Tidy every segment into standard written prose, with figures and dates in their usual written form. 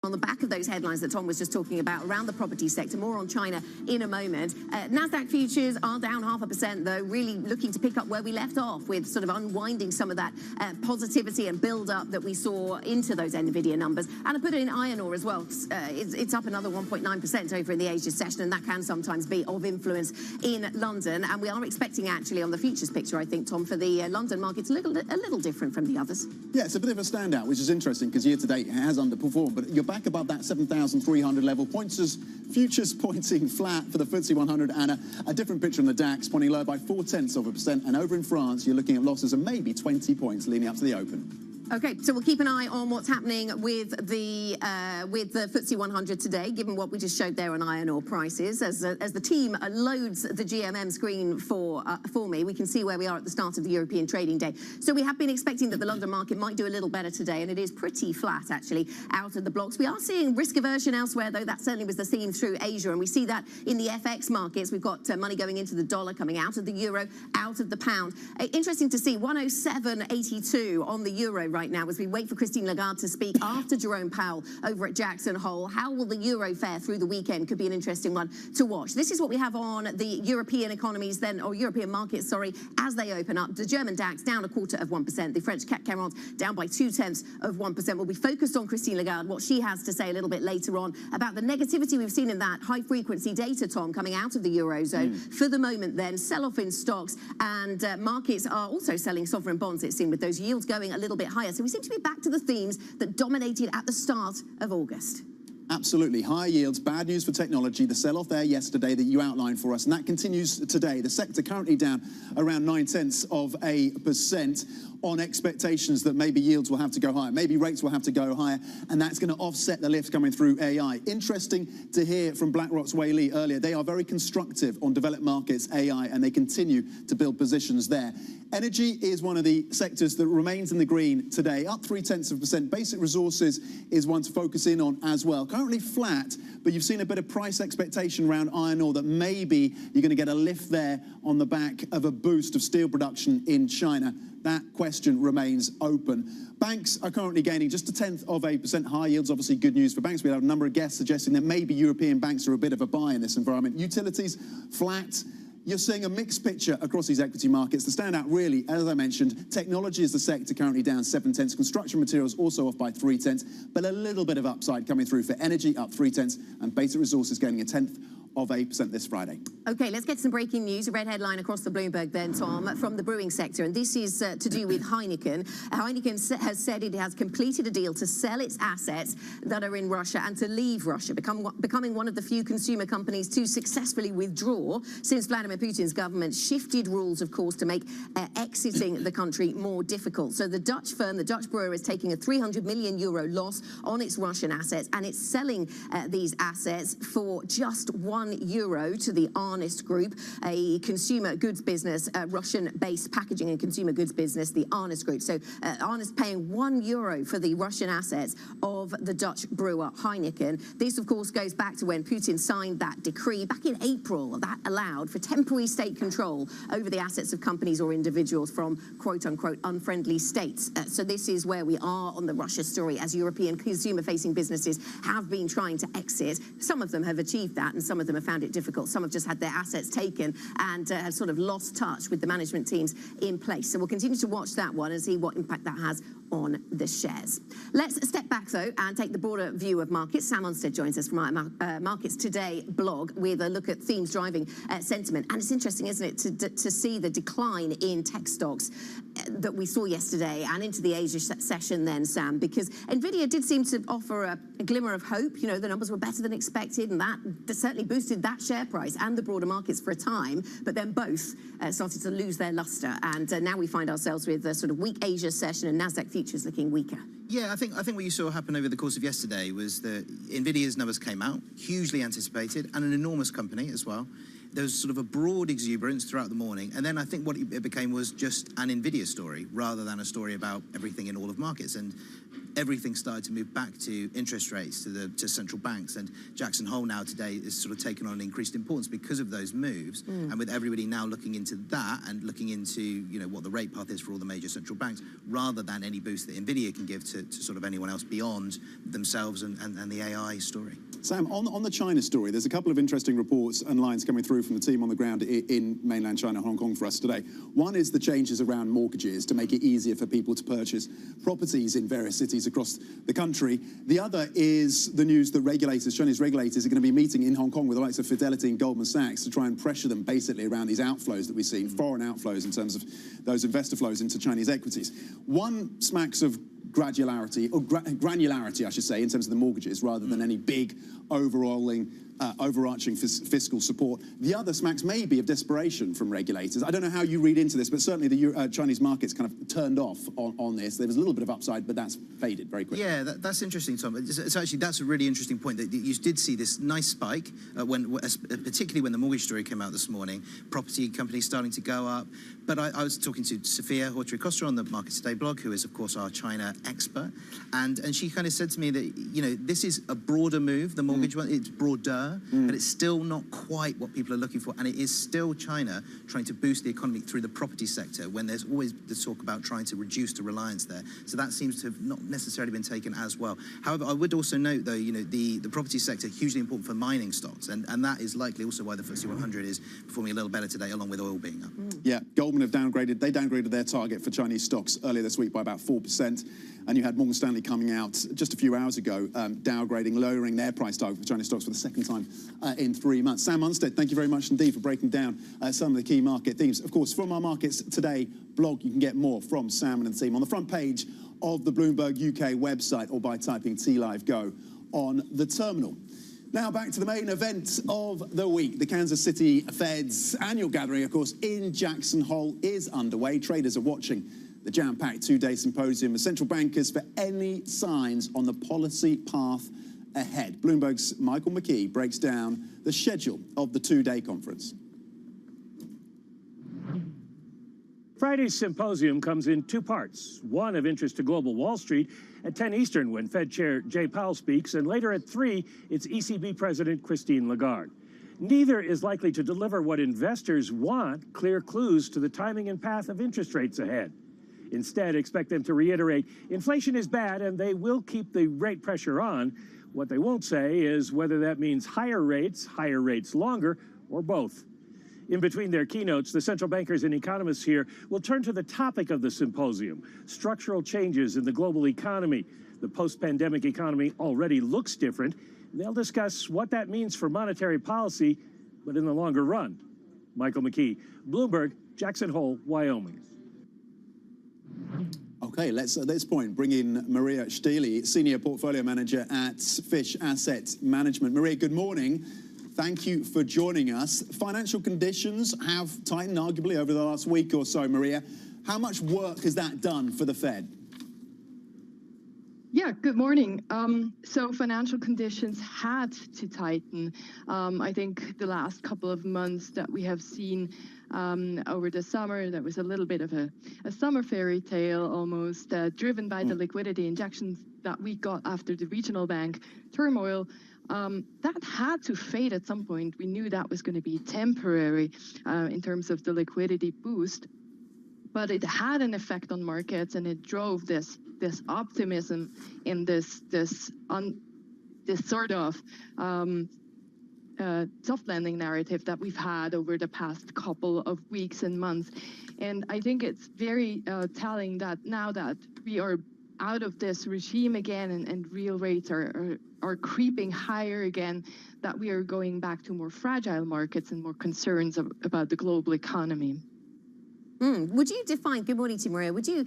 On the back of those headlines that Tom was just talking about around the property sector, more on China in a moment. Nasdaq futures are down 0.5%, though, really looking to pick up where we left off with sort of unwinding some of that positivity and build-up that we saw into those NVIDIA numbers. And I put in iron ore as well. It's up another 1.9% over in the Asia session, and that can sometimes be of influence in London. And we are expecting, actually, on the futures picture, I think, Tom, for the London markets, a little different from the others. Yeah, it's a bit of a standout, which is interesting because year-to-date it has underperformed, but you're back above that 7,300 level. Futures pointing flat for the FTSE 100, and a different picture on the DAX, pointing lower by 0.4%. And over in France, you're looking at losses of maybe 20 points leading up to the open. Okay, so we'll keep an eye on what's happening with the FTSE 100 today, given what we just showed there on iron ore prices. As the team loads the GMM screen for me, we can see where we are at the start of the European trading day. So we have been expecting that the London market might do a little better today, and it is pretty flat, actually, out of the blocks. We are seeing risk aversion elsewhere, though. That certainly was the theme through Asia, and we see that in the FX markets. We've got money going into the dollar, coming out of the euro, out of the pound. Interesting to see 107.82 on the euro right now as we wait for Christine Lagarde to speak after Jerome Powell over at Jackson Hole. How will the euro fare through the weekend? Could be an interesting one to watch. This is what we have on the European economies then, or European markets, sorry, as they open up. The German DAX down 0.25%. The French CAC 40 down by 0.2%. We'll be focused on Christine Lagarde, what she has to say a little bit later on about the negativity we've seen in that high frequency data, Tom, coming out of the Eurozone. For the moment then, sell-off in stocks, and markets are also selling sovereign bonds, it seemed, with those yields going a little bit higher. So we seem to be back to the themes that dominated at the start of August. Absolutely. High yields, bad news for technology. The sell-off there yesterday that you outlined for us, and that continues today. The sector currently down around 0.9% on expectations that maybe yields will have to go higher, maybe rates will have to go higher, and that's going to offset the lift coming through AI. Interesting to hear from BlackRock's Wei Li earlier. They are very constructive on developed markets, AI, and they continue to build positions there. Energy is one of the sectors that remains in the green today, up 0.3%. Basic resources is one to focus in on as well. Currently flat, but you've seen a bit of price expectation around iron ore that maybe you're going to get a lift there on the back of a boost of steel production in China. That question remains open. Banks are currently gaining just 0.1%. High yields, obviously good news for banks. We have a number of guests suggesting that maybe European banks are a bit of a buy in this environment. Utilities, flat. You're seeing a mixed picture across these equity markets. The standout really, as I mentioned, technology is the sector currently down 0.7. Construction materials also off by 0.3, but a little bit of upside coming through for energy, up 0.3, and basic resources gaining 0.1% this Friday. Okay, let's get some breaking news. A red headline across the Bloomberg then, Tom, from the brewing sector, and this is to do with Heineken. Heineken has said it has completed a deal to sell its assets that are in Russia and to leave Russia, becoming one of the few consumer companies to successfully withdraw since Vladimir Putin's government shifted rules, of course, to make exiting the country more difficult. So the Dutch firm, the Dutch brewer, is taking a €300 million loss on its Russian assets, and it's selling these assets for just €1 to the Arnest Group, a consumer goods business, Russian-based packaging and consumer goods business, the Arnest Group. So Arnest paying €1 for the Russian assets of the Dutch brewer Heineken. This, of course, goes back to when Putin signed that decree back in April that allowed for temporary state control over the assets of companies or individuals from quote-unquote unfriendly states. So this is where we are on the Russia story, as European consumer-facing businesses have been trying to exit. Some of them have achieved that, and some of them have found it difficult. Some have just had their assets taken and have sort of lost touch with the management teams in place. So we'll continue to watch that one and see what impact that has on the shares. Let's step back, though, and take the broader view of markets. Sam Onstead joins us from our Markets Today blog with a look at themes driving sentiment. And it's interesting, isn't it, to see the decline in tech stocks that we saw yesterday and into the Asia session then, Sam, because NVIDIA did seem to offer a glimmer of hope. You know, the numbers were better than expected, and that certainly boosted that share price and the broader markets for a time. But then both started to lose their luster. And now we find ourselves with a sort of weak Asia session and NASDAQ futures looking weaker. Yeah, I think what you saw happen over the course of yesterday was that NVIDIA's numbers came out, hugely anticipated, and an enormous company as well. There was sort of a broad exuberance throughout the morning, and then I think what it became was just an NVIDIA story rather than a story about everything in all of markets. And everything started to move back to interest rates, to central banks, and Jackson Hole now today is sort of taken on increased importance because of those moves. And with everybody now looking into that and looking into, you know, what the rate path is for all the major central banks, rather than any boost that NVIDIA can give to sort of anyone else beyond themselves and the AI story. Sam, on the China story, there's a couple of interesting reports and lines coming through from the team on the ground in mainland China, Hong Kong, for us today. One is the changes around mortgages to make it easier for people to purchase properties in various cities across the country. The other is the news that Chinese regulators are going to be meeting in Hong Kong with the likes of Fidelity and Goldman Sachs to try and pressure them basically around these outflows that we've seen, foreign outflows in terms of those investor flows into Chinese equities. One smacks of granularity, I should say, in terms of the mortgages, rather than any big overarching fiscal support. The other smacks maybe of desperation from regulators. I don't know how you read into this, but certainly the Chinese markets kind of turned off on this. There was a little bit of upside, but that's faded very quickly. Yeah, that's interesting, Tom. It's actually, that's a really interesting point, that you did see this nice spike, particularly when the mortgage story came out this morning, property companies starting to go up. But I was talking to Sophia Hortry-Costa on the Markets Today blog, who is, of course, our China expert, and she kind of said to me that, you know, this is a broader move, the mortgage one, it's broader, but it's still not quite what people are looking for, and it is still China trying to boost the economy through the property sector, when there's always the talk about trying to reduce the reliance there. So that seems to have not necessarily been taken as well. However, I would also note, though, you know, the property sector, hugely important for mining stocks, and that is likely also why the FTSE 100 is performing a little better today, along with oil being up. Yeah, Goldman have downgraded their target for Chinese stocks earlier this week by about 4%, and you had Morgan Stanley coming out just a few hours ago, lowering their price target for Chinese stocks for the second time in 3 months. Sam Onstead, thank you very much indeed for breaking down some of the key market themes. Of course, from our Markets Today blog, you can get more from Sam and the team on the front page of the Bloomberg UK website, or by typing TLive Go on the terminal. Now back to the main event of the week. The Kansas City Fed's annual gathering, of course, in Jackson Hole is underway. Traders are watching the jam-packed two-day symposium of central bankers for any signs on the policy path ahead. Bloomberg's Michael McKee breaks down the schedule of the two-day conference. Friday's symposium comes in two parts. One of interest to global Wall Street at 10 Eastern, when Fed Chair Jay Powell speaks, and later at 3, it's ECB President Christine Lagarde. Neither is likely to deliver what investors want, clear clues to the timing and path of interest rates ahead. Instead, expect them to reiterate inflation is bad and they will keep the rate pressure on. What they won't say is whether that means higher rates longer, or both. In between their keynotes, the central bankers and economists here will turn to the topic of the symposium, structural changes in the global economy. The post-pandemic economy already looks different. They'll discuss what that means for monetary policy, but in the longer run. Michael McKee, Bloomberg, Jackson Hole, Wyoming. Okay, let's at this point bring in Maria Stehly, Senior Portfolio Manager at Fish Asset Management. Maria, good morning. Thank you for joining us. Financial conditions have tightened arguably over the last week or so, Maria. How much work has that done for the Fed? Yeah, good morning. So financial conditions had to tighten. I think the last couple of months that we have seen over the summer, there was a little bit of a summer fairy tale almost, driven by the liquidity injections that we got after the regional bank turmoil. That had to fade at some point. We knew that was going to be temporary in terms of the liquidity boost, but it had an effect on markets, and it drove this optimism in this sort of soft landing narrative that we've had over the past couple of weeks and months. And I think it's very telling that now that we are out of this regime again and real rates are creeping higher again, that we are going back to more fragile markets and more concerns about the global economy. Would you define, good morning to Maria, would you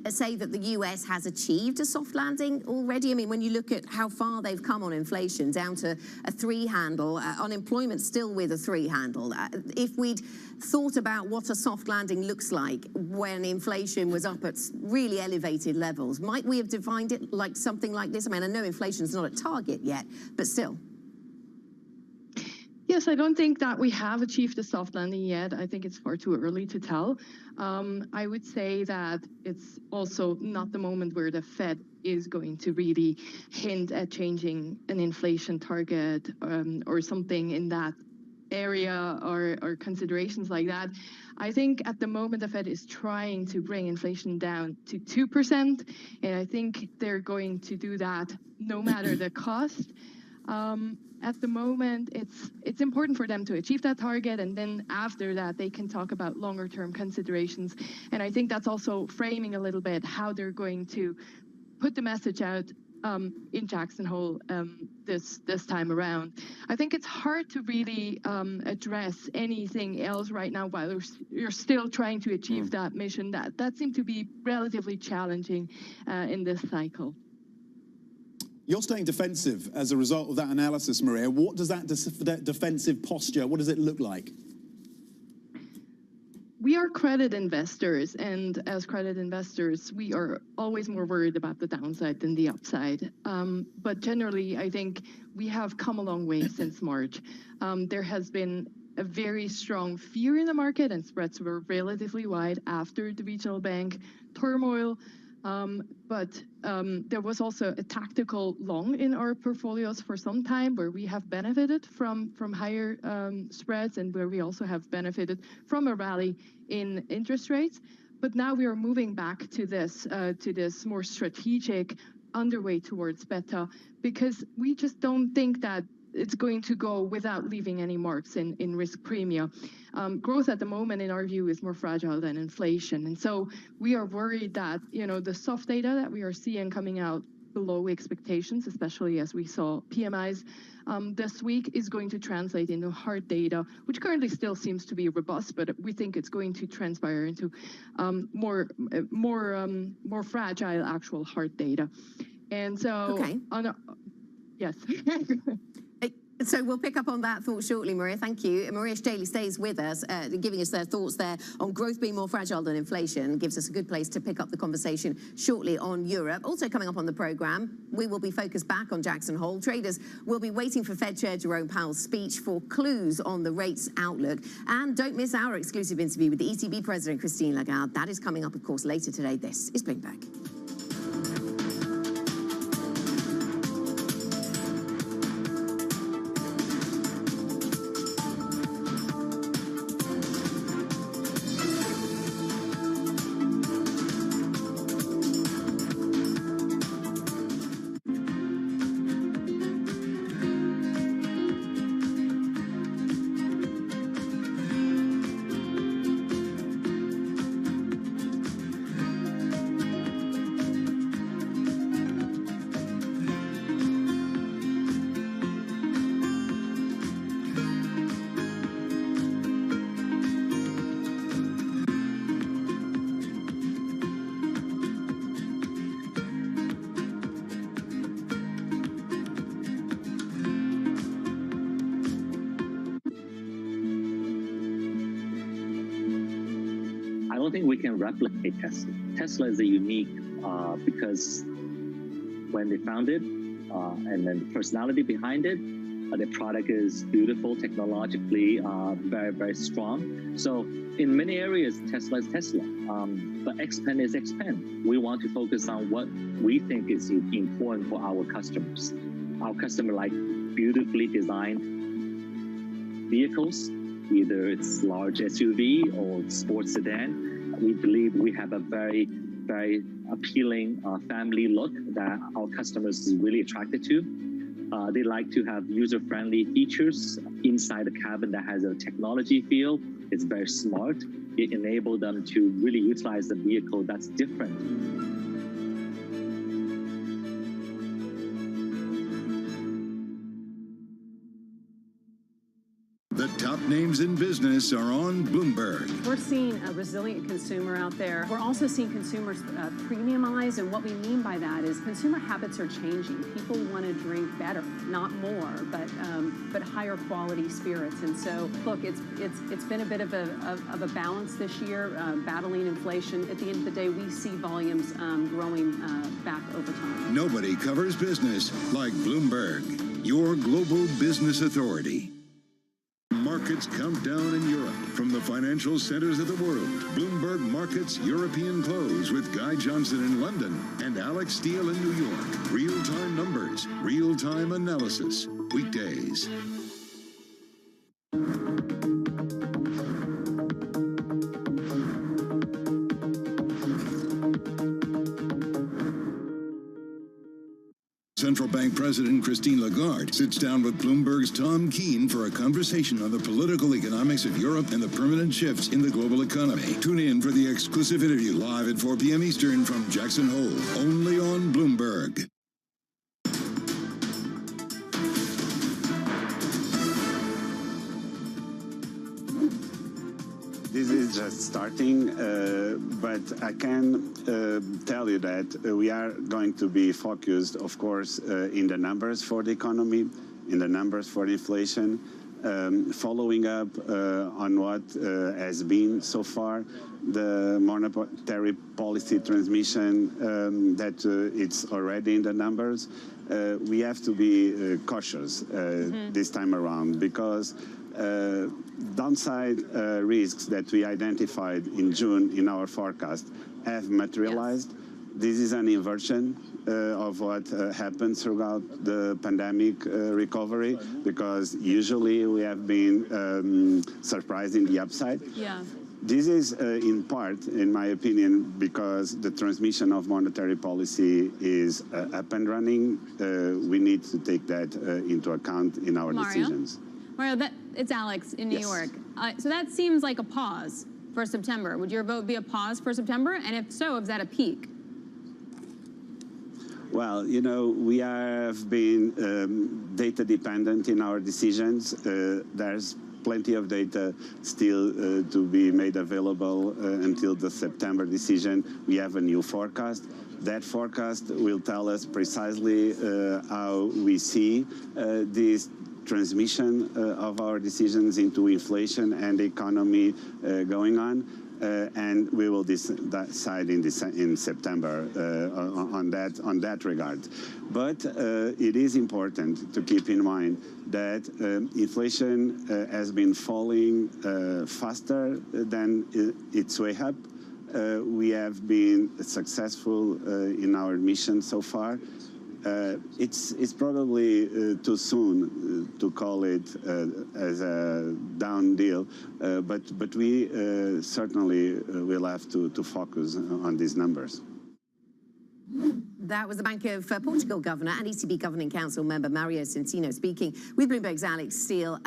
say that the US has achieved a soft landing already? I mean, when you look at how far they've come on inflation, down to a 3 handle, unemployment still with a 3 handle. If we'd thought about what a soft landing looks like when inflation was up at really elevated levels, might we have defined it like something like this? I mean, I know inflation's not at target yet, but still. Yes, I don't think that we have achieved a soft landing yet. I think it's far too early to tell. I would say that it's also not the moment where the Fed is going to really hint at changing an inflation target or something in that area or considerations like that. I think at the moment the Fed is trying to bring inflation down to 2%, and I think they're going to do that no matter the cost. At the moment, it's important for them to achieve that target, and then after that, they can talk about longer-term considerations. And I think that's also framing a little bit how they're going to put the message out in Jackson Hole this time around. I think it's hard to really address anything else right now while you're still trying to achieve that mission. That seemed to be relatively challenging in this cycle. You're staying defensive as a result of that analysis, Maria. What does that defensive posture, what does it look like? We are credit investors, and as credit investors, we are always more worried about the downside than the upside. But generally, I think we have come a long way since March. There has been a very strong fear in the market, and spreads were relatively wide after the regional bank turmoil. But there was also a tactical long in our portfolios for some time where we have benefited from higher spreads, and where we also have benefited from a rally in interest rates. But now we are moving back to this more strategic underway towards beta, because we just don't think that it's going to go without leaving any marks in risk premia. Growth at the moment, in our view, is more fragile than inflation. And so we are worried that, the soft data that we are seeing coming out below expectations, especially as we saw PMIs this week, is going to translate into hard data, which currently still seems to be robust, but we think it's going to transpire into more fragile actual hard data. And so, okay. Yes. So we'll pick up on that thought shortly, Maria. Thank you. Maria Staley stays with us, giving us their thoughts there on growth being more fragile than inflation. Gives us a good place to pick up the conversation shortly on Europe. Also coming up on the programme, we will be focused back on Jackson Hole. Traders will be waiting for Fed Chair Jerome Powell's speech for clues on the rates outlook. And don't miss our exclusive interview with the ECB President Christine Lagarde. That is coming up, of course, later today. This is Bloomberg. I don't think we can replicate Tesla. Tesla is a unique because when they founded and then the personality behind it, the product is beautiful, technologically very, very strong. So in many areas, Tesla is Tesla, but Xpeng is Xpeng. We want to focus on what we think is important for our customers. Our customer like beautifully designed vehicles, either it's large SUV or sports sedan. We believe we have a very, very appealing family look that our customers is really attracted to. They like to have user-friendly features inside the cabin that has a technology feel. It's very smart. It enables them to really utilize the vehicle that's different. The top names in business are on Bloomberg. We're seeing a resilient consumer out there. We're also seeing consumers premiumize, and what we mean by that is consumer habits are changing. People want to drink better, not more, but higher quality spirits. And so, look, it's been a bit of a balance this year, battling inflation. At the end of the day, we see volumes growing back over time. Nobody covers business like Bloomberg, your global business authority. Markets count down in Europe from the financial centers of the world. Bloomberg Markets European Close with Guy Johnson in London and Alex Steele in New York. Real-time numbers, real-time analysis. Weekdays. Central Bank President Christine Lagarde sits down with Bloomberg's Tom Keene for a conversation on the political economics of Europe and the permanent shifts in the global economy. Tune in for the exclusive interview live at 4 p.m. Eastern from Jackson Hole, only on Bloomberg. This is just starting, but I can tell you that we are going to be focused, of course, in the numbers for the economy, in the numbers for inflation, following up on what has been so far the monetary policy transmission that it's already in the numbers. We have to be cautious this time around because downside risks that we identified in June in our forecast have materialized. Yes. This is an inversion of what happened throughout the pandemic recovery, because usually we have been surprised in the upside. Yeah. This is in part, in my opinion, because the transmission of monetary policy is up and running. We need to take that into account in our decisions. Mario, it's Alex in New York. So that seems like a pause for September. Would your vote be a pause for September? And if so, is that a peak? Well, you know, we have been data dependent in our decisions. There's plenty of data still to be made available until the September decision. We have a new forecast. That forecast will tell us precisely how we see this transmission of our decisions into inflation and the economy going on, and we will decide in September on that regard. But it is important to keep in mind that inflation has been falling faster than its way up. We have been successful in our mission so far. It's probably too soon to call it as a down deal, but we certainly will have to focus on these numbers. That was the Bank of Portugal Governor and ECB Governing Council member Mario Centeno speaking with Bloomberg's Alex Steele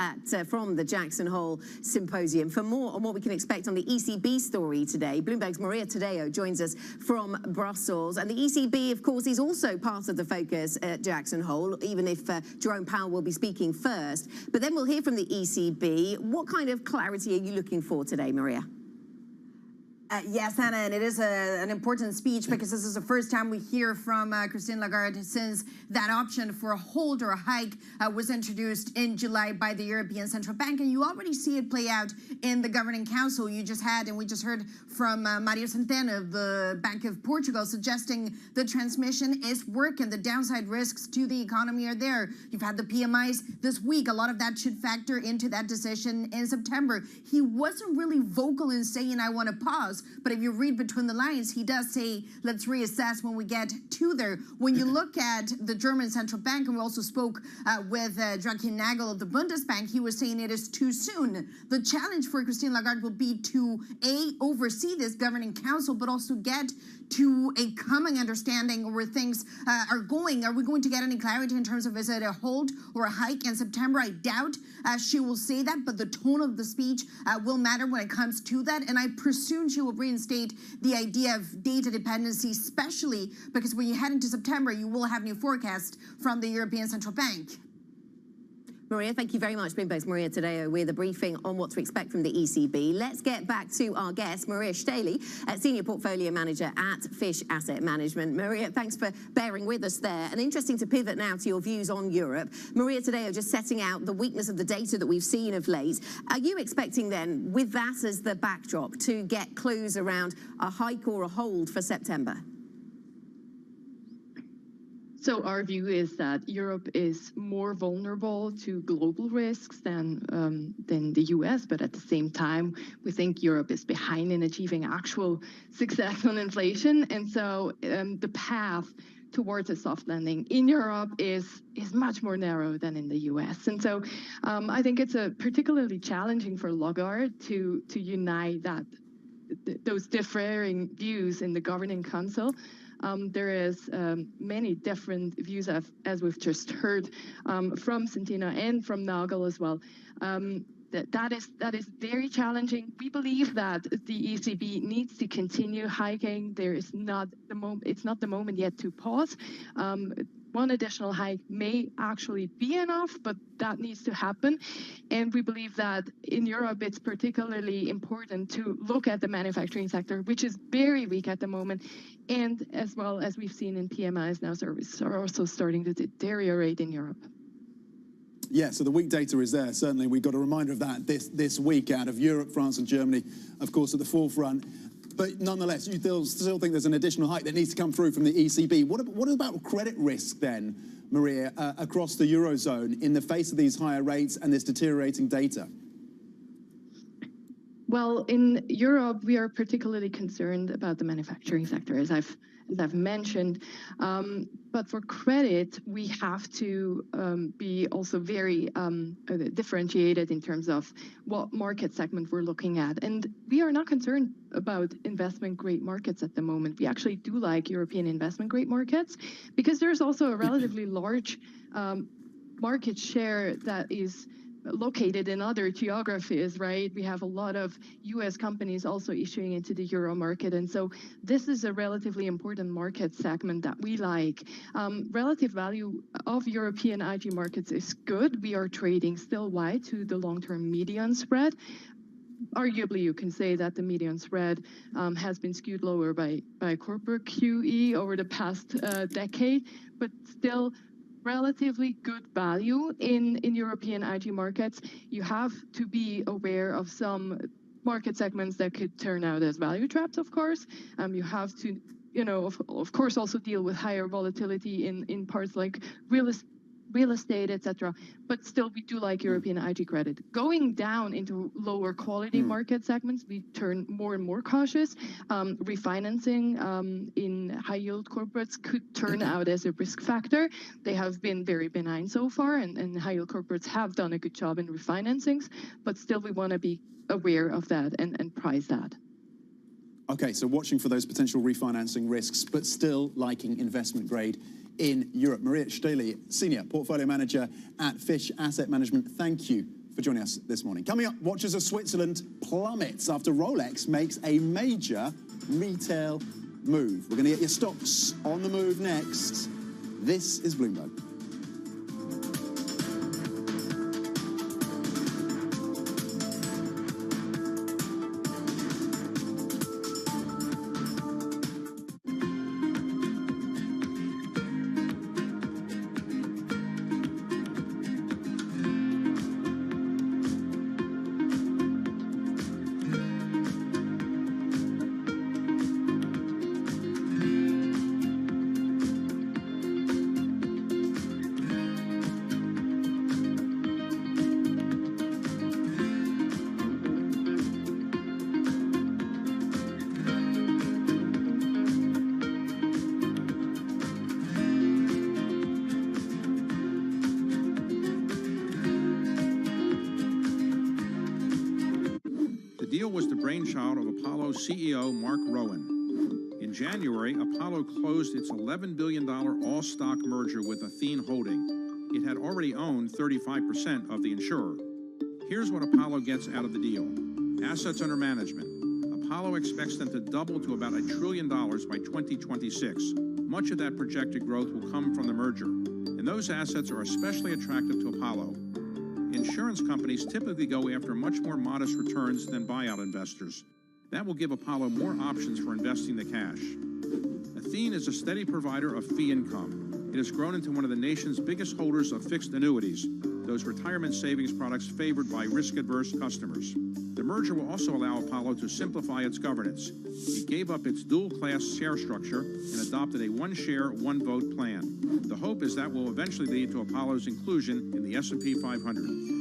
from the Jackson Hole Symposium. For more on what we can expect on the ECB story today, Bloomberg's Maria Tadeo joins us from Brussels. And the ECB, of course, is also part of the focus at Jackson Hole, even if Jerome Powell will be speaking first. But then we'll hear from the ECB. What kind of clarity are you looking for today, Maria? Yes, Anna, and it is an important speech because this is the first time we hear from Christine Lagarde since that option for a hold or a hike was introduced in July by the European Central Bank. And you already see it play out in the Governing Council. You just had, and we just heard from Mario Centeno of the Bank of Portugal, suggesting the transmission is working. The downside risks to the economy are there. You've had the PMIs this week. A lot of that should factor into that decision in September. He wasn't really vocal in saying, I want to pause. But if you read between the lines, he does say, let's reassess when we get to there. When you look at the German Central Bank, and we also spoke with Joachim Nagel of the Bundesbank, he was saying it is too soon. The challenge for Christine Lagarde will be to, A, oversee this Governing Council, but also get to a common understanding where things are going. Are we going to get any clarity in terms of is it a hold or a hike in September? I doubt she will say that, but the tone of the speech will matter when it comes to that. And I presume she will reinstate the idea of data dependency, especially because when you head into September, you will have new forecasts from the European Central Bank. Maria, thank you very much. Been both Maria Tadeo with a briefing on what to expect from the ECB. Let's get back to our guest, Maria Staley, Senior Portfolio Manager at Fish Asset Management. Maria, thanks for bearing with us there. And interesting to pivot now to your views on Europe. Maria Tadeo just setting out the weakness of the data that we've seen of late. Are you expecting then, with that as the backdrop, to get clues around a hike or a hold for September? So our view is that Europe is more vulnerable to global risks than the US, but at the same time, we think Europe is behind in achieving actual success on inflation. And so the path towards a soft landing in Europe is much more narrow than in the US. And so I think it's particularly challenging for Lagarde to unite those differing views in the Governing Council. There is many different views, as we've just heard from Centina and from Nagel as well. That is very challenging. We believe that the ECB needs to continue hiking. It's not the moment yet to pause. One additional hike may actually be enough, but that needs to happen. And we believe that in Europe, it's particularly important to look at the manufacturing sector, which is very weak at the moment. And as well as we've seen in PMIs now, services are also starting to deteriorate in Europe. Yeah, so the weak data is there. Certainly, we got a reminder of that this week out of Europe, France and Germany, of course, at the forefront. But nonetheless, you still think there's an additional hike that needs to come through from the ECB. What about credit risk then, Maria, across the Eurozone in the face of these higher rates and this deteriorating data? Well, in Europe, we are particularly concerned about the manufacturing sector, as I've mentioned. But for credit, we have to be also very differentiated in terms of what market segment we're looking at. And we are not concerned about investment-grade markets at the moment. We actually do like European investment-grade markets because there's also a relatively large market share that is located in other geographies, right? We have a lot of US companies also issuing into the Euro market. And so this is a relatively important market segment that we like. Relative value of European IG markets is good. We are trading still wide to the long-term median spread. Arguably, you can say that the median spread has been skewed lower by corporate QE over the past decade, but still relatively good value in European IG markets. You have to be aware of some market segments that could turn out as value traps, of course. You have to, of course, also deal with higher volatility in parts like real estate, etc. But still, we do like European IG credit. Going down into lower quality market segments, we turn more and more cautious. Refinancing in high yield corporates could turn out as a risk factor. They have been very benign so far, and high yield corporates have done a good job in refinancings. But still, we want to be aware of that and price that. Okay, so watching for those potential refinancing risks, but still liking investment grade in Europe. Maria Staley, Senior Portfolio Manager at Fish Asset Management. Thank you for joining us this morning. Coming up, watches of Switzerland plummets after Rolex makes a major retail move. We're going to get your stocks on the move next. This is Bloomberg. The deal was the brainchild of Apollo CEO Mark Rowan. In January, Apollo closed its $11 billion all-stock merger with Athene Holding. It had already owned 35% of the insurer. Here's what Apollo gets out of the deal. Assets under management. Apollo expects them to double to about $1 trillion by 2026. Much of that projected growth will come from the merger, and those assets are especially attractive to Apollo. insurance companies typically go after much more modest returns than buyout investors. That will give Apollo more options for investing the cash. Athene is a steady provider of fee income. It has grown into one of the nation's biggest holders of fixed annuities, those retirement savings products favored by risk-averse customers. The merger will also allow Apollo to simplify its governance. It gave up its dual-class share structure and adopted a one-share, one-vote plan. The hope is that will eventually lead to Apollo's inclusion in the S&P 500.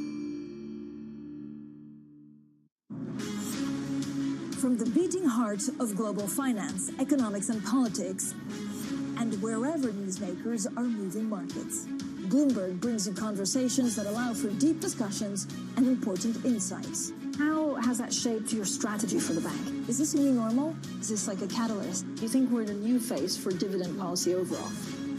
From the beating heart of global finance, economics, and politics, and wherever newsmakers are moving markets, Bloomberg brings you conversations that allow for deep discussions and important insights. How has that shaped your strategy for the bank? Is this a new normal? Is this like a catalyst? Do you think we're in a new phase for dividend policy overall?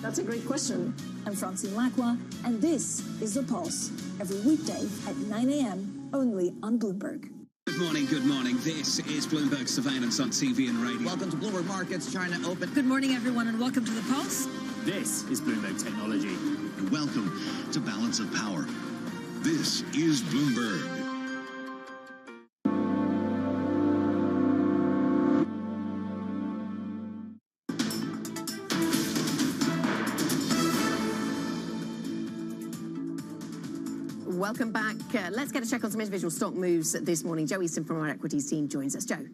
That's a great question. I'm Francine Lacroix, and this is The Pulse, every weekday at 9 a.m. only on Bloomberg. Good morning, good morning. This is Bloomberg Surveillance on TV and radio. Welcome to Bloomberg Markets, China Open. Good morning, everyone, and welcome to The Pulse. This is Bloomberg Technology. And welcome to Balance of Power. This is Bloomberg. Welcome back. Let's get a check on some individual stock moves this morning. Joe Easton from our equities team joins us. Joe.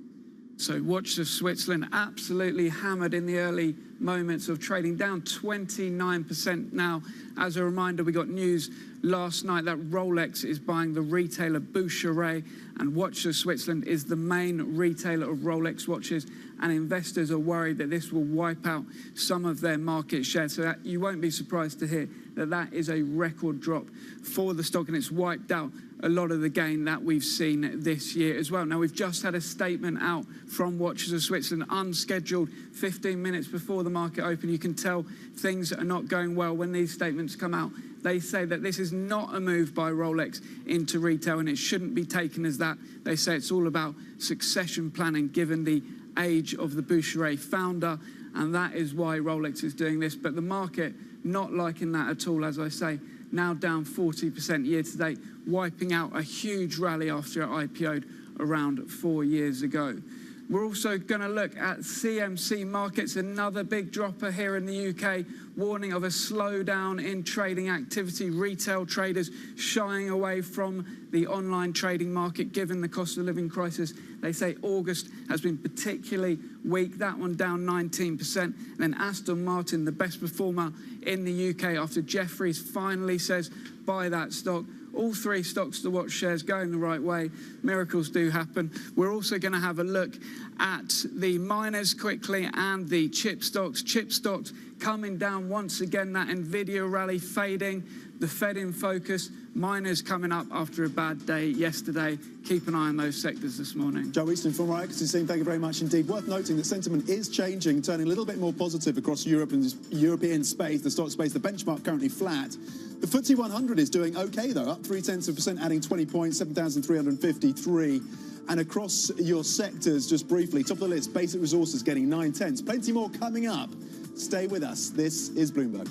So Watches of Switzerland absolutely hammered in the early moments of trading, down 29% now. As a reminder, we got news last night that Rolex is buying the retailer Boucheray, and Watches of Switzerland is the main retailer of Rolex watches, and investors are worried that this will wipe out some of their market share. So that, you won't be surprised to hear that that is a record drop for the stock, and it's wiped out a lot of the gain that we've seen this year as well. Now, we've just had a statement out from Watches of Switzerland, unscheduled, 15 minutes before the market open. You can tell things are not going well when these statements come out. They say that this is not a move by Rolex into retail, and it shouldn't be taken as that. They say it's all about succession planning, given the age of the Boucheray founder, and that is why Rolex is doing this. But the market not liking that at all, as I say, now down 40% year to date, wiping out a huge rally after it IPO'd around 4 years ago. We're also going to look at CMC Markets, another big dropper here in the UK, warning of a slowdown in trading activity. Retail traders shying away from the online trading market given the cost of living crisis. They say August has been particularly weak, that one down 19%. And then Aston Martin, the best performer in the UK after Jefferies finally says buy that stock. All three stocks to watch, shares going the right way. Miracles do happen. We're also going to have a look at the miners quickly and the chip stocks. Chip stocks coming down once again, that Nvidia rally fading, the Fed in focus, miners coming up after a bad day yesterday. Keep an eye on those sectors this morning. Joe Easton from our equities team, thank you very much indeed. Worth noting that sentiment is changing, turning a little bit more positive across Europe and European space, the stock space, the benchmark currently flat. The FTSE 100 is doing okay, though, up 0.3%, adding 20 points, 7,353. And across your sectors, just briefly, top of the list, basic resources getting 9/10. Plenty more coming up. Stay with us. This is Bloomberg.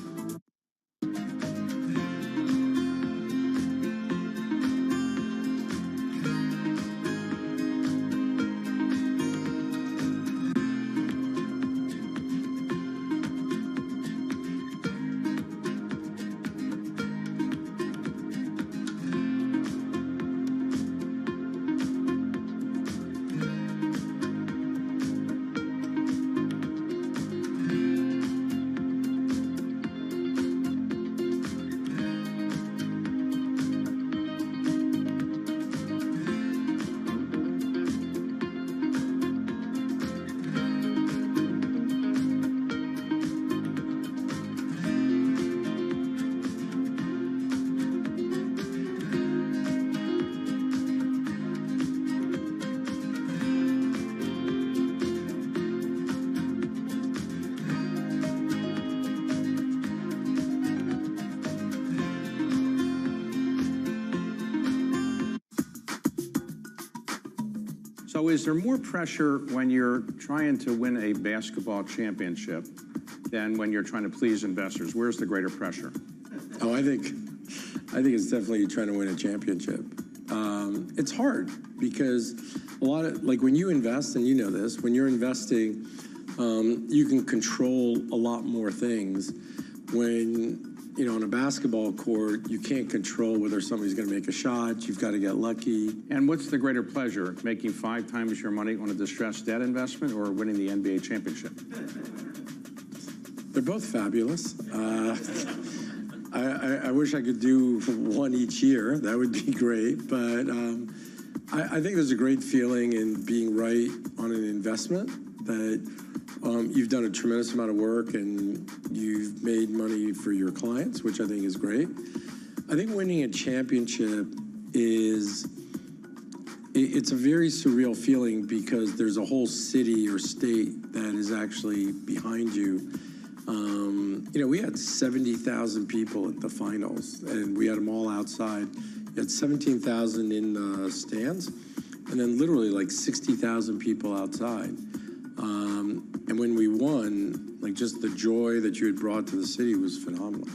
So is there more pressure when you're trying to win a basketball championship than when you're trying to please investors? Where's the greater pressure? Oh, I think I think it's definitely trying to win a championship. It's hard because a lot of, like when you invest, and you know this, when you're investing, you can control a lot more things. When, you know, on a basketball court, you can't control whether somebody's going to make a shot. You've got to get lucky. And what's the greater pleasure, making 5 times your money on a distressed debt investment or winning the NBA championship? They're both fabulous. I wish I could do one each year. That would be great. But I think there's a great feeling in being right on an investment, that you've done a tremendous amount of work and you've made money for your clients, which I think is great. I think winning a championship it's a very surreal feeling because there's a whole city or state that is actually behind you. You know, we had 70,000 people at the finals, and we had them all outside. You had 17,000 in the stands, and then literally like 60,000 people outside. And when we won, like just the joy that you had brought to the city was phenomenal.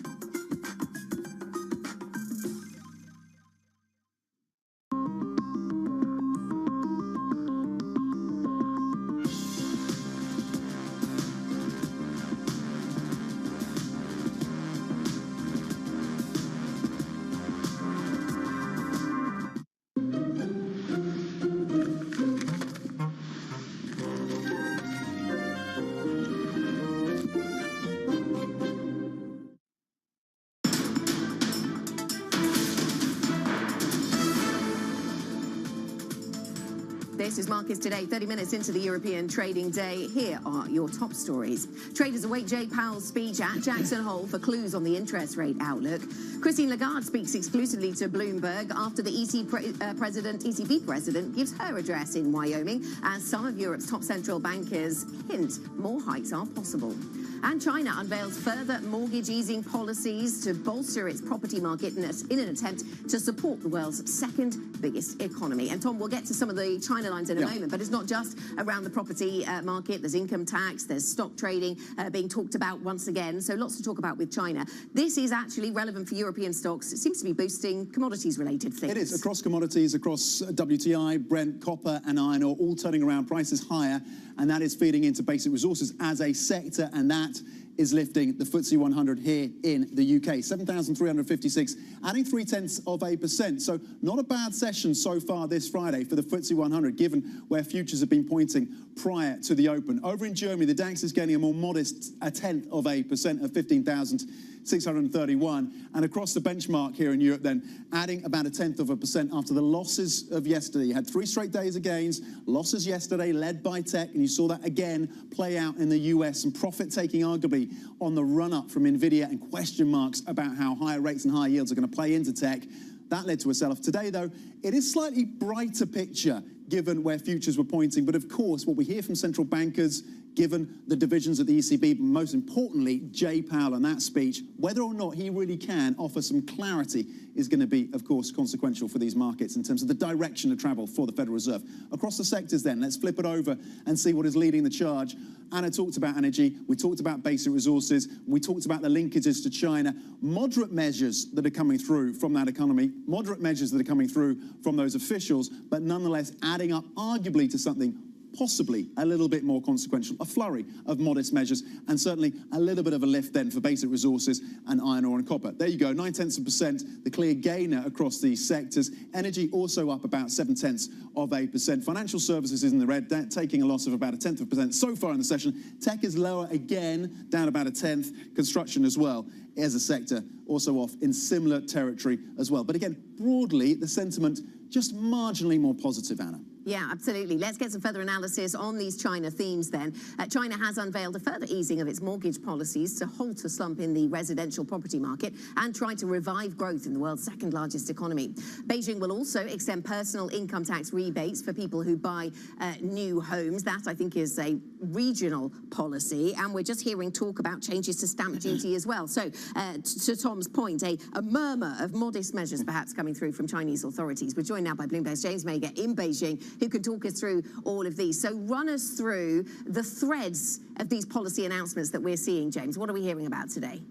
This is Markets Today, 30 minutes into the European trading day. Here are your top stories. Traders await Jay Powell's speech at Jackson Hole for clues on the interest rate outlook. Christine Lagarde speaks exclusively to Bloomberg after the ECB president gives her address in Wyoming, as some of Europe's top central bankers hint more hikes are possible. And China unveils further mortgage easing policies to bolster its property market in an attempt to support the world's second biggest economy. And Tom, we'll get to some of the China lines in a moment, but it's not just around the property market. There's income tax, there's stock trading being talked about once again. So lots to talk about with China. This is actually relevant for European stocks. It seems to be boosting commodities-related things. It is, across commodities, across WTI, Brent, copper and iron ore, all turning around, prices higher, and that is feeding into basic resources as a sector, and that is lifting the FTSE 100 here in the UK. 7,356, adding 0.3%. So not a bad session so far this Friday for the FTSE 100, given where futures have been pointing prior to the open. Over in Germany, the DAX is gaining a more modest 0.1% at 15,631. And across the benchmark here in Europe then, adding about 0.1% after the losses of yesterday. You had 3 straight days of gains, losses yesterday led by tech, and you saw that again play out in the US, and profit taking arguably on the run-up from NVIDIA and question marks about how higher rates and higher yields are going to play into tech. That led to a sell-off. Today, though, it is slightly brighter picture given where futures were pointing. But of course, what we hear from central bankers, given the divisions at the ECB, but most importantly, Jay Powell and that speech, whether or not he really can offer some clarity is going to be, of course, consequential for these markets in terms of the direction of travel for the Federal Reserve. Across the sectors then, let's flip it over and see what is leading the charge. Anna talked about energy, we talked about basic resources, we talked about the linkages to China, moderate measures that are coming through from that economy, moderate measures that are coming through from those officials, but nonetheless adding up arguably to something possibly a little bit more consequential, a flurry of modest measures, and certainly a little bit of a lift then for basic resources and iron ore and copper. There you go, 0.9%, the clear gainer across these sectors. Energy also up about 0.7%. Financial services is in the red, taking a loss of about 0.1% so far in the session. Tech is lower again, down about 0.1%. Construction as well as a sector also off in similar territory as well. But again, broadly, the sentiment just marginally more positive, Anna. Yeah, absolutely. Let's get some further analysis on these China themes then. China has unveiled a further easing of its mortgage policies to halt a slump in the residential property market and try to revive growth in the world's second largest economy. Beijing will also extend personal income tax rebates for people who buy new homes. That, I think, is a regional policy. And we're just hearing talk about changes to stamp duty as well. So to Tom's point, a murmur of modest measures perhaps coming through from Chinese authorities. We're joined now by Bloomberg's James Mager in Beijing, who can talk us through all of these. So run us through the threads of these policy announcements that we're seeing, James. What are we hearing about today?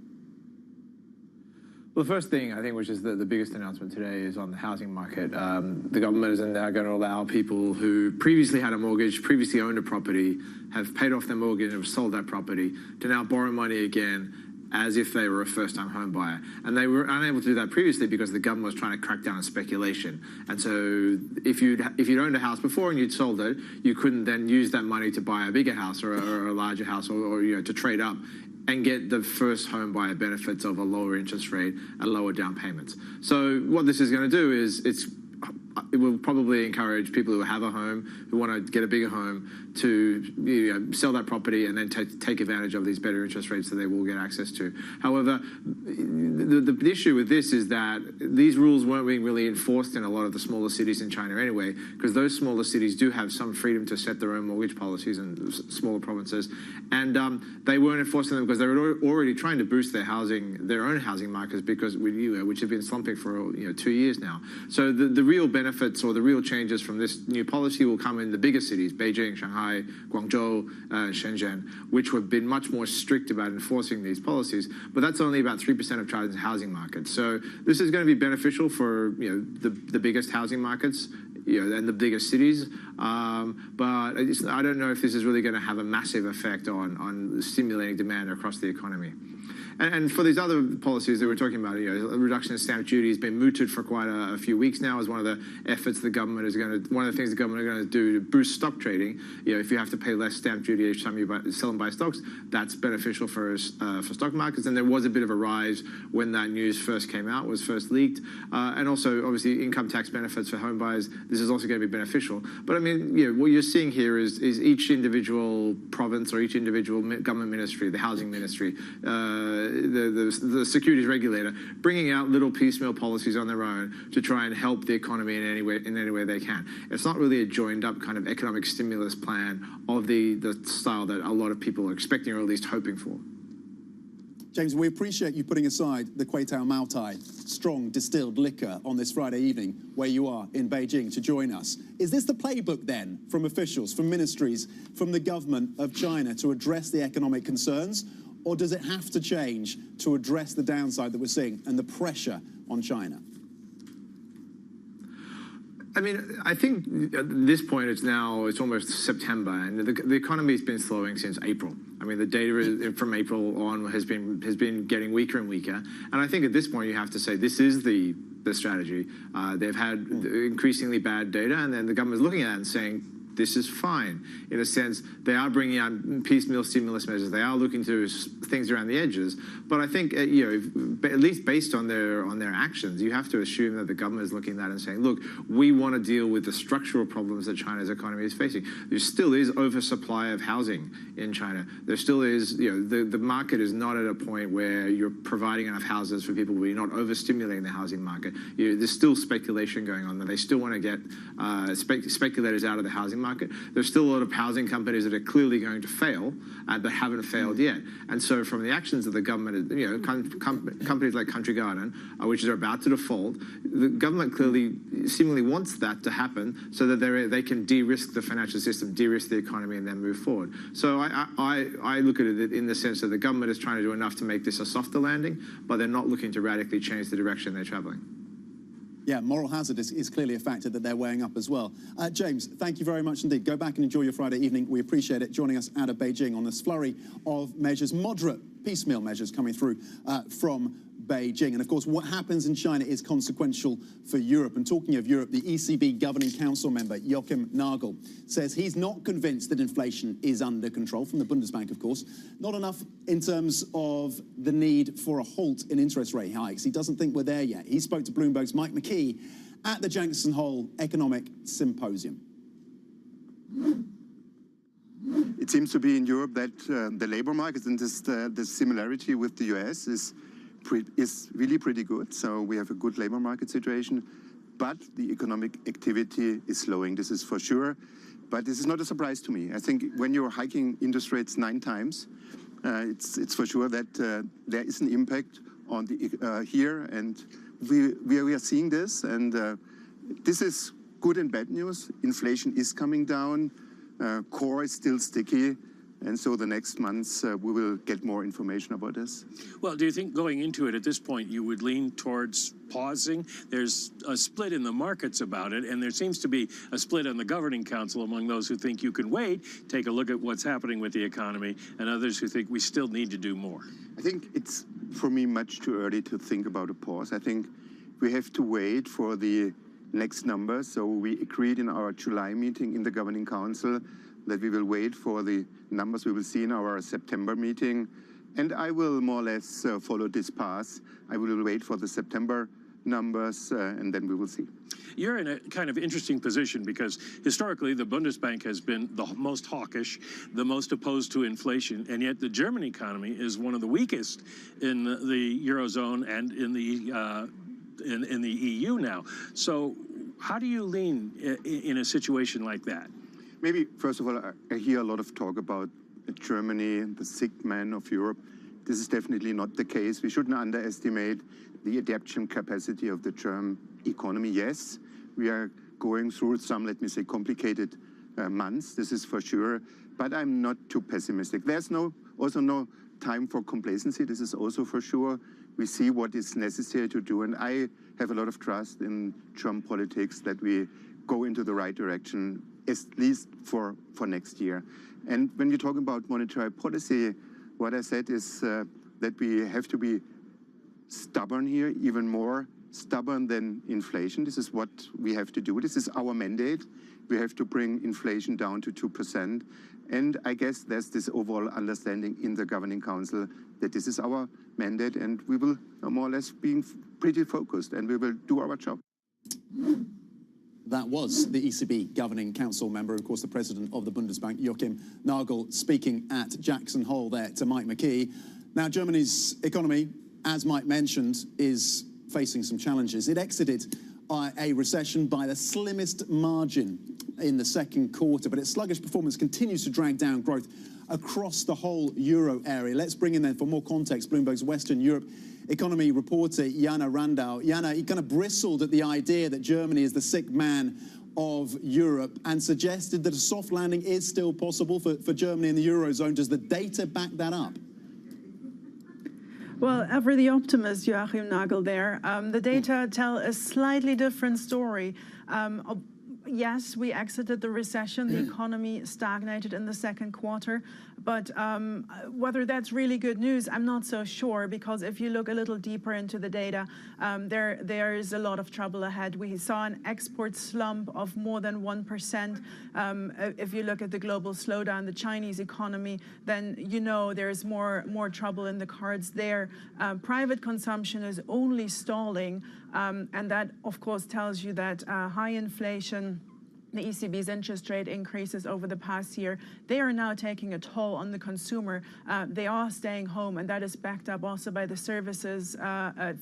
Well, the first thing I think, which is the biggest announcement today, is on the housing market. The government is now going to allow people who previously had a mortgage, previously owned a property, have paid off their mortgage and have sold that property, to now borrow money again as if they were a first-time home buyer. And they were unable to do that previously because the government was trying to crack down on speculation. And so if you'd owned a house before and you'd sold it, you couldn't then use that money to buy a bigger house or a larger house or to trade up and get the first home buyer benefits of a lower interest rate and lower down payments. So what this is going to do is it will probably encourage people who have a home, who want to get a bigger home, to sell that property and then take advantage of these better interest rates that they will get access to. However, the issue with this is that these rules weren't being really enforced in a lot of the smaller cities in China anyway, because those smaller cities do have some freedom to set their own mortgage policies in smaller provinces, and they weren't enforcing them because they were already trying to boost their own housing markets, because which have been slumping for 2 years now. So the real benefits or the real changes from this new policy will come in the bigger cities, Beijing, Shanghai, Guangzhou, Shenzhen, which have been much more strict about enforcing these policies. But that's only about 3% of China's housing market. So this is going to be beneficial for the biggest housing markets, and the biggest cities. But I don't know if this is really going to have a massive effect on stimulating demand across the economy. And for these other policies that we're talking about, a reduction in stamp duty has been mooted for quite a few weeks now as one of the efforts the government is going to, one of the things the government are going to do to boost stock trading. If you have to pay less stamp duty each time you sell and buy stocks, that's beneficial for stock markets. And there was a bit of a rise when that news first came out, was first leaked. And also, obviously, income tax benefits for home buyers. This is also going to be beneficial. But I mean, what you're seeing here is each individual province or each individual government ministry, the housing ministry, the securities regulator, bringing out little piecemeal policies on their own to try and help the economy in any way they can. It's not really a joined-up kind of economic stimulus plan of the style that a lot of people are expecting or at least hoping for. James, we appreciate you putting aside the Quaitao Maotai, strong distilled liquor, on this Friday evening where you are in Beijing to join us. Is this the playbook then from officials, from ministries, from the government of China to address the economic concerns? Or does it have to change to address the downside that we're seeing and the pressure on China? I mean, I think at this point it's almost September, and the economy's been slowing since April. I mean, the data from April on has been getting weaker and weaker, and I think at this point you have to say this is the strategy. They've had increasingly bad data, and then the government is looking at it and saying, this is fine. In a sense, they are bringing out piecemeal stimulus measures. They are looking to things around the edges. But I think, at least based on their actions, you have to assume that the government is looking at that and saying, look, we want to deal with the structural problems that China's economy is facing. There still is oversupply of housing in China. There still is, the market is not at a point where you're providing enough houses for people, where you're not overstimulating the housing market. There's still speculation going on. They still want to get speculators out of the housing market. There's still a lot of housing companies that are clearly going to fail, but haven't failed yet. And so from the actions of the government, companies like Country Garden, which are about to default, the government clearly seemingly wants that to happen so that they can de-risk the financial system, de-risk the economy, and then move forward. So I look at it in the sense that the government is trying to do enough to make this a softer landing, but they're not looking to radically change the direction they're traveling. Yeah, moral hazard is clearly a factor that they're weighing up as well. James, thank you very much indeed. Go back and enjoy your Friday evening. We appreciate it, joining us out of Beijing on this flurry of measures, moderate piecemeal measures coming through from Beijing. And of course, what happens in China is consequential for Europe. And talking of Europe, the ECB Governing Council member, Joachim Nagel, says he's not convinced that inflation is under control, from the Bundesbank, of course. Not enough in terms of the need for a halt in interest rate hikes. He doesn't think we're there yet. He spoke to Bloomberg's Mike McKee at the Jackson Hole Economic Symposium. It seems to be in Europe that the labor market and the similarity with the US is really pretty good. So we have a good labor market situation, but the economic activity is slowing. This is for sure. But this is not a surprise to me. I think when you're hiking interest rates 9 times, it's for sure that there is an impact on the here, and we are seeing this, and this is good and bad news. Inflation is coming down. Core is still sticky, And so the next months, we will get more information about this. Well, do you think going into it at this point, you would lean towards pausing? There's a split in the markets about it, and there seems to be a split on the governing council among those who think you can wait, take a look at what's happening with the economy, and others who think we still need to do more. I think it's, for me, much too early to think about a pause. I think we have to wait for the next numbers. So we agreed in our July meeting in the Governing Council that we will wait for the numbers we will see in our September meeting. And I will more or less follow this path. I will wait for the September numbers, and then we will see. You're in a kind of interesting position because historically the Bundesbank has been the most hawkish, the most opposed to inflation, and yet the German economy is one of the weakest in the Eurozone and in the EU now. So how do you lean in a situation like that? Maybe, first of all, I hear a lot of talk about Germany, the sick man of Europe. This is definitely not the case. We shouldn't underestimate the adaptation capacity of the German economy. Yes, we are going through some, let me say, complicated months. This is for sure. But I'm not too pessimistic. There's also no time for complacency. This is also for sure. We see what is necessary to do. And I have a lot of trust in German politics that we go into the right direction, at least for next year. And when you're talking about monetary policy, what I said is that we have to be stubborn here, even more stubborn than inflation. This is what we have to do. This is our mandate. We have to bring inflation down to 2%. And I guess there's this overall understanding in the Governing Council that this is our mandate, and we will more or less be pretty focused, and we will do our job. That was the ECB Governing Council member, of course, the president of the Bundesbank, Joachim Nagel, speaking at Jackson Hole there to Mike McKee. Now, Germany's economy, as Mike mentioned, is facing some challenges. It exited a recession by the slimmest margin in the second quarter, but its sluggish performance continues to drag down growth across the whole euro area. Let's bring in then, for more context, Bloomberg's Western Europe economy reporter Jana Randau. Jana, he kind of bristled at the idea that Germany is the sick man of Europe and suggested that a soft landing is still possible for Germany in the Eurozone. Does the data back that up? Well, ever the optimist, Joachim Nagel there. The data tell a slightly different story. Yes, we exited the recession. The economy stagnated in the second quarter. But whether that's really good news, I'm not so sure, because if you look a little deeper into the data, there is a lot of trouble ahead. We saw an export slump of more than 1%. If you look at the global slowdown, the Chinese economy, then you know there's more trouble in the cards there. Private consumption is only stalling, and that, of course, tells you that high inflation, the ECB's interest rate increases over the past year, they are now taking a toll on the consumer. They are staying home, and that is backed up also by the services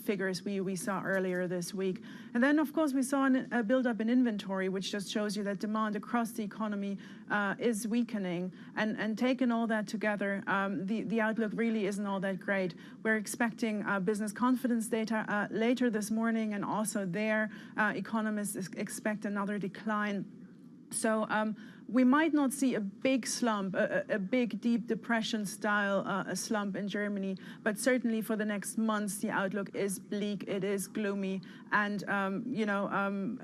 figures we saw earlier this week. And then, of course, we saw a build-up in inventory, which just shows you that demand across the economy is weakening. And taking all that together, the outlook really isn't all that great. We're expecting business confidence data later this morning, and also there, economists expect another decline. So we might not see a big slump, a big deep depression style slump in Germany, but certainly for the next months, the outlook is bleak, it is gloomy. And, I'm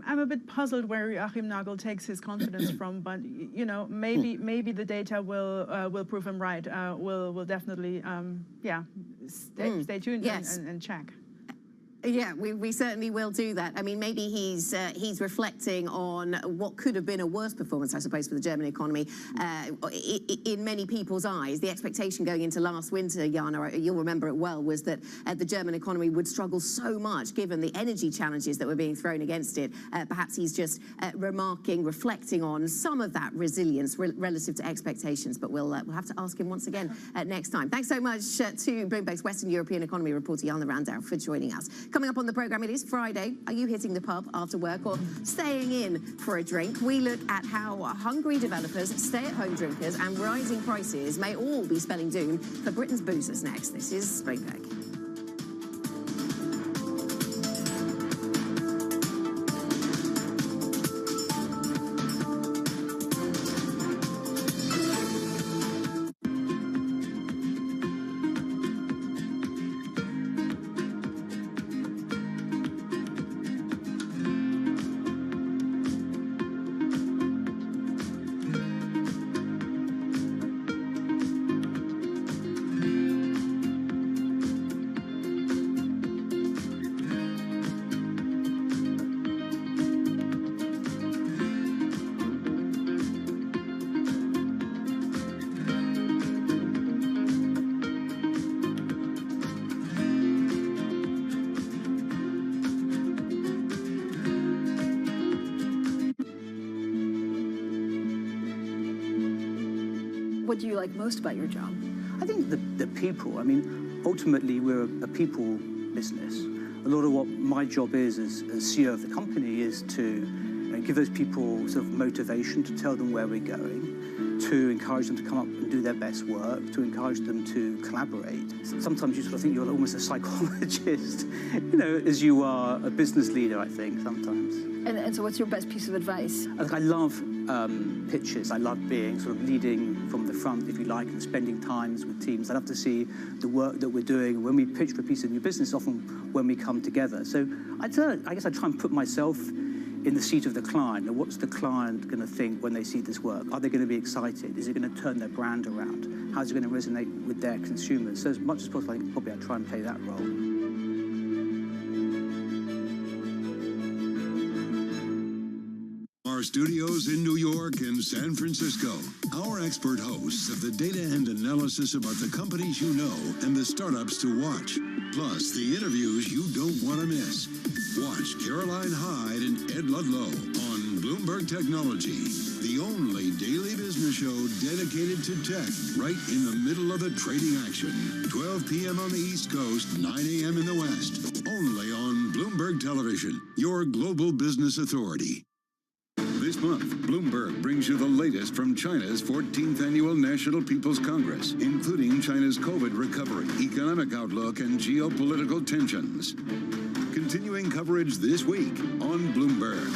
a bit puzzled where Joachim Nagel takes his confidence from, but, maybe the data will prove him right. We'll definitely, stay tuned and check. Yeah, we certainly will do that. I mean, maybe he's reflecting on what could have been a worse performance, I suppose, for the German economy. In many people's eyes, the expectation going into last winter, Jana, you'll remember it well, was that the German economy would struggle so much given the energy challenges that were being thrown against it. Perhaps he's just reflecting on some of that resilience relative to expectations, but we'll have to ask him once again next time. Thanks so much to Bloomberg's Western European economy reporter Jana Randau for joining us. Coming up on the programme, it is Friday. Are you hitting the pub after work or staying in for a drink? We look at how hungry developers, stay-at-home drinkers and rising prices may all be spelling doom for Britain's boozers next. This is Bloomberg. what do you like most about your job? I think the people. I mean, ultimately, we're a people business. A lot of what my job is as CEO of the company is to give those people sort of motivation, to tell them where we're going, to encourage them to come up and do their best work, to encourage them to collaborate. Sometimes you sort of think you're almost a psychologist, as you are a business leader, I think, sometimes. And so what's your best piece of advice? I love pitches. I love being sort of leading from the front, if you like, and spending times with teams. I love to see the work that we're doing. When we pitch for a piece of new business, often when we come together. So I guess I try and put myself in the seat of the client. And what's the client going to think when they see this work? Are they going to be excited? Is it going to turn their brand around? How's it going to resonate with their consumers? So as much as possible, I think probably I try and play that role. Our studios in New York and San Francisco. Our expert hosts of the data and analysis about the companies you know and the startups to watch. Plus, the interviews you don't want to miss. Watch Caroline Hyde and Ed Ludlow on Bloomberg Technology, the only daily business show dedicated to tech, right in the middle of the trading action. 12 p.m. on the East Coast, 9 a.m. in the West. Only on Bloomberg Television, your global business authority. This month, Bloomberg brings you the latest from China's 14th Annual National People's Congress, including China's COVID recovery, economic outlook, and geopolitical tensions. Continuing coverage this week on Bloomberg.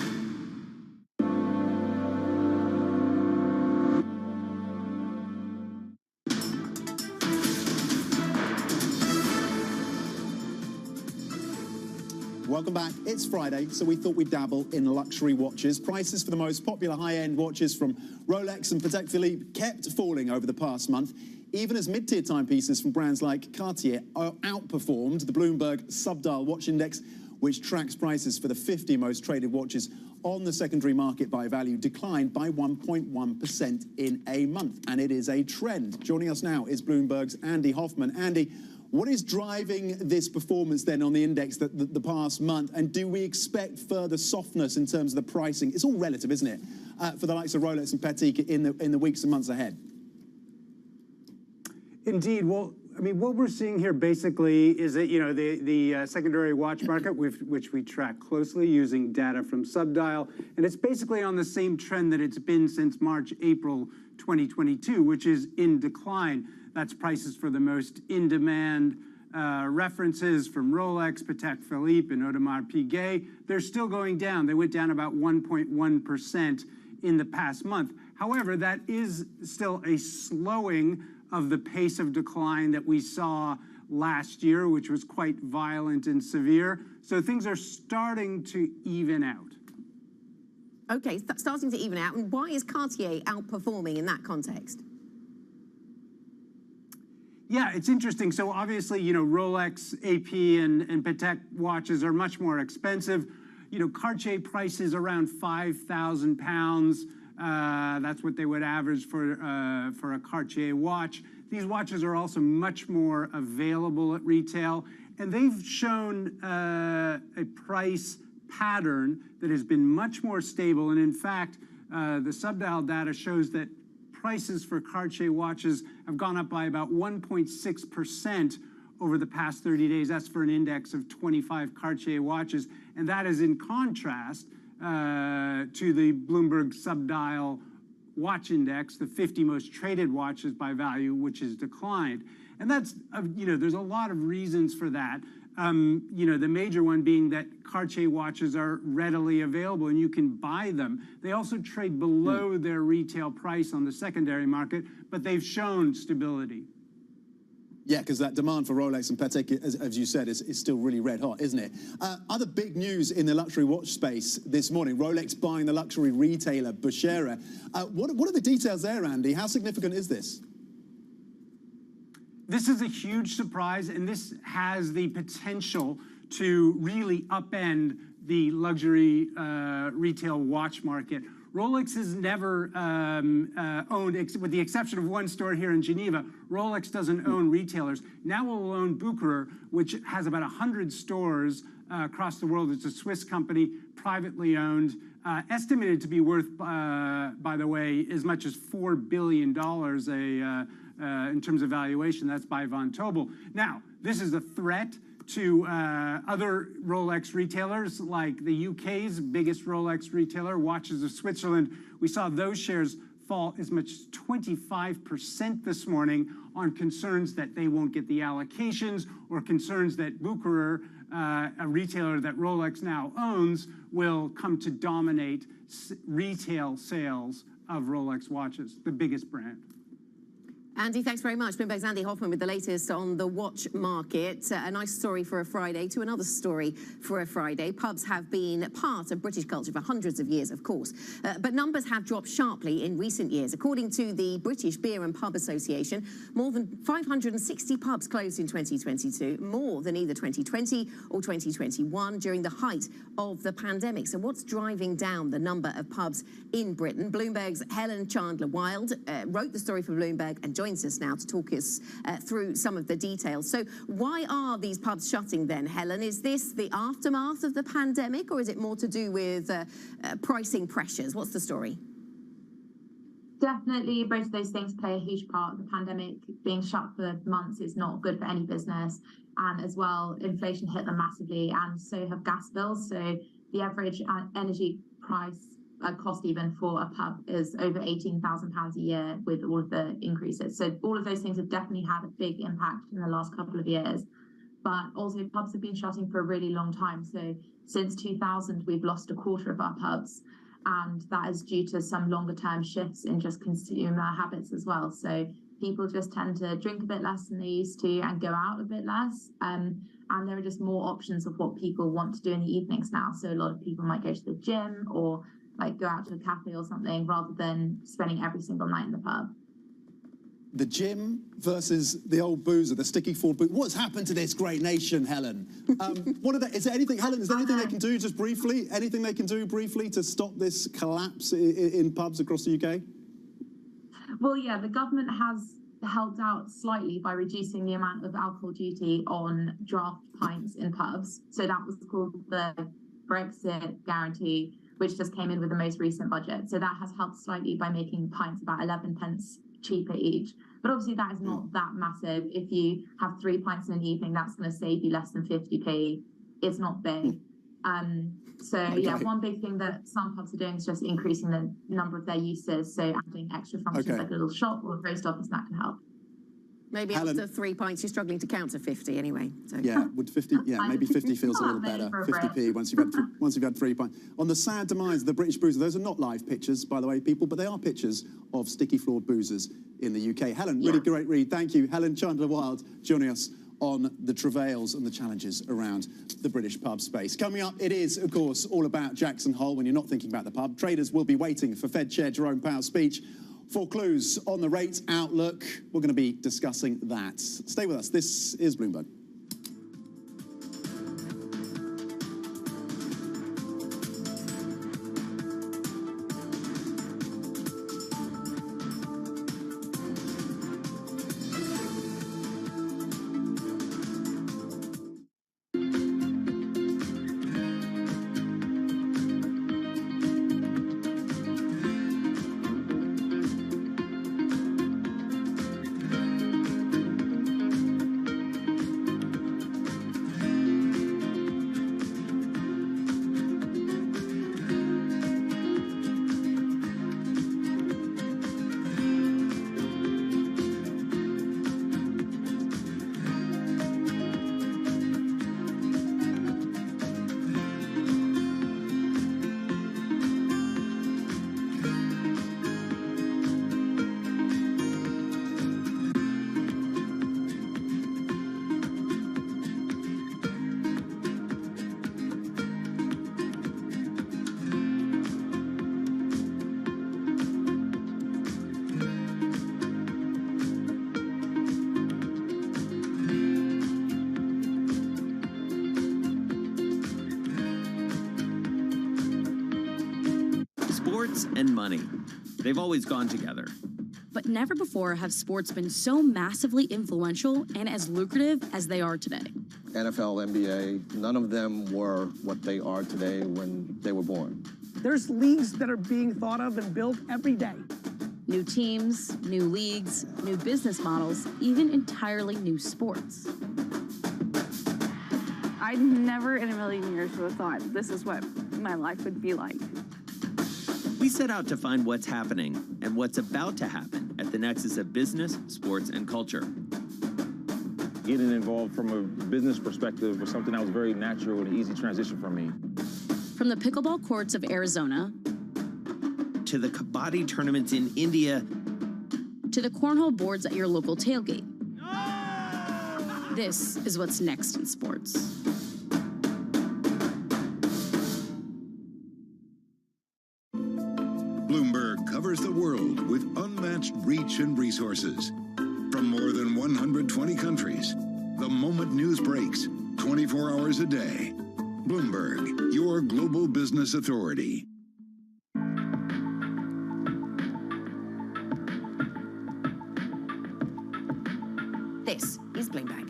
Welcome back. It's Friday, so we thought we'd dabble in luxury watches. Prices for the most popular high-end watches from Rolex and Patek Philippe kept falling over the past month, even as mid-tier timepieces from brands like Cartier outperformed the Bloomberg Subdial Watch Index, which tracks prices for the 50 most traded watches on the secondary market by value, declined by 1.1% in a month, and it is a trend. Joining us now is Bloomberg's Andy Hoffman. Andy, what is driving this performance then on the index the past month? And do we expect further softness in terms of the pricing? It's all relative, isn't it, for the likes of Rolex and Patek in the weeks and months ahead? Indeed. Well, I mean, what we're seeing here basically is that, the secondary watch market, which we track closely using data from Subdial, and it's basically on the same trend that it's been since March, April 2022, which is in decline. That's prices for the most in-demand references from Rolex, Patek Philippe, and Audemars Piguet. They're still going down. They went down about 1.1% in the past month. However, that is still a slowing of the pace of decline that we saw last year, which was quite violent and severe. So things are starting to even out. Okay, starting to even out. And why is Cartier outperforming in that context? Yeah, it's interesting. So obviously, Rolex, AP, and Patek watches are much more expensive. Cartier prices around £5,000. That's what they would average for a Cartier watch. These watches are also much more available at retail, and they've shown a price pattern that has been much more stable. And in fact, the Subdial data shows that prices for Cartier watches have gone up by about 1.6% over the past 30 days. That's for an index of 25 Cartier watches. And that is in contrast to the Bloomberg Subdial Watch Index, the 50 most traded watches by value, which has declined. And that's, there's a lot of reasons for that. The major one being that Cartier watches are readily available and you can buy them. They also trade below their retail price on the secondary market, but they've shown stability. Yeah, because that demand for Rolex and Patek, as you said, is still really red hot, isn't it? Other big news in the luxury watch space this morning, Rolex buying the luxury retailer Bucherer. What are the details there, Andy? How significant is this? This is a huge surprise, and this has the potential to really upend the luxury retail watch market. Rolex has never owned, with the exception of one store here in Geneva, Rolex doesn't own retailers. Now we'll own Bucherer, which has about 100 stores across the world. It's a Swiss company, privately owned, estimated to be worth, by the way, as much as $4 billion in terms of valuation. That's by Von Tobel. Now, this is a threat to other Rolex retailers, like the UK's biggest Rolex retailer, Watches of Switzerland. We saw those shares fall as much as 25% this morning on concerns that they won't get the allocations, or concerns that Bucherer, a retailer that Rolex now owns, will come to dominate retail sales of Rolex watches, the biggest brand. Andy, thanks very much. Bloomberg's Andy Hoffman with the latest on the watch market. A nice story for a Friday to another story for a Friday. Pubs have been part of British culture for hundreds of years, of course. But numbers have dropped sharply in recent years. According to the British Beer and Pub Association, more than 560 pubs closed in 2022, more than either 2020 or 2021 during the height of the pandemic. So what's driving down the number of pubs in Britain? Bloomberg's Helen Chandler-Wild wrote the story for Bloomberg and joins us now to talk us through some of the details. So why are these pubs shutting then, Helen? Is this the aftermath of the pandemic, or is it more to do with pricing pressures? What's the story? Definitely, both of those things play a huge part. The pandemic being shut for months is not good for any business. And as well, inflation hit them massively, and so have gas bills. So the average energy price cost even for a pub is over £18,000 a year with all of the increases. So all of those things have definitely had a big impact in the last couple of years. But also pubs have been shutting for a really long time. So since 2000, we've lost a quarter of our pubs. And that is due to some longer term shifts in just consumer habits as well. So people just tend to drink a bit less than they used to and go out a bit less. And there are just more options of what people want to do in the evenings now. So a lot of people might go to the gym or like go out to a cafe or something rather than spending every single night in the pub. The gym versus the old boozer, the sticky forward boozer. What's happened to this great nation, Helen? Is there anything, Helen, is there anything they can do just briefly? Anything they can do briefly to stop this collapse in pubs across the UK? Well, yeah, the government has helped out slightly by reducing the amount of alcohol duty on draft pints in pubs. So that was called the Brexit guarantee, which just came in with the most recent budget. So that has helped slightly by making pints about 11 pence cheaper each. But obviously that is not that massive. If you have 3 pints in an evening, that's going to save you less than 50p. It's not big. Yeah, one big thing that some pubs are doing is just increasing the number of their uses. So adding extra functions like a little shop or a post office, that can help. Maybe Helen, after 3 pints, you're struggling to count to 50 anyway. So. Yeah, would 50? Yeah, maybe 50 feels a little better. 50p once you've had 3 pints. On the sad demise of the British boozer, those are not live pictures, by the way, people, but they are pictures of sticky floored boozers in the UK. Helen, really great read. Thank you, Helen Chandler-Wild, joining us on the travails and the challenges around the British pub space. Coming up, it is, of course, all about Jackson Hole when you're not thinking about the pub. Traders will be waiting for Fed Chair Jerome Powell's speech. For clues on the rate outlook, we're going to be discussing that. Stay with us. This is Bloomberg. Sports and money. They've always gone together. But never before have sports been so massively influential and as lucrative as they are today. NFL, NBA, none of them were what they are today when they were born. There's leagues that are being thought of and built every day. New teams, new leagues, new business models, even entirely new sports. I never in a million years would have thought this is what my life would be like. We set out to find what's happening and what's about to happen at the nexus of business, sports, and culture. Getting involved from a business perspective was something that was very natural and an easy transition for me. From the pickleball courts of Arizona, to the kabaddi tournaments in India, to the cornhole boards at your local tailgate. This is what's next in sports. Bloomberg covers the world with unmatched reach and resources. From more than 120 countries, the moment news breaks, 24 hours a day. Bloomberg, your global business authority. This is Bloomberg.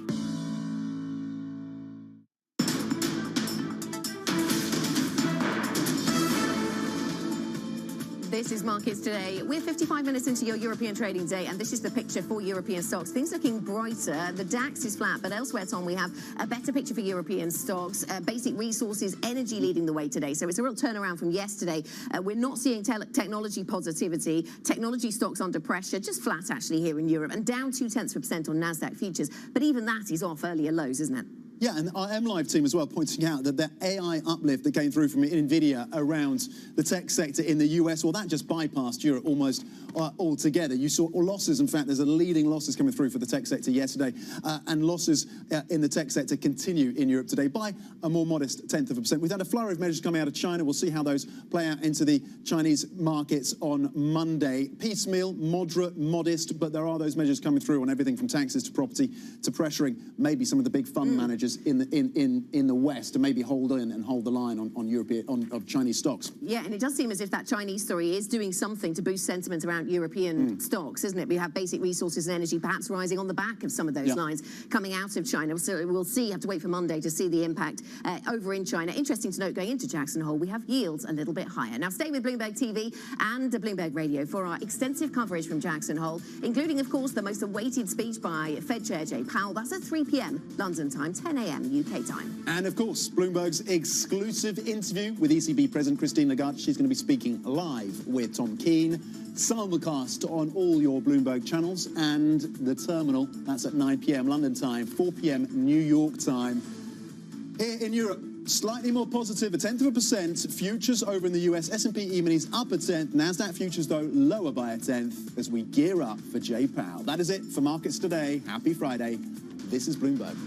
This is Markets Today. We're 55 minutes into your European trading day, and this is the picture for European stocks. Things looking brighter. The DAX is flat, but elsewhere, Tom, we have a better picture for European stocks. Basic resources, energy leading the way today. So it's a real turnaround from yesterday. We're not seeing technology positivity. Technology stocks under pressure, just flat actually here in Europe, and down 0.2% on NASDAQ futures. But even that is off earlier lows, isn't it? Yeah, and our MLive team as well pointing out that the AI uplift that came through from NVIDIA around the tech sector in the US, well, that just bypassed Europe almost altogether. You saw losses. In fact, there's a leading losses coming through for the tech sector yesterday, and losses in the tech sector continue in Europe today by a more modest 0.1%. We've had a flurry of measures coming out of China. We'll see how those play out into the Chinese markets on Monday. Piecemeal, moderate, modest, but there are those measures coming through on everything from taxes to property to pressuring maybe some of the big fund managers in the West to maybe hold in and hold the line on Chinese stocks. Yeah, and it does seem as if that Chinese story is doing something to boost sentiment around European stocks, isn't it? We have basic resources and energy perhaps rising on the back of some of those lines coming out of China. So we'll see, have to wait for Monday to see the impact over in China. Interesting to note, going into Jackson Hole, we have yields a little bit higher. Now stay with Bloomberg TV and Bloomberg Radio for our extensive coverage from Jackson Hole, including, of course, the most awaited speech by Fed Chair Jay Powell. That's at 3 p.m. London time, 10 a.m. UK time. And of course, Bloomberg's exclusive interview with ECB President Christine Lagarde. She's going to be speaking live with Tom Keene. Simulcast on all your Bloomberg channels, and the terminal, that's at 9 p.m. London time, 4 p.m. New York time. Here in Europe, slightly more positive, 0.1%. Futures over in the US, S&P E-minis up 1/10. NASDAQ futures, though, lower by 1/10 as we gear up for Jay Powell. That is it for Markets Today. Happy Friday. This is Bloomberg.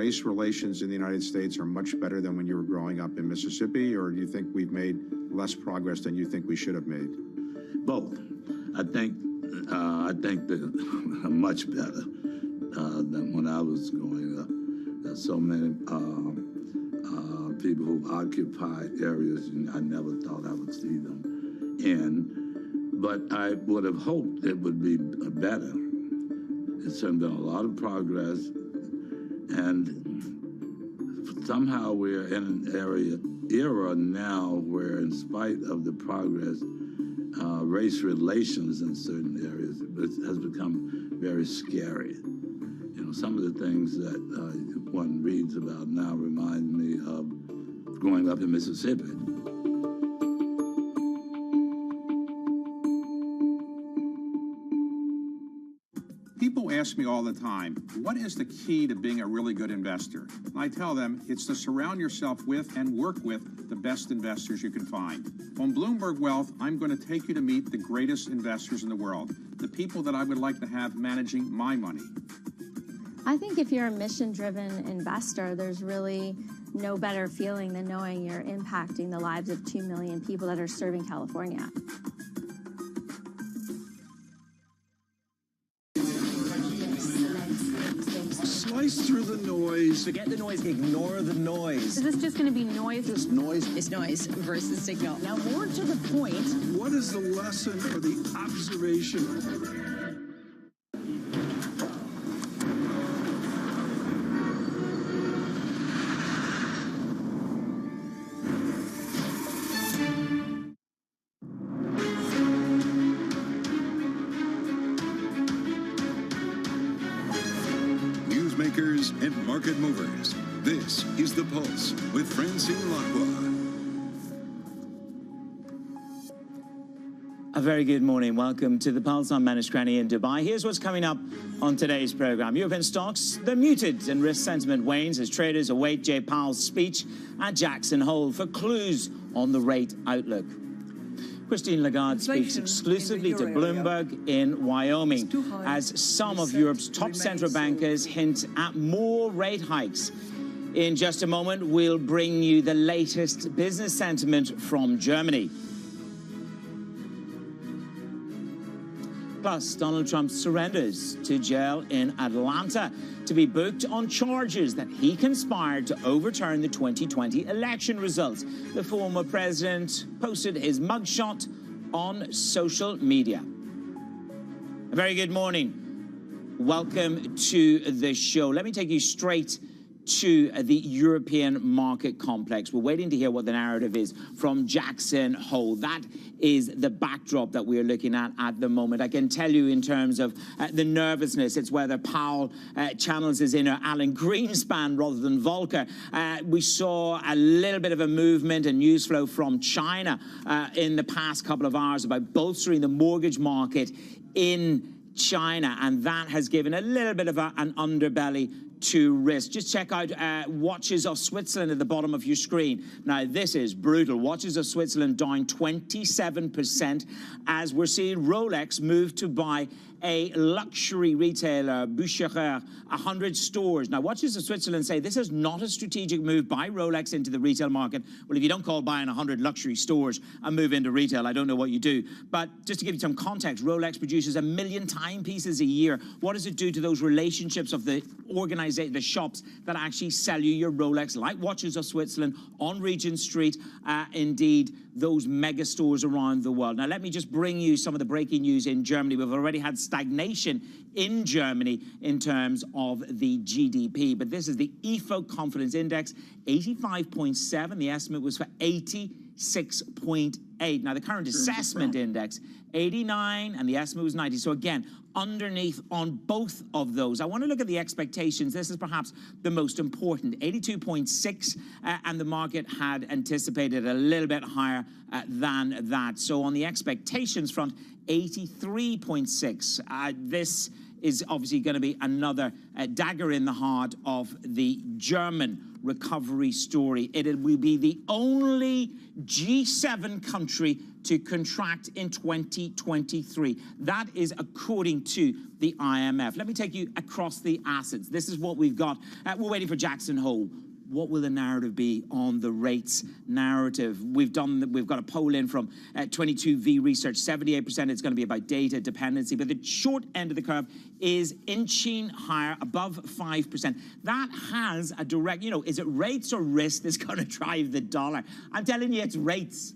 Race relations in the United States are much better than when you were growing up in Mississippi, or do you think we've made less progress than you think we should have made? Both. I think that much better than when I was growing up. There's so many people who occupy areas and I never thought I would see them in. But I would have hoped it would be better. It's been a lot of progress. And somehow we're in an area era now where, in spite of the progress, race relations in certain areas has become very scary. You know, some of the things that one reads about now remind me of growing up in Mississippi. People ask me all the time, what is the key to being a really good investor? And I tell them it's to surround yourself with and work with the best investors you can find. On Bloomberg Wealth, I'm going to take you to meet the greatest investors in the world, the people that I would like to have managing my money. I think if you're a mission-driven investor, there's really no better feeling than knowing you're impacting the lives of 2 million people that are serving California. Slice through the noise. Forget the noise, ignore the noise. Is this just going to be noise? Just noise. It's noise versus signal. Now, more to the point, what is the lesson or the observation? And market movers. This is The Pulse with Francine Lacqua. A very good morning. Welcome to The Pulse. I'm Manish Krani in Dubai. Here's what's coming up on today's program. European stocks, they're muted and risk sentiment wanes as traders await Jay Powell's speech at Jackson Hole for clues on the rate outlook. Christine Lagarde speaks exclusively to Bloomberg in Wyoming as some of Europe's top central bankers hint at more rate hikes. In just a moment, we'll bring you the latest business sentiment from Germany. Plus, Donald Trump surrenders to jail in Atlanta to be booked on charges that he conspired to overturn the 2020 election results. The former president posted his mugshot on social media. A very good morning. Welcome to the show. Let me take you straight to the European market complex. We're waiting to hear what the narrative is from Jackson Hole. That is the backdrop that we're looking at the moment. I can tell you in terms of the nervousness, it's whether Powell channels his inner Alan Greenspan rather than Volcker. We saw a little bit of a movement and news flow from China in the past couple of hours about bolstering the mortgage market in China, and that has given a little bit of an underbelly to risk. Just check out Watches of Switzerland at the bottom of your screen. Now, this is brutal. Watches of Switzerland down 27% as we're seeing Rolex move to buy a luxury retailer, Bucherer, 100 stores. Now, Watches of Switzerland say this is not a strategic move by Rolex into the retail market. Well, if you don't call buying 100 luxury stores a move into retail, I don't know what you do. But just to give you some context, Rolex produces 1 million timepieces a year. What does it do to those relationships of the the shops that actually sell you your Rolex, like Watches of Switzerland on Regent Street, indeed those mega stores around the world. Now, let me just bring you some of the breaking news in Germany. We've already had stagnation in Germany in terms of the GDP, but this is the IFO Confidence Index, 85.7. The estimate was for 86.8. Now, the current assessment index, 89, and the estimate was 90. So again, underneath on both of those. I want to look at the expectations. This is perhaps the most important. 82.6, and the market had anticipated a little bit higher than that. So on the expectations front, 83.6. This is obviously going to be another dagger in the heart of the German recovery story. It will be the only G7 country to contract in 2023. That is according to the IMF. Let me take you across the assets. This is what we've got. We're waiting for Jackson Hole. What will the narrative be on the rates narrative? We've got a poll in from 22V Research. 78% it's going to be about data dependency, but the short end of the curve is inching higher, above 5%. That has a direct, is it rates or risk that's going to drive the dollar? I'm telling you, it's rates.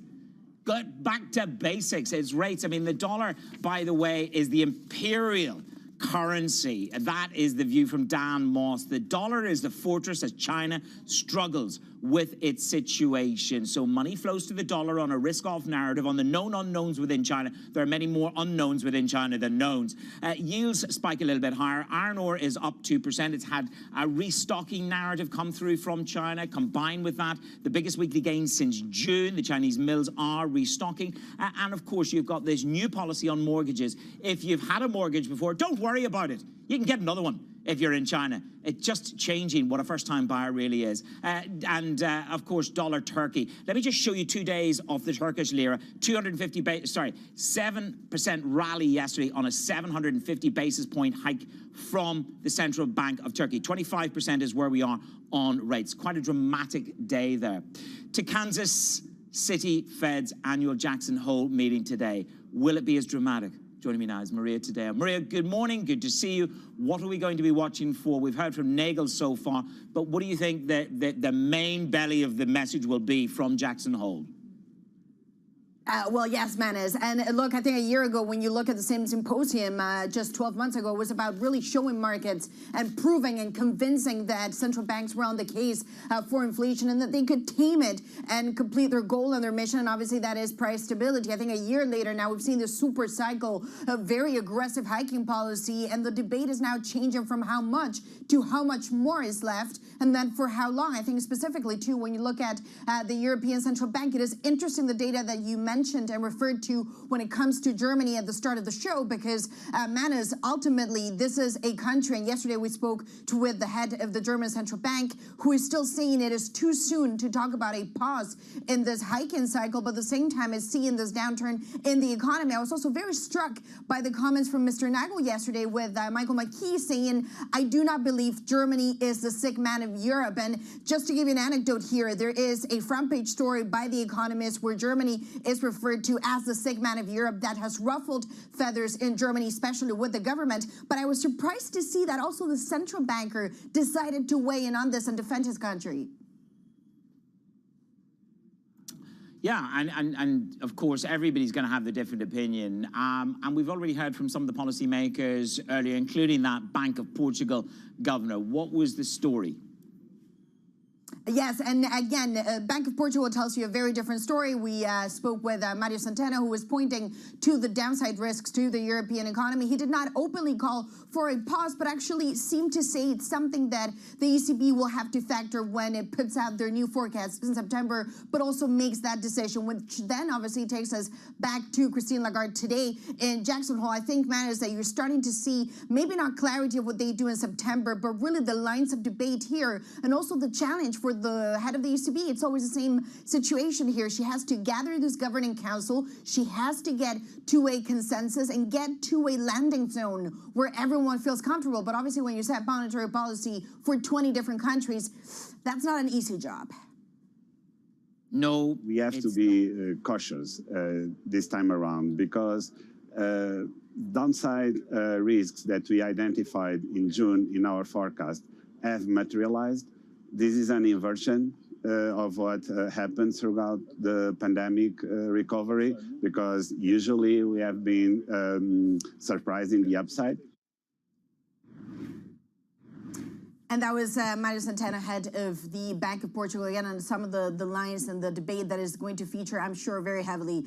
Get back to basics. It's rates. I mean, the dollar, by the way, is the imperial currency. That is the view from Dan Moss. The dollar is the fortress as China struggles with its situation. So money flows to the dollar on a risk-off narrative. On the known unknowns within China, there are many more unknowns within China than knowns. Yields spike a little bit higher. Iron ore is up 2%. It's had a restocking narrative come through from China. Combined with that, the biggest weekly gain since June. The Chinese mills are restocking. And of course, you've got this new policy on mortgages. If you've had a mortgage before, don't worry about it. You can get another one if you're in China. It's just changing what a first-time buyer really is. Of course, dollar Turkey. Let me just show you 2 days of the Turkish lira. 7% rally yesterday on a 750 basis point hike from the Central Bank of Turkey. 25% is where we are on rates. Quite a dramatic day there. To Kansas City Fed's annual Jackson Hole meeting today. Will it be as dramatic? Joining me now is Maria Tadeo. Maria, good morning. Good to see you. What are we going to be watching for? We've heard from Nagel so far, but what do you think the main belly of the message will be from Jackson Hole? Well, yes, Manas. And look, I think a year ago, when you look at the same symposium just 12 months ago, it was about really showing markets and proving and convincing that central banks were on the case for inflation and that they could tame it and complete their goal and their mission. And obviously, that is price stability. I think a year later now, we've seen this super cycle of very aggressive hiking policy. And the debate is now changing from how much to how much more is left. And then for how long. I think specifically, too, when you look at the European Central Bank, it is interesting the data that you mentioned and referred to when it comes to Germany at the start of the show, because Manas, ultimately, this is a country, and yesterday we spoke with the head of the German Central Bank, who is still saying it is too soon to talk about a pause in this hiking cycle, but at the same time is seeing this downturn in the economy. I was also very struck by the comments from Mr. Nagel yesterday with Michael McKee saying, I do not believe Germany is the sick man of Europe. And just to give you an anecdote here, there is a front page story by The Economist where Germany is referred to as the sick man of Europe that has ruffled feathers in Germany, especially with the government. But I was surprised to see that also the central banker decided to weigh in on this and defend his country. Yeah, and of course, everybody's going to have the different opinion. And we've already heard from some of the policymakers earlier, including that Bank of Portugal governor. What was the story? Yes, and again, Bank of Portugal tells you a very different story. We spoke with Mario Centeno, who was pointing to the downside risks to the European economy. He did not openly call for a pause, but actually seemed to say it's something that the ECB will have to factor when it puts out their new forecasts in September, but also makes that decision, which then obviously takes us back to Christine Lagarde today in Jackson Hole. I think, man, is that you're starting to see maybe not clarity of what they do in September, but really the lines of debate here, and also the challenge for the head of the ECB. It's always the same situation here. She has to gather this governing council. She has to get to a consensus and get to a landing zone where everyone feels comfortable. But obviously, when you set monetary policy for 20 different countries, that's not an easy job. No, we have to be cautious this time around, because downside risks that we identified in June in our forecast have materialized. This is an inversion of what happened throughout the pandemic recovery, because usually we have been surprised in the upside. And that was Mario Centeno, head of the Bank of Portugal, again, on some of the lines and the debate that is going to feature, I'm sure, very heavily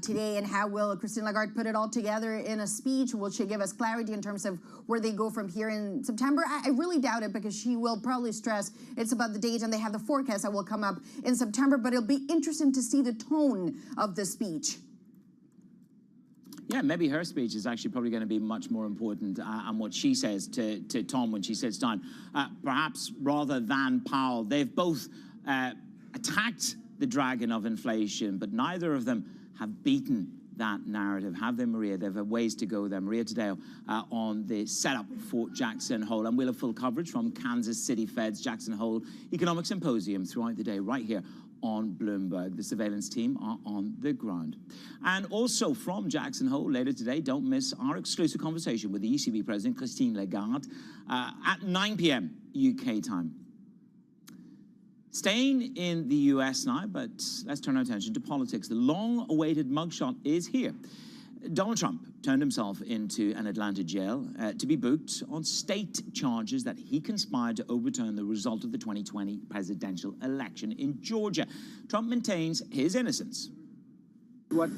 today. And how will Christine Lagarde put it all together in a speech? Will she give us clarity in terms of where they go from here in September? I really doubt it, because she will probably stress it's about the date, and they have the forecast that will come up in September. But it'll be interesting to see the tone of the speech. Yeah, maybe her speech is actually probably going to be much more important, and what she says to Tom when she sits down. Perhaps rather than Powell, they've both attacked the dragon of inflation, but neither of them have beaten that narrative, have they, Maria? They have ways to go there. Maria Tadeo on the setup for Jackson Hole. And we'll have full coverage from Kansas City Fed's Jackson Hole Economic Symposium throughout the day, right here on Bloomberg. The surveillance team are on the ground. And also from Jackson Hole later today, don't miss our exclusive conversation with the ECB President, Christine Lagarde, at 9 p.m. UK time. Staying in the US now, but let's turn our attention to politics. The long-awaited mugshot is here. Donald Trump turned himself into an Atlanta jail to be booked on state charges that he conspired to overturn the result of the 2020 presidential election in Georgia. Trump maintains his innocence. What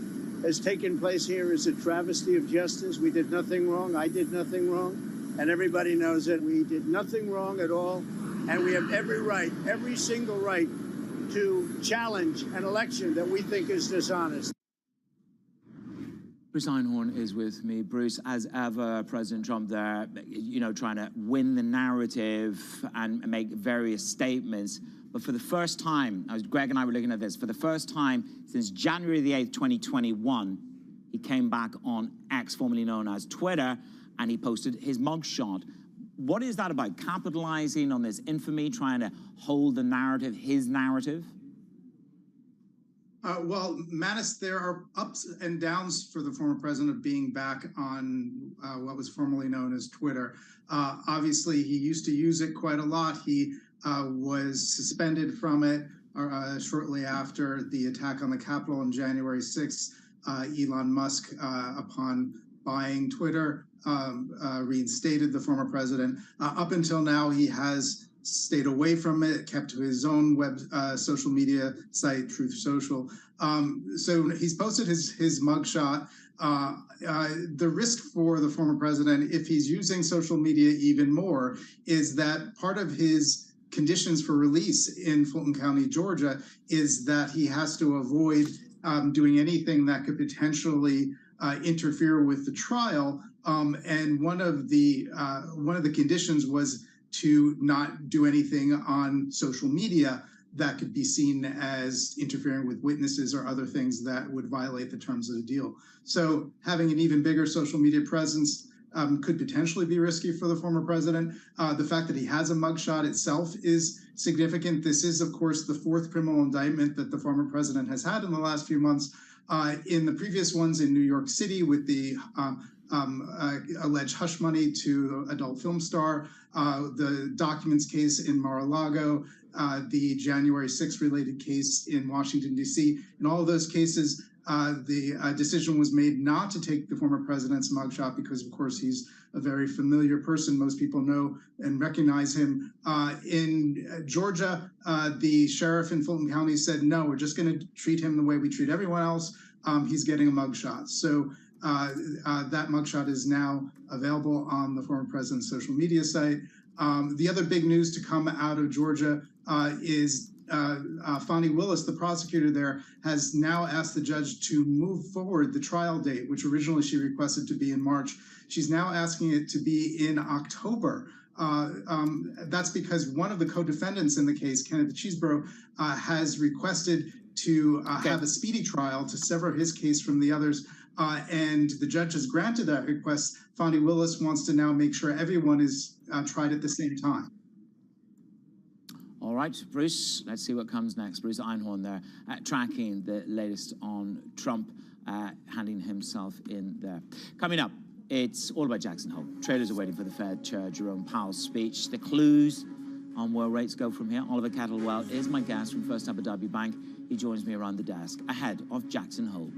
has taken place here is a travesty of justice. We did nothing wrong. I did nothing wrong. And everybody knows it. We did nothing wrong at all. And we have every right, every single right, to challenge an election that we think is dishonest. Bruce Einhorn is with me. Bruce, as ever, President Trump there, trying to win the narrative and make various statements. But for the first time, Greg and I were looking at this, for the first time since January the 8th, 2021, he came back on X, formerly known as Twitter, and he posted his mugshot. What is that about? Capitalizing on this infamy, trying to hold the narrative, his narrative? Well, Mattis, there are ups and downs for the former president of being back on what was formerly known as Twitter. Obviously, he used to use it quite a lot. He was suspended from it shortly after the attack on the Capitol on January 6th. Elon Musk, upon buying Twitter, reinstated the former president. Up until now, he has stayed away from it, kept to his own web social media site, Truth Social. So he's posted his mugshot. The risk for the former president, if he's using social media even more, is that part of his conditions for release in Fulton County, Georgia, is that he has to avoid doing anything that could potentially interfere with the trial. And one of the conditions was to not do anything on social media that could be seen as interfering with witnesses or other things that would violate the terms of the deal. So having an even bigger social media presence could potentially be risky for the former president. The fact that he has a mugshot itself is significant. This is, of course, the fourth criminal indictment that the former president has had in the last few months. In the previous ones in New York City with the alleged hush money to adult film star, the documents case in Mar-a-Lago, the January 6th related case in Washington, D.C. In all of those cases, the decision was made not to take the former president's mugshot because, of course, he's a very familiar person. Most people know and recognize him. In Georgia, the sheriff in Fulton County said, no, we're just going to treat him the way we treat everyone else. He's getting a mugshot. So that mugshot is now available on the former president's social media site. The other big news to come out of Georgia is Fani Willis, the prosecutor there, has now asked the judge to move forward the trial date, which originally she requested to be in March. She's now asking it to be in October. That's because one of the co-defendants in the case, Kenneth Cheeseborough, has requested to have a speedy trial to sever his case from the others. And the judge has granted that request. Fani Willis wants to now make sure everyone is tried at the same time. All right, Bruce, let's see what comes next. Bruce Einhorn there, tracking the latest on Trump, handing himself in there. Coming up, it's all about Jackson Hole. Traders are waiting for the Fed Chair Jerome Powell's speech. The clues on where rates go from here. Oliver Kettlewell is my guest from First Abu Dhabi Bank. He joins me around the desk ahead of Jackson Hole.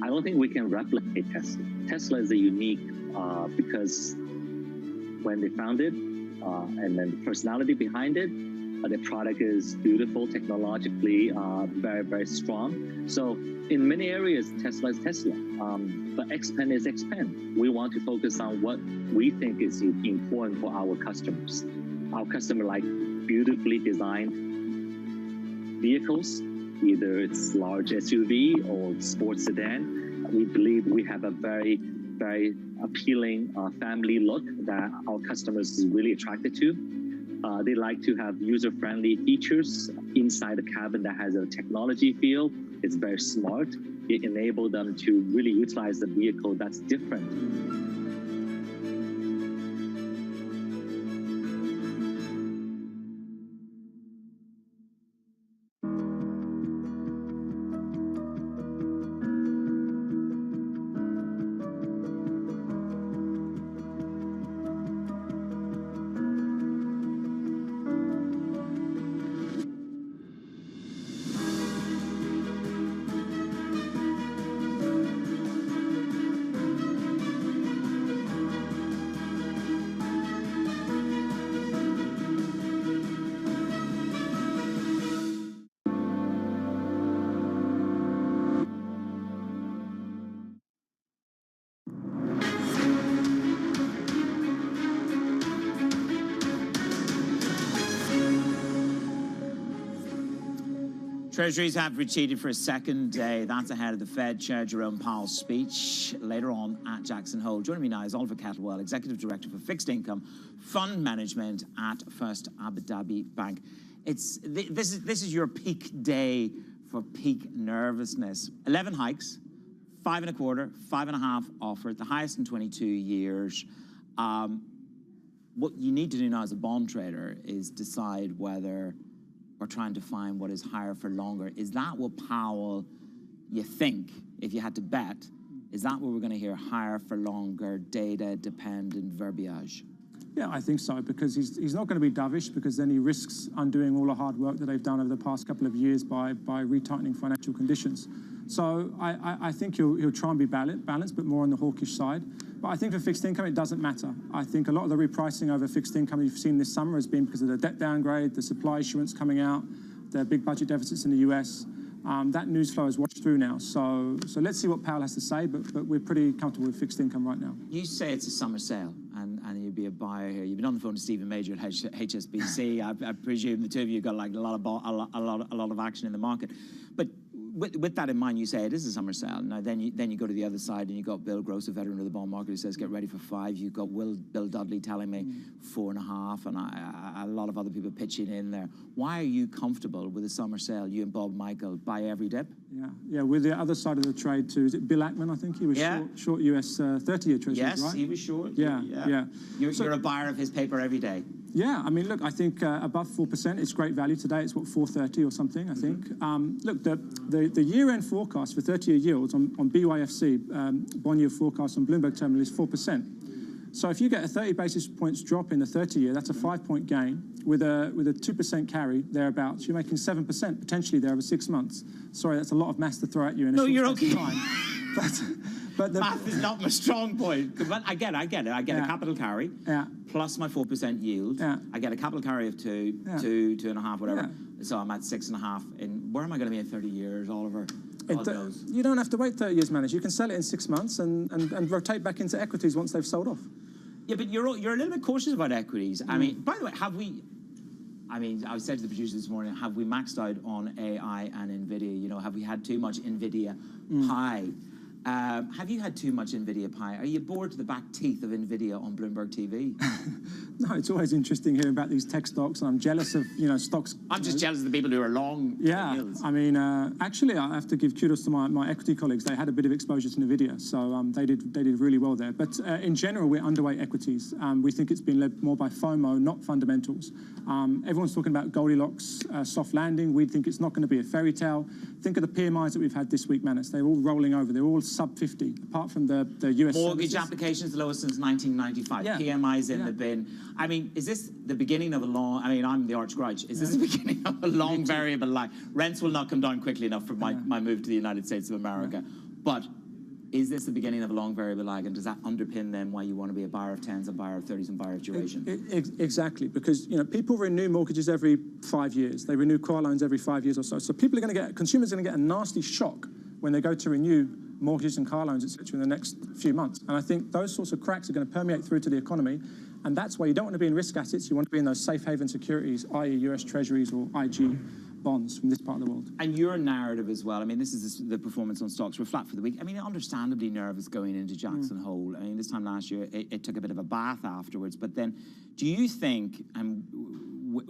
I don't think we can replicate Tesla. Tesla is a unique because when they founded and then the personality behind it, the product is beautiful, technologically very, very strong. So in many areas, Tesla is Tesla, but Xpeng is Xpeng. We want to focus on what we think is important for our customers. Our customer like beautifully designed vehicles either it's large SUV or sports sedan. We believe we have a very, very appealing family look that our customers is really attracted to. They like to have user-friendly features inside the cabin that has a technology feel. It's very smart. It enables them to really utilize the vehicle that's different. Treasuries have retreated for a second day. That's ahead of the Fed Chair Jerome Powell's speech later on at Jackson Hole. Joining me now is Oliver Kettlewell, Executive Director for Fixed Income Fund Management at First Abu Dhabi Bank. This is your peak day for peak nervousness. 11 hikes, 5.25, 5.5 offered, the highest in 22 years. What you need to do now as a bond trader is decide whether we're trying to find what is higher for longer. Is that what Powell, you think, if you had to bet, is that what we're going to hear, higher for longer, data-dependent verbiage? Yeah, I think so, because he's not going to be dovish, because then he risks undoing all the hard work that they've done over the past couple of years by retightening financial conditions. So I think he'll try and be balanced, but more on the hawkish side. But I think for fixed income, it doesn't matter. I think a lot of the repricing over fixed income you've seen this summer has been because of the debt downgrade, the supply issuance coming out, the big budget deficits in the US. That news flow has washed through now. So let's see what Powell has to say, but we're pretty comfortable with fixed income right now. You say it's a summer sale, and you'd be a buyer here. You've been on the phone to Stephen Major at HSBC. I presume the two of you got like a lot of action in the market. But with that in mind, you say it is a summer sale. Now, then you go to the other side, and you got Bill Gross, a veteran of the bond market, who says get ready for 5. You've got Bill Dudley telling me 4.5, and a lot of other people pitching in there. Why are you comfortable with a summer sale? You and Bob Michael buy every dip? Yeah. With the other side of the trade too. Is it Bill Ackman? I think he was short US 30-year treasuries, yes, right? Yes, he was short. Yeah. You're a buyer of his paper every day. Yeah, I mean, look, I think above 4%, it's great value today. It's what, 4.30 or something, I think. Look, the year-end forecast for 30-year yields on BYFC, bond yield forecast on Bloomberg Terminal, is 4%. So if you get a 30 basis points drop in the 30-year, that's a 5-point gain with a 2% carry thereabouts. You're making 7% potentially there over 6 months. Sorry, that's a lot of maths to throw at you in a short space of time. But the math is not my strong point. But I get it. I get a capital carry plus my 4% yield. I get a capital carry of 2, 2.5, whatever. So I'm at 6.5. And where am I going to be in 30 years, Oliver? God knows. You don't have to wait 30 years, manage. You can sell it in 6 months and rotate back into equities once they've sold off. Yeah, but you're a little bit cautious about equities. I mean, by the way, I said to the producer this morning, have we maxed out on AI and NVIDIA? You know, have we had too much NVIDIA pie? Have you had too much NVIDIA pie? Are you bored to the back teeth of NVIDIA on Bloomberg TV? No, it's always interesting hearing about these tech stocks, and I'm jealous of, stocks. I'm just jealous of the people who are long. Yeah, I mean, actually, I have to give kudos to my equity colleagues. They had a bit of exposure to NVIDIA, so they did really well there. But in general, we're underweight equities. We think it's been led more by FOMO, not fundamentals. Everyone's talking about Goldilocks soft landing. We think it's not going to be a fairy tale. Think of the PMIs that we've had this week, Manus. They're all rolling over. They're all sub 50, apart from the US mortgage services. applications the lowest since 1995. PMIs in the bin. I mean, is this the beginning of a long? I mean, I'm the arch grouch. Is this the beginning of a long variable line? Rents will not come down quickly enough for my move to the United States of America. But is this the beginning of a long variable lag, and does that underpin then why you want to be a buyer of 10s, a buyer of 30s, and buyer of duration? Exactly, because people renew mortgages every 5 years. They renew car loans every 5 years or so. So consumers are going to get a nasty shock when they go to renew mortgages and car loans, etc., in the next few months. And I think those sorts of cracks are going to permeate through to the economy. And that's why you don't want to be in risk assets. You want to be in those safe haven securities, i.e. US Treasuries or IG bonds from this part of the world. And your narrative as well, I mean, this is the performance on stocks. We're flat for the week. I mean, understandably nervous going into Jackson Hole. I mean, this time last year, it took a bit of a bath afterwards. But then, do you think, and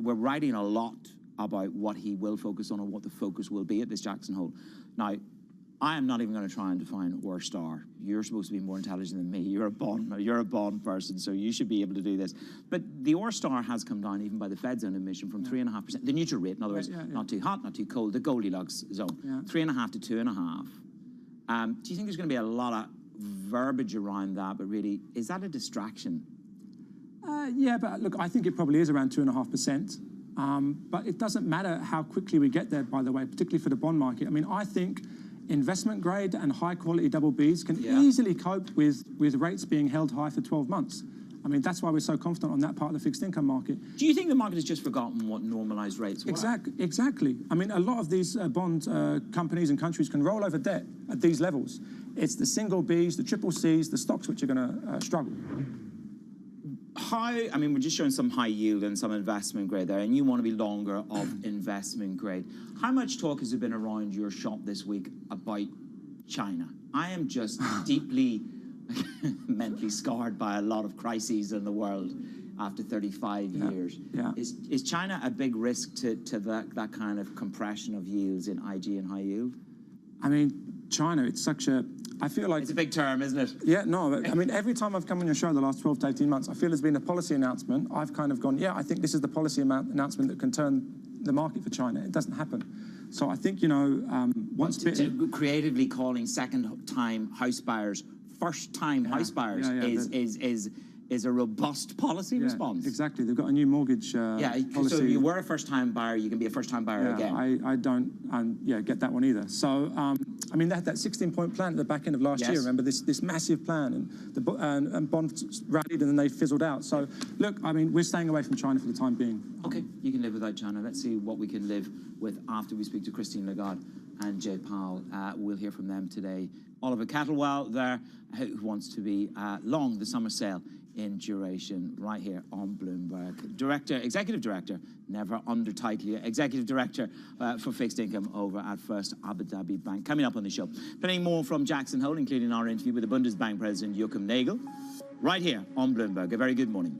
we're writing a lot about what he will focus on and what the focus will be at this Jackson Hole. Now, I am not even going to try and define worst star. You're supposed to be more intelligent than me. You're a bond person, so you should be able to do this. But the R star has come down even by the Fed's own admission from 3.5%. The neutral rate, in other words, not too hot, not too cold, the Goldilocks zone, 3.5 to 2.5. Do you think there's going to be a lot of verbiage around that? But really, is that a distraction? Yeah, but look, I think it probably is around 2.5%. But it doesn't matter how quickly we get there, by the way, particularly for the bond market. I mean, I think investment grade and high quality double Bs can easily cope with rates being held high for 12 months. I mean, that's why we're so confident on that part of the fixed income market. Do you think the market has just forgotten what normalized rates were? Exactly. I mean, a lot of these bond companies and countries can roll over debt at these levels. It's the single Bs, the triple Cs, the stocks which are going to struggle. I mean, we're just showing some high yield and some investment grade there, and you want to be longer of investment grade. How much talk has there been around your shop this week about China? I am just deeply mentally scarred by a lot of crises in the world after 35 years. Is China a big risk to that kind of compression of yields in IG and high yield? I mean, China, it's such a... I feel like... It's a big term, isn't it? Yeah, no, I mean, every time I've come on your show in the last 12 to 18 months, I feel there's been a policy announcement. I've kind of gone, yeah, I think this is the policy announcement that can turn the market for China. It doesn't happen. So I think, you know, once... creatively calling second-time house buyers first-time house buyers is a robust policy response. Exactly. They've got a new mortgage policy. So if you were a first-time buyer, you can be a first-time buyer again. I don't get that one either. So, I mean, they had that 16-point plan at the back end of last year, remember, this massive plan, and bonds rallied and then they fizzled out. So, look, I mean, we're staying away from China for the time being. Okay, you can live without China. Let's see what we can live with after we speak to Christine Lagarde and Jay Powell. We'll hear from them today. Oliver Kettlewell there, who wants to be long the summer sale in duration, right here on Bloomberg. Executive Director, never under title, Executive Director for Fixed Income over at First Abu Dhabi Bank. Coming up on the show, plenty more from Jackson Hole, including our interview with the Bundesbank President, Joachim Nagel, right here on Bloomberg. A very good morning.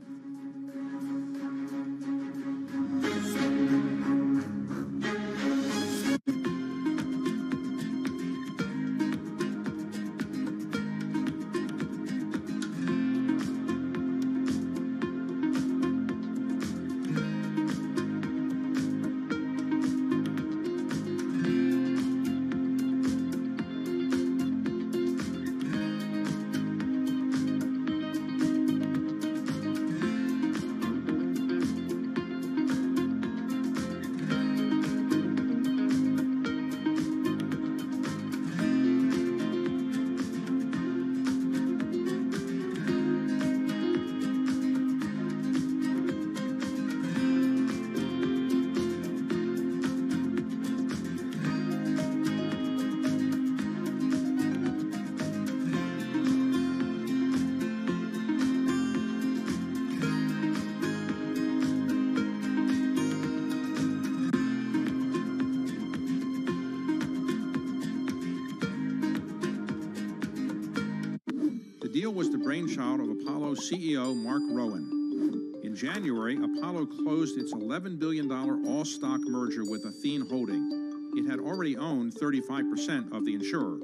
The deal was the brainchild of Apollo CEO Mark Rowan. In January, Apollo closed its $11 billion all-stock merger with Athene Holding. It had already owned 35% of the insurer.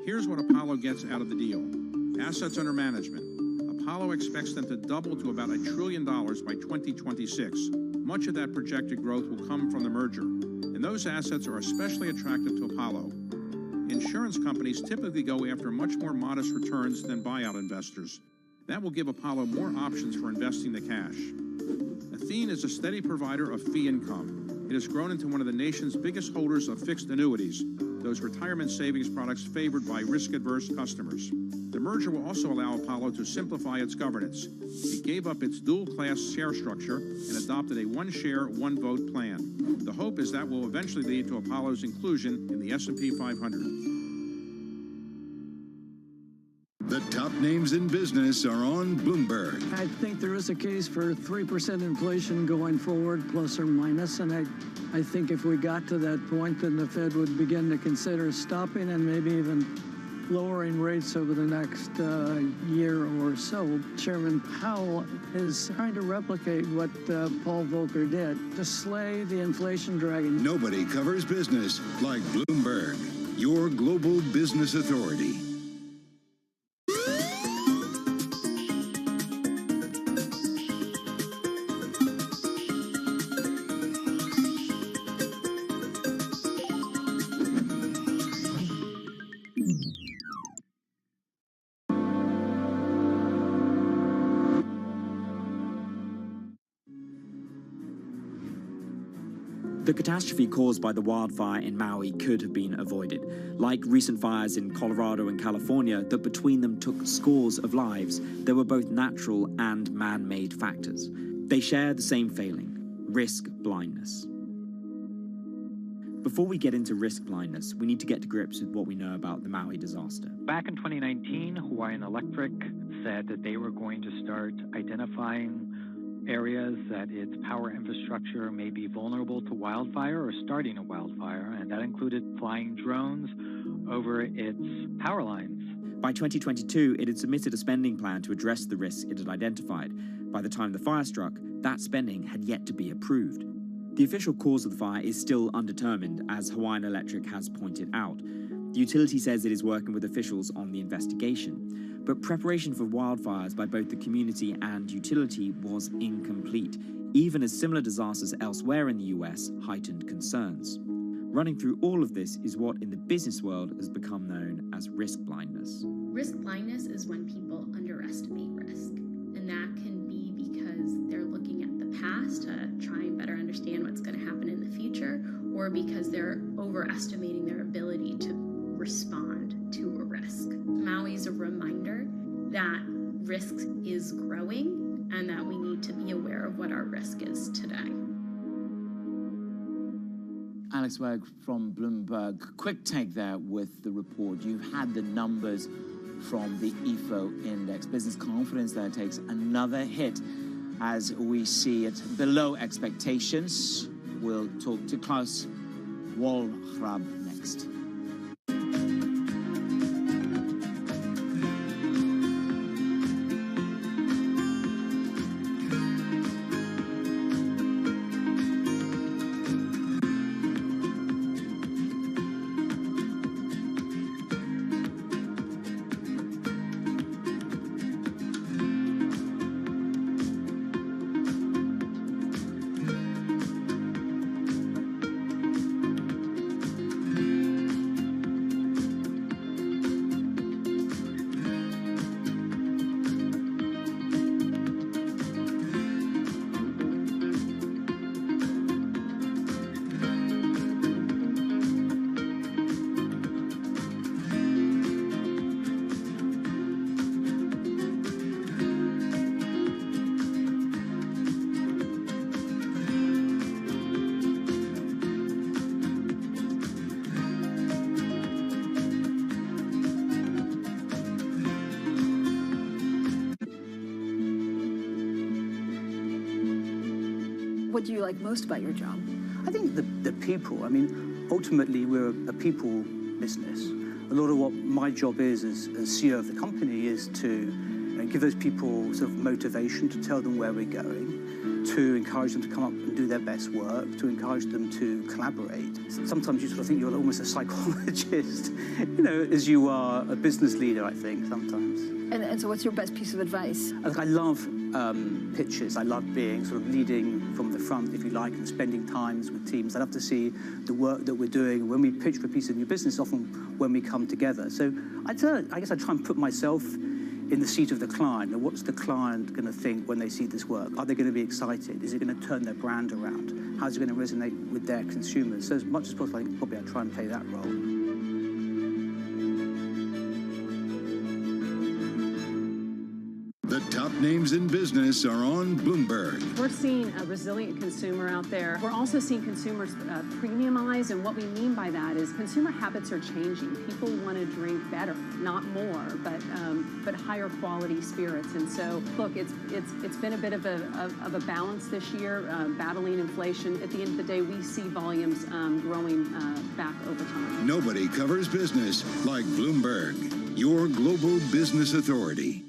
Here's what Apollo gets out of the deal. Assets under management. Apollo expects them to double to about $1 trillion by 2026. Much of that projected growth will come from the merger, and those assets are especially attractive to Apollo. Insurance companies typically go after much more modest returns than buyout investors. That will give Apollo more options for investing the cash. Athene is a steady provider of fee income. It has grown into one of the nation's biggest holders of fixed annuities, those retirement savings products favored by risk-averse customers. The merger will also allow Apollo to simplify its governance. It gave up its dual-class share structure and adopted a one-share, one-vote plan. The hope is that will eventually lead to Apollo's inclusion in the S&P 500. The top names in business are on Bloomberg. I think there is a case for 3% inflation going forward, plus or minus, and I think if we got to that point, then the Fed would begin to consider stopping and maybe even lowering rates over the next year or so. Chairman Powell is trying to replicate what Paul Volcker did, to slay the inflation dragon. Nobody covers business like Bloomberg, your global business authority. The catastrophe caused by the wildfire in Maui could have been avoided. Like recent fires in Colorado and California that between them took scores of lives, there were both natural and man-made factors. They share the same failing: risk blindness. Before we get into risk blindness, we need to get to grips with what we know about the Maui disaster. Back in 2019, Hawaiian Electric said that they were going to start identifying areas that its power infrastructure may be vulnerable to wildfire or starting a wildfire, and that included flying drones over its power lines. By 2022, it had submitted a spending plan to address the risks it had identified. By the time the fire struck, that spending had yet to be approved. The official cause of the fire is still undetermined, as Hawaiian Electric has pointed out. The utility says it is working with officials on the investigation. But preparation for wildfires by both the community and utility was incomplete, even as similar disasters elsewhere in the US heightened concerns. Running through all of this is what in the business world has become known as risk blindness. Risk blindness is when people underestimate risk, and that can be because they're looking at the past to try and better understand what's going to happen in the future, or because they're overestimating their ability to respond to a risk. Maui is a reminder that risk is growing and that we need to be aware of what our risk is today. Alex Berg from Bloomberg. Quick take there with the report. You've had the numbers from the IFO index. Business confidence there takes another hit as we see it below expectations. We'll talk to Klaus Wohlrab next. What do you like most about your job? I think the people. I mean, ultimately, we're a people business. A lot of what my job is as CEO of the company is to give those people sort of motivation, to tell them where we're going, to encourage them to come up and do their best work, to encourage them to collaborate. Sometimes you sort of think you're almost a psychologist, as you are a business leader, I think, sometimes. And so what's your best piece of advice? I love pitches. I love being sort of leading from the front, if you like, and spending times with teams. I love to see the work that we're doing. When we pitch for a piece of new business, often when we come together. So I guess I try and put myself in the seat of the client. And what's the client going to think when they see this work? Are they going to be excited? Is it going to turn their brand around? How's it going to resonate with their consumers? So as much as possible, I think probably I try and play that role. The top names in business are on Bloomberg. We're seeing a resilient consumer out there. We're also seeing consumers premiumize, and what we mean by that is consumer habits are changing. People want to drink better. not more, but higher quality spirits. And so, look, it's been a bit of a balance this year, battling inflation. At the end of the day, we see volumes growing back over time. Nobody covers business like Bloomberg, your global business authority.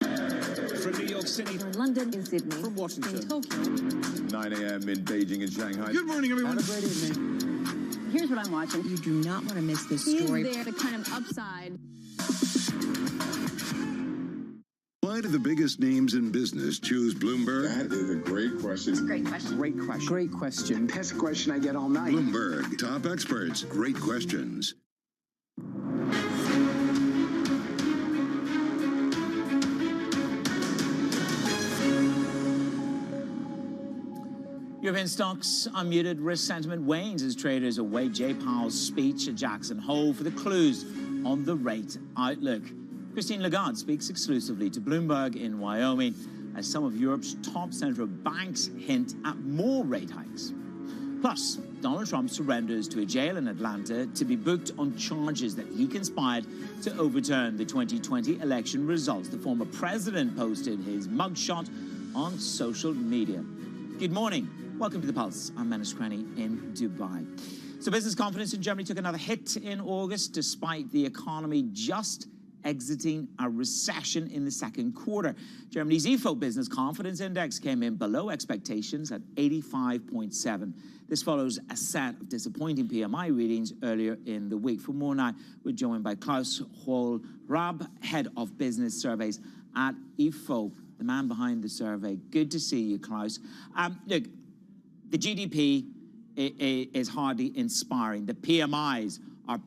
From New York City, from London, in Sydney, from Washington, in Tokyo, 9 a.m. in Beijing and Shanghai. Good morning, everyone. Have a great evening. Here's what I'm watching. You do not want to miss this Is story. there the kind of upside? Why do the biggest names in business choose Bloomberg? That is a great question. It's a great question. Great question. Great question. Best question I get all night. Bloomberg, top experts, great questions. European stocks are muted. Risk sentiment wanes as traders await Jay Powell's speech at Jackson Hole for the clues on the rate outlook. Christine Lagarde speaks exclusively to Bloomberg in Wyoming as some of Europe's top central banks hint at more rate hikes. Plus, Donald Trump surrenders to a jail in Atlanta to be booked on charges that he conspired to overturn the 2020 election results. The former president posted his mugshot on social media. Good morning. Welcome to The Pulse. I'm Menace Cranny in Dubai. So business confidence in Germany took another hit in August, despite the economy just exiting a recession in the second quarter. Germany's Ifo Business Confidence Index came in below expectations at 85.7. This follows a set of disappointing PMI readings earlier in the week. For more now, we're joined by Klaus Hohl-Raab, Head of Business Surveys at Ifo, the man behind the survey. Good to see you, Klaus. Look, the GDP is hardly inspiring. The PMIs are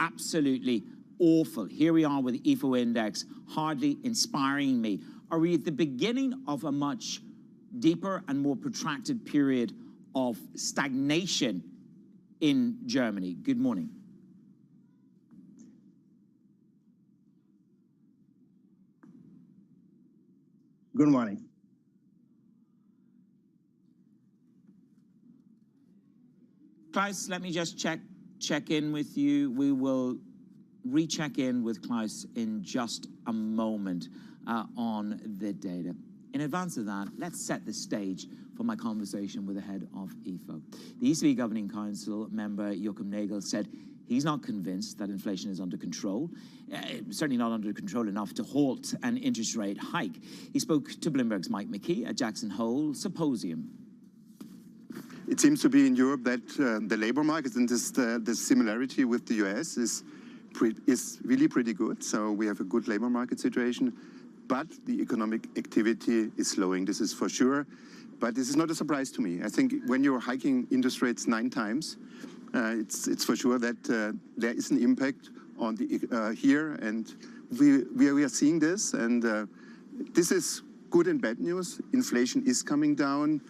absolutely awful. Here we are with the Ifo index, hardly inspiring me. Are we at the beginning of a much deeper and more protracted period of stagnation in Germany? Good morning. Good morning. Klaus, let me just check in with you. We will recheck in with Klaus in just a moment on the data. In advance of that, let's set the stage for my conversation with the head of Ifo. The ECB Governing Council member Joachim Nagel said he's not convinced that inflation is under control, certainly not under control enough to halt an interest rate hike. He spoke to Bloomberg's Mike McKee at Jackson Hole Symposium. It seems to be in Europe that the labor market and the similarity with the US is really pretty good. So we have a good labor market situation, but the economic activity is slowing. This is for sure. But this is not a surprise to me. I think when you're hiking interest rates 9 times, it's for sure that there is an impact on the here, and we are seeing this, and this is good and bad news. Inflation is coming down.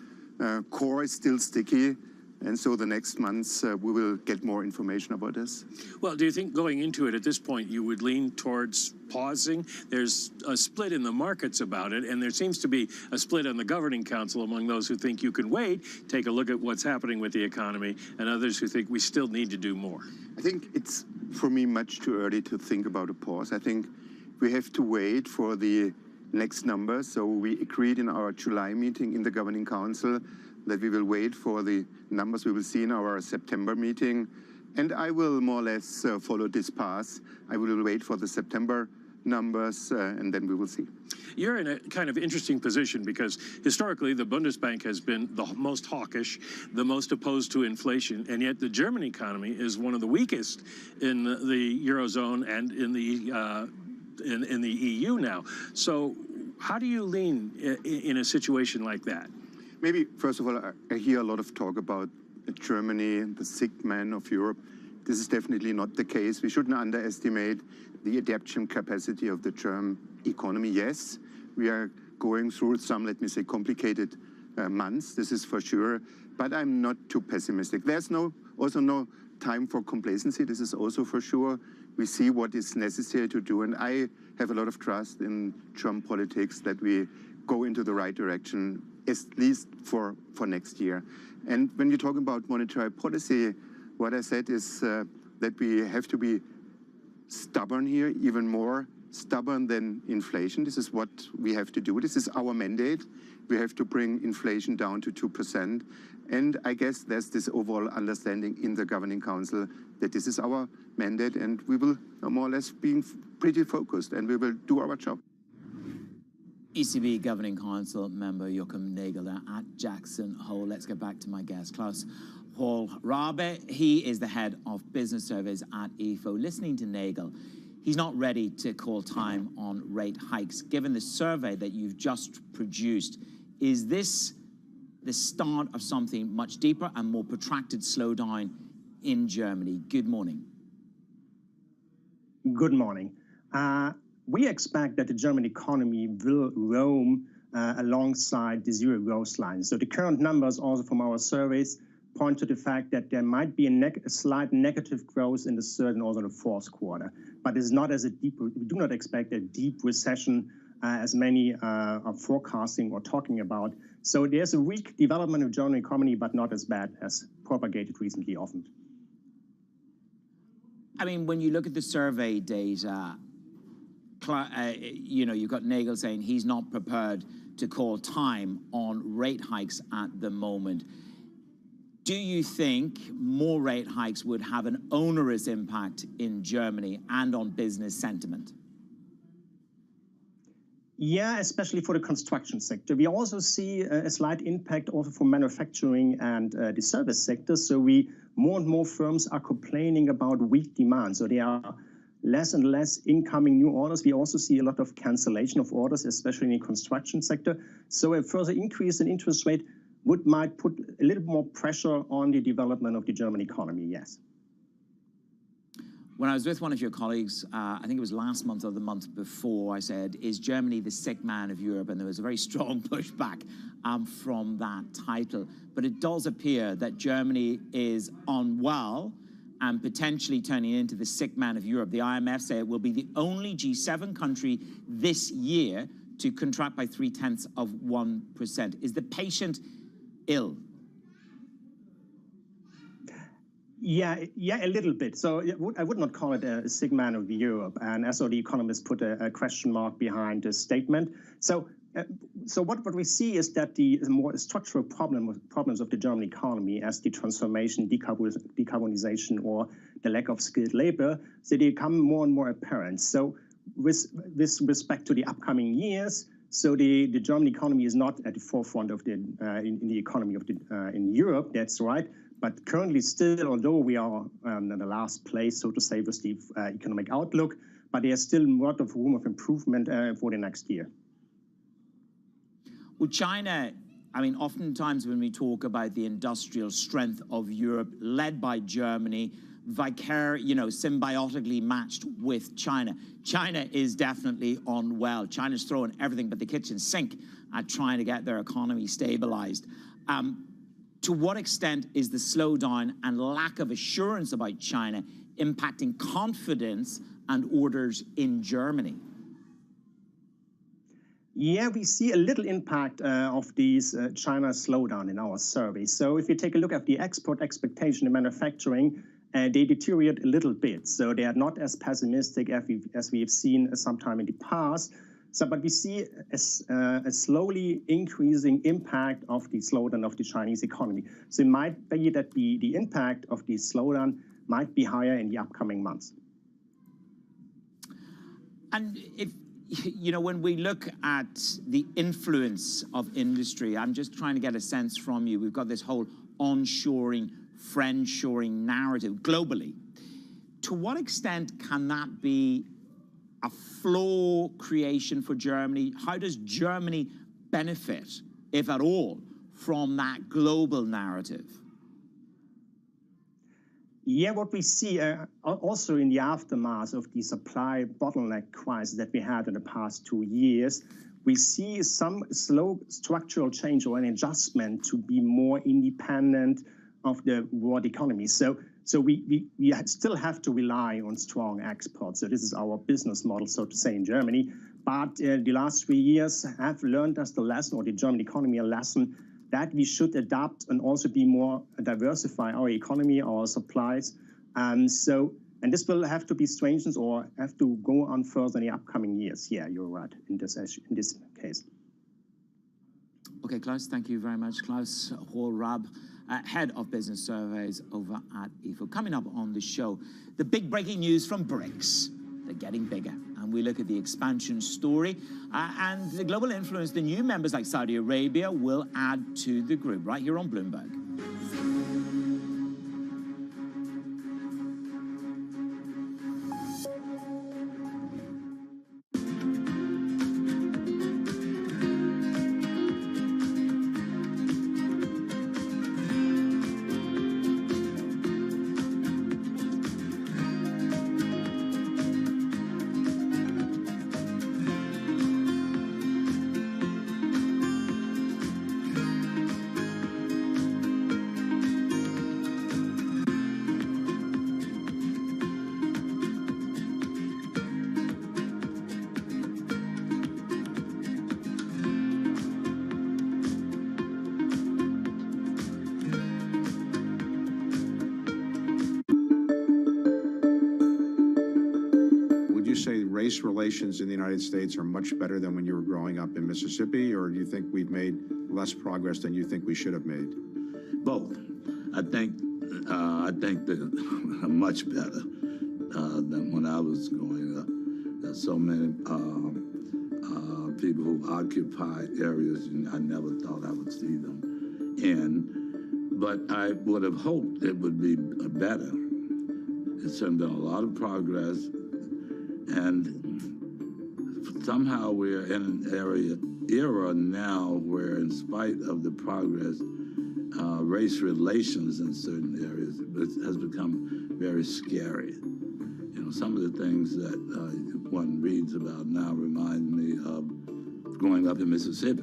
Core is still sticky, and so the next months we will get more information about this. Well, do you think going into it at this point you would lean towards pausing? There's a split in the markets about it, and there seems to be a split on the Governing Council among those who think you can wait, take a look at what's happening with the economy, and others who think we still need to do more. I think it's, for me, much too early to think about a pause. I think we have to wait for the next numbers. So we agreed in our July meeting in the Governing Council that we will wait for the numbers we will see in our September meeting. And I will more or less follow this path. I will wait for the September numbers, and then we will see. You're in a kind of interesting position because historically the Bundesbank has been the most hawkish, the most opposed to inflation, and yet the German economy is one of the weakest in the Eurozone and in the EU now. So how do you lean in a situation like that? Maybe, first of all, I hear a lot of talk about Germany, the sick man of Europe. This is definitely not the case. We shouldn't underestimate the adaptation capacity of the German economy. Yes, we are going through some, let me say, complicated months. This is for sure, but I'm not too pessimistic. There's also no time for complacency. This is also for sure. We see what is necessary to do, and I have a lot of trust in German politics that we go into the right direction, at least for next year. And when you talk about monetary policy, what I said is that we have to be stubborn here, even more stubborn than inflation. This is what we have to do. This is our mandate. We have to bring inflation down to 2%. And I guess there's this overall understanding in the Governing Council that this is our mandate, and we will more or less be pretty focused, and we will do our job. ECB Governing Council member Joachim Nagel there at Jackson Hole. Let's get back to my guest, Klaus Paul Rabe. He is the head of business surveys at IFO. Listening to Nagel, he's not ready to call time on rate hikes. Given the survey that you've just produced, is this the start of something much deeper and more protracted slowdown in Germany? Good morning. Good morning. We expect that the German economy will roam alongside the zero growth line. So the current numbers also from our surveys point to the fact that there might be a slight negative growth in the third and also the fourth quarter. But it's not as a deep, we do not expect a deep recession as many are forecasting or talking about. So there's a weak development of German economy, but not as bad as propagated recently often. I mean, when you look at the survey data, you know, you've got Nagel saying he's not prepared to call time on rate hikes at the moment. Do you think more rate hikes would have an onerous impact in Germany and on business sentiment? Yeah, especially for the construction sector. We also see a slight impact also for manufacturing and the service sector. So more and more firms are complaining about weak demand. So there are less and less incoming new orders. We also see a lot of cancellation of orders, especially in the construction sector. So a further increase in interest rate might put a little more pressure on the development of the German economy, yes. When I was with one of your colleagues, I think it was last month or the month before, I said, is Germany the sick man of Europe? And there was a very strong pushback from that title. But it does appear that Germany is unwell and potentially turning into the sick man of Europe. The IMF say it will be the only G7 country this year to contract by 0.3%. Is the patient ill? Yeah, a little bit. So I would not call it a sick man of Europe. And as the economists put a question mark behind the statement. So what we see is that the more structural problems of the German economy, as the transformation, decarbonization, or the lack of skilled labor, they become more and more apparent. So with respect to the upcoming years, so the German economy is not at the forefront of in the economy of in Europe. That's right. But currently still, although we are in the last place, so to say, with the economic outlook, but there's still a lot of room of improvement for the next year. Well, China, I mean, oftentimes when we talk about the industrial strength of Europe, led by Germany, symbiotically matched with China. China is definitely unwell. China's throwing everything but the kitchen sink at trying to get their economy stabilized. To what extent is the slowdown and lack of assurance about China impacting confidence and orders in Germany? Yeah, we see a little impact of these China slowdown in our survey. So if you take a look at the export expectation in manufacturing, they deteriorate a little bit. So they are not as pessimistic as we have seen sometime in the past. So, but we see a slowly increasing impact of the slowdown of the Chinese economy. So it might be that the impact of the slowdown might be higher in the upcoming months. And when we look at the influence of industry, I'm just trying to get a sense from you. We've got this whole onshoring, friendshoring narrative globally. To what extent can that be a floor creation for Germany? How does Germany benefit, if at all, from that global narrative? Yeah, what we see also in the aftermath of the supply bottleneck crisis that we had in the past 2 years, we see some slow structural change or an adjustment to be more independent of the world economy. So we still have to rely on strong exports. So this is our business model, so to say, in Germany. But the last 3 years have learned us the lesson, or the German economy a lesson, that we should adapt and also be more diversify our economy, our supplies. So And this will have to be strengthened or have to go on further in the upcoming years. Yeah, you're right in this case. Okay, Klaus, thank you very much. Klaus Hohlraab, Head of Business Surveys over at IFO. Coming up on the show, the big breaking news from BRICS. They're getting bigger. And we look at the expansion story and the global influence the new members like Saudi Arabia will add to the group, right here on Bloomberg. Race relations in the United States are much better than when you were growing up in Mississippi, or do you think we've made less progress than you think we should have made? Both. I think that much better than when I was growing up. There's so many people who occupy areas and I never thought I would see them in. But I would have hoped it would be better. It's been a lot of progress. And somehow we're in an era now where, in spite of the progress, race relations in certain areas has become very scary. You know, some of the things that one reads about now remind me of growing up in Mississippi.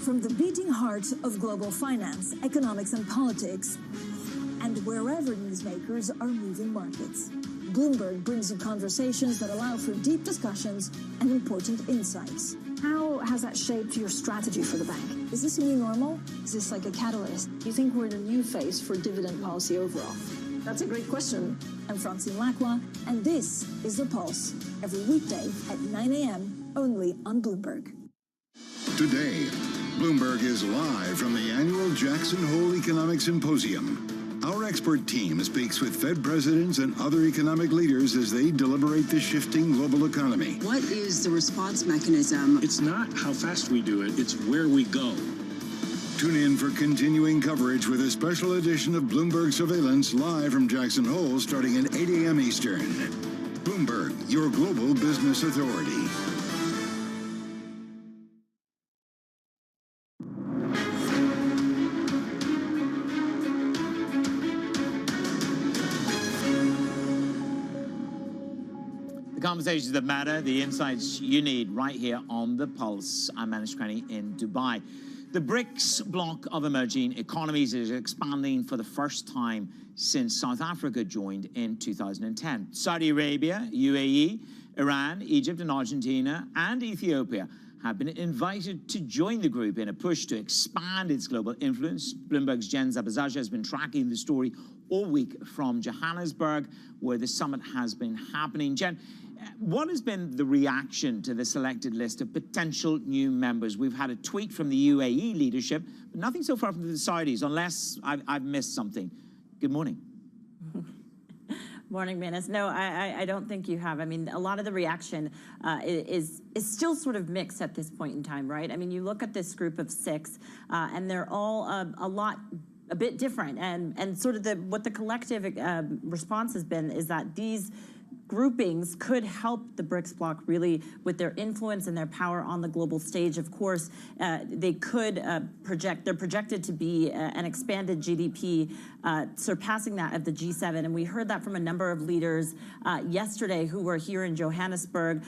From the beating heart of global finance, economics and politics, and wherever newsmakers are moving markets, Bloomberg brings you conversations that allow for deep discussions and important insights. How has that shaped your strategy for the bank? Is this a new normal? Is this like a catalyst? Do you think we're in a new phase for dividend policy overall? That's a great question. I'm Francine Lacroix, and this is The Pulse, every weekday at 9 a.m. only on Bloomberg. Today, Bloomberg is live from the annual Jackson Hole Economic Symposium. Our expert team speaks with Fed presidents and other economic leaders as they deliberate the shifting global economy. What is the response mechanism? It's not how fast we do it, it's where we go. Tune in for continuing coverage with a special edition of Bloomberg Surveillance live from Jackson Hole starting at 8 a.m. Eastern. Bloomberg, your global business authority. The conversations that matter, the insights you need right here on The Pulse. I'm Manish Krenny in Dubai. The BRICS bloc of emerging economies is expanding for the first time since South Africa joined in 2010. Saudi Arabia, UAE, Iran, Egypt and Argentina and Ethiopia have been invited to join the group in a push to expand its global influence. Bloomberg's Jen Zabazaja has been tracking the story all week from Johannesburg, where the summit has been happening. Jen, what has been the reaction to the selected list of potential new members? We've had a tweet from the UAE leadership, but nothing so far from the Saudis, unless I've missed something. Good morning. Morning, Manus. No, I don't think you have. I mean, a lot of the reaction is still sort of mixed at this point in time, right? I mean, you look at this group of six, and they're all a bit different, and sort of what the collective response has been is that these groupings could help the BRICS bloc really with their influence and their power on the global stage. Of course, they could they're projected to be an expanded GDP, surpassing that of the G7. And we heard that from a number of leaders yesterday who were here in Johannesburg.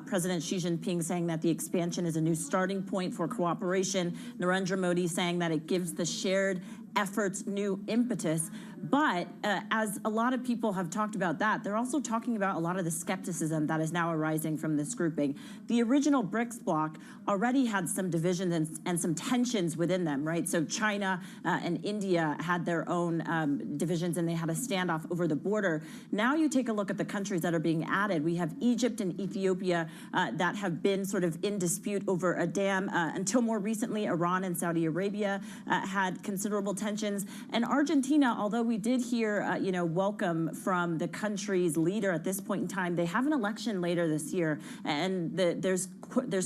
President Xi Jinping saying that the expansion is a new starting point for cooperation. Narendra Modi saying that it gives the shared efforts new impetus. But as a lot of people have talked about that, they're also talking about a lot of the skepticism that is now arising from this grouping. The original BRICS bloc already had some divisions and some tensions within them, right? So China and India had their own divisions, and they had a standoff over the border. Now you take a look at the countries that are being added. We have Egypt and Ethiopia that have been sort of in dispute over a dam. Until more recently, Iran and Saudi Arabia had considerable tensions. And Argentina, although we did hear, welcome from the country's leader at this point in time, they have an election later this year, and there's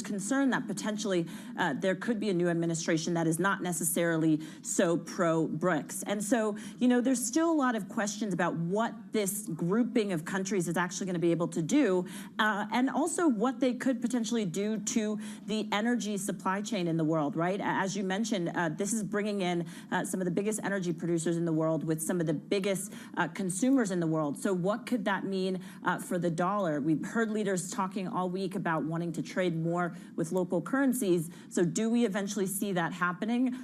concern that potentially there could be a new administration that is not necessarily so pro-BRICS. And so, there's still a lot of questions about what this grouping of countries is actually going to be able to do, and also what they could potentially do to the energy supply chain in the world, right? As you mentioned, this is bringing in some of the biggest energy producers in the world with some of the biggest consumers in the world. So what could that mean for the dollar? We've heard leaders talking all week about wanting to trade more with local currencies. So do we eventually see that happening?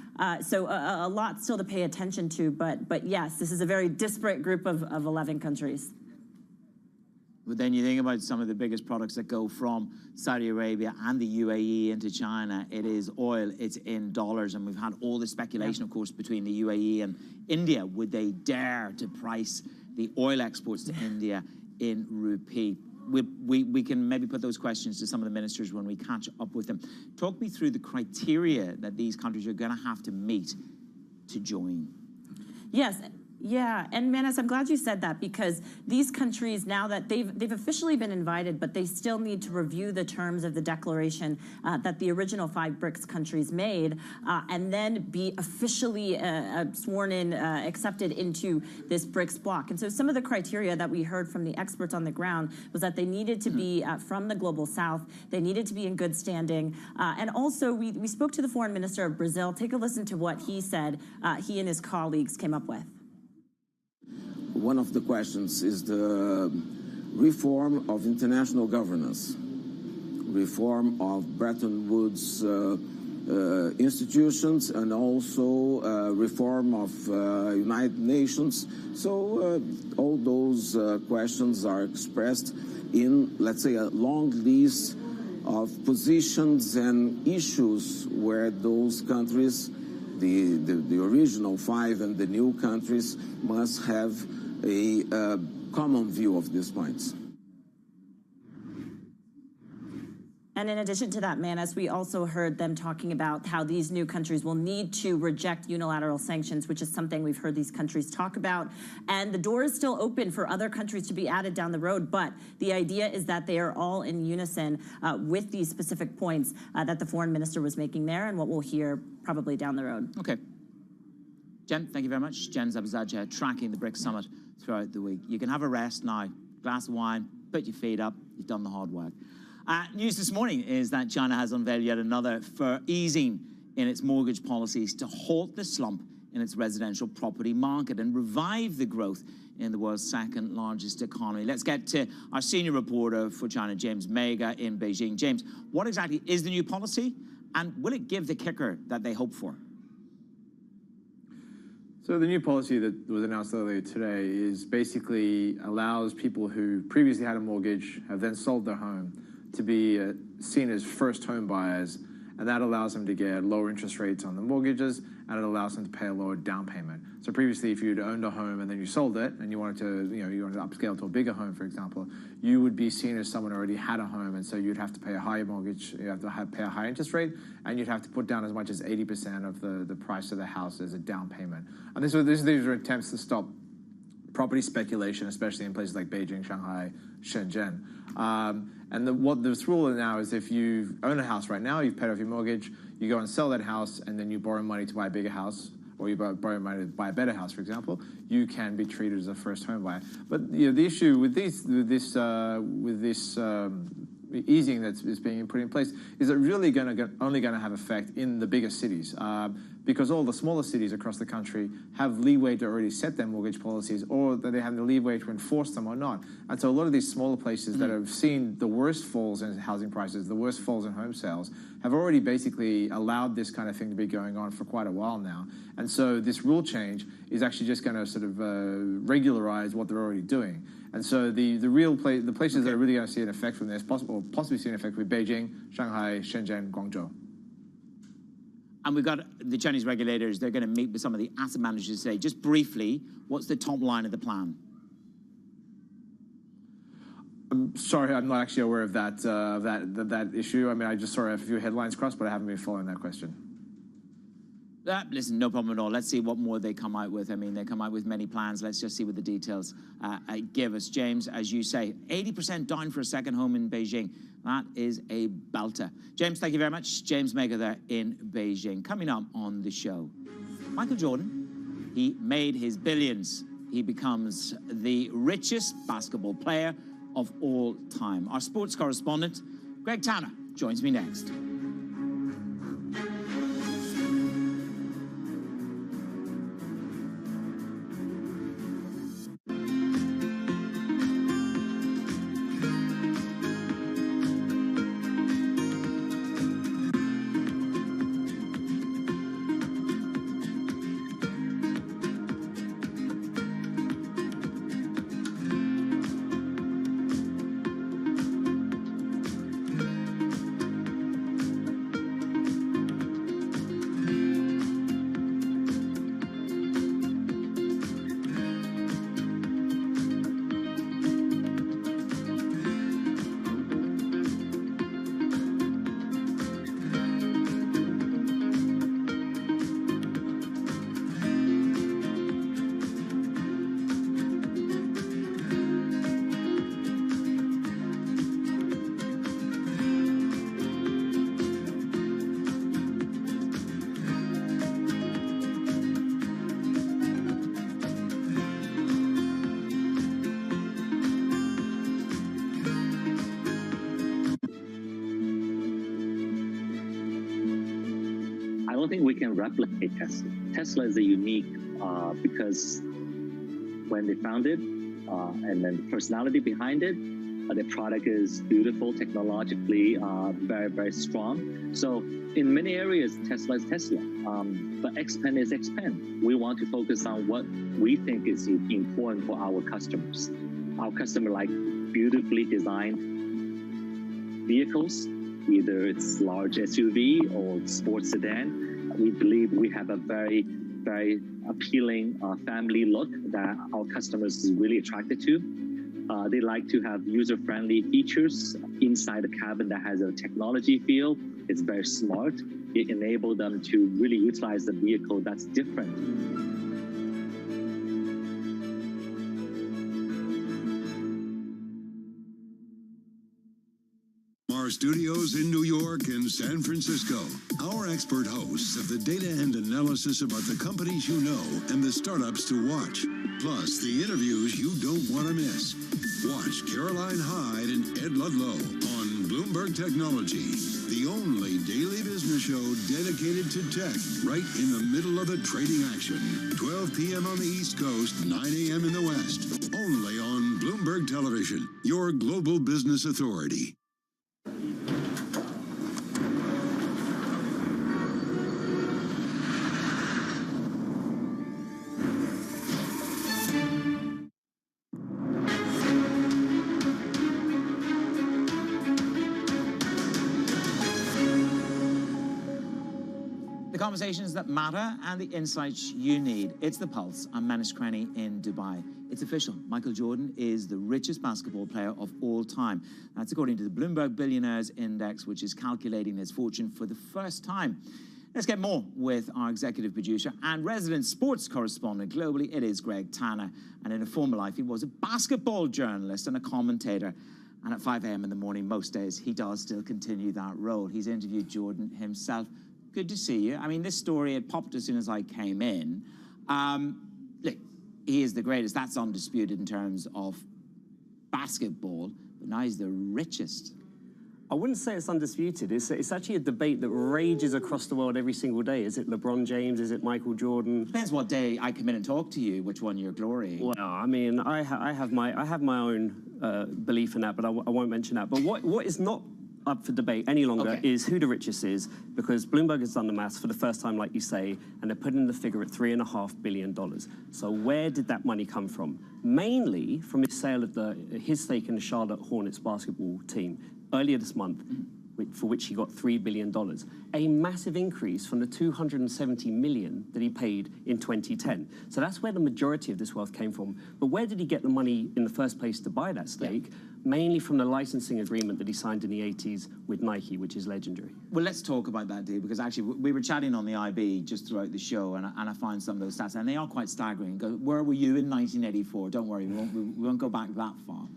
So a lot still to pay attention to, but yes, this is a very disparate group of 11 countries. But then you think about some of the biggest products that go from Saudi Arabia and the UAE into China. It is oil, it's in dollars, and we've had all the speculation, of course, between the UAE and India. Would they dare to price the oil exports to India in rupee? We can maybe put those questions to some of the ministers when we catch up with them. Talk me through the criteria that these countries are going to have to meet to join. Yes. Yeah, and Manas, I'm glad you said that, because these countries, now that they've officially been invited, but they still need to review the terms of the declaration that the original 5 BRICS countries made, and then be officially sworn in, accepted into this BRICS bloc. And so some of the criteria that we heard from the experts on the ground was that they needed to be from the global south, they needed to be in good standing, and also we spoke to the foreign minister of Brazil. Take a listen to what he said he and his colleagues came up with. One of the questions is the reform of international governance, reform of Bretton Woods institutions, and also reform of United Nations. So all those questions are expressed in, let's say, a long list of positions and issues where those countries, the original 5 and the new countries, must have a common view of these points. And in addition to that, Manas, we also heard them talking about how these new countries will need to reject unilateral sanctions, which is something we've heard these countries talk about. And the door is still open for other countries to be added down the road. But the idea is that they are all in unison with these specific points that the foreign minister was making there, and what we'll hear probably down the road. Okay. Jen, thank you very much. Jen Zabazadeh tracking the BRICS summit throughout the week. You can have a rest now, glass of wine, put your feet up. You've done the hard work. News this morning is that China has unveiled yet another for easing in its mortgage policies to halt the slump in its residential property market and revive the growth in the world's second largest economy. Let's get to our senior reporter for China, James Mega, in Beijing. James, what exactly is the new policy, and will it give the kicker that they hope for? So the new policy that was announced earlier today is basically allows people who previously had a mortgage, have then sold their home, to be seen as first home buyers, and that allows them to get lower interest rates on the mortgages, and it allows them to pay a lower down payment. So previously, if you'd owned a home and then you sold it, and you wanted to upscale to a bigger home, for example, you would be seen as someone who already had a home, and so you'd have to pay a higher mortgage, you have to pay a higher interest rate, and you'd have to put down as much as 80% of the price of the house as a down payment. And these are attempts to stop property speculation, especially in places like Beijing, Shanghai, Shenzhen. What this rule now is, if you own a house right now, you've paid off your mortgage, you go and sell that house, and then you borrow money to buy a bigger house, or you borrow money to buy a better house, for example, you can be treated as a first home buyer. But the issue with this easing that's being put in place, is it really only going to have effect in the bigger cities? Because all the smaller cities across the country have leeway to already set their mortgage policies, or that they have the leeway to enforce them or not. And so a lot of these smaller places that have seen the worst falls in housing prices, the worst falls in home sales, have already basically allowed this kind of thing to be going on for quite a while now. And so this rule change is actually just going to sort of regularize what they're already doing. And so the places that are really going to see an effect from this, possibly see an effect, with Beijing, Shanghai, Shenzhen, Guangzhou. And we've got the Chinese regulators. They're going to meet with some of the asset managers today. Just briefly, what's the top line of the plan? I'm sorry, I'm not actually aware of that issue. I mean, I just saw a few headlines crossed, but I haven't been following that question. Listen, no problem at all. Let's see what more they come out with. I mean, they come out with many plans. Let's just see what the details give us. James, as you say, 80% down for a second home in Beijing. That is a belter. James, thank you very much. James Maker there in Beijing. Coming up on the show, Michael Jordan, he made his billions. He becomes the richest basketball player of all time. Our sports correspondent, Greg Tanner, joins me next. don't think we can replicate Tesla. Tesla is a unique because when they founded, and then the personality behind it, the product is beautiful, technologically very, very strong. So in many areas, Tesla is Tesla, but Xpeng is Xpeng. We want to focus on what we think is important for our customers. Our customer like beautifully designed vehicles, either it's large SUV or sports sedan. We believe we have a very, very appealing family look that our customers is really attracted to. They like to have user-friendly features inside the cabin that has a technology feel. It's very smart. It enables them to really utilize the vehicle that's different. Studios in New York and San Francisco. Our expert hosts have the data and analysis about the companies you know and the startups to watch, plus the interviews you don't want to miss. Watch Caroline Hyde and Ed Ludlow on Bloomberg Technology, the only daily business show dedicated to tech, right in the middle of the trading action. 12 p.m. on the East Coast, 9 a.m. in the West. Only on Bloomberg Television, your global business authority. Conversations that matter and the insights you need. It's The Pulse. I'm Manish Krenny in Dubai. It's official. Michael Jordan is the richest basketball player of all time. That's according to the Bloomberg Billionaires Index, which is calculating his fortune for the first time. Let's get more with our executive producer and resident sports correspondent globally. It is Greg Tanner. And in a former life, he was a basketball journalist and a commentator. And at 5 a.m. in the morning, most days, he does still continue that role. He's interviewed Jordan himself. Good to see you. I mean, this story had popped as soon as I came in. Look, he is the greatest. That's undisputed in terms of basketball. But now he's the richest I wouldn't say it's undisputed. It's actually a debate that rages across the world every single day. Is it LeBron James? Is it Michael Jordan? Depends what day I come in and talk to you, which one you're glorying. Well, I mean, I have my own belief in that, but I won't mention that. But what is not up for debate any longer is who the richest is, because Bloomberg has done the maths for the first time, like you say, and they're putting the figure at $3.5 billion. So where did that money come from? Mainly from his sale of his stake in the Charlotte Hornets basketball team earlier this month, for which he got $3 billion. A massive increase from the $270 million that he paid in 2010. So that's where the majority of this wealth came from. But where did he get the money in the first place to buy that stake? Yeah. Mainly from the licensing agreement that he signed in the 80s with Nike, which is legendary. Well, let's talk about that deal, because actually we were chatting on the IB just throughout the show, and I found some of those stats, and they are quite staggering. Go, where were you in 1984? Don't worry, we won't go back that far.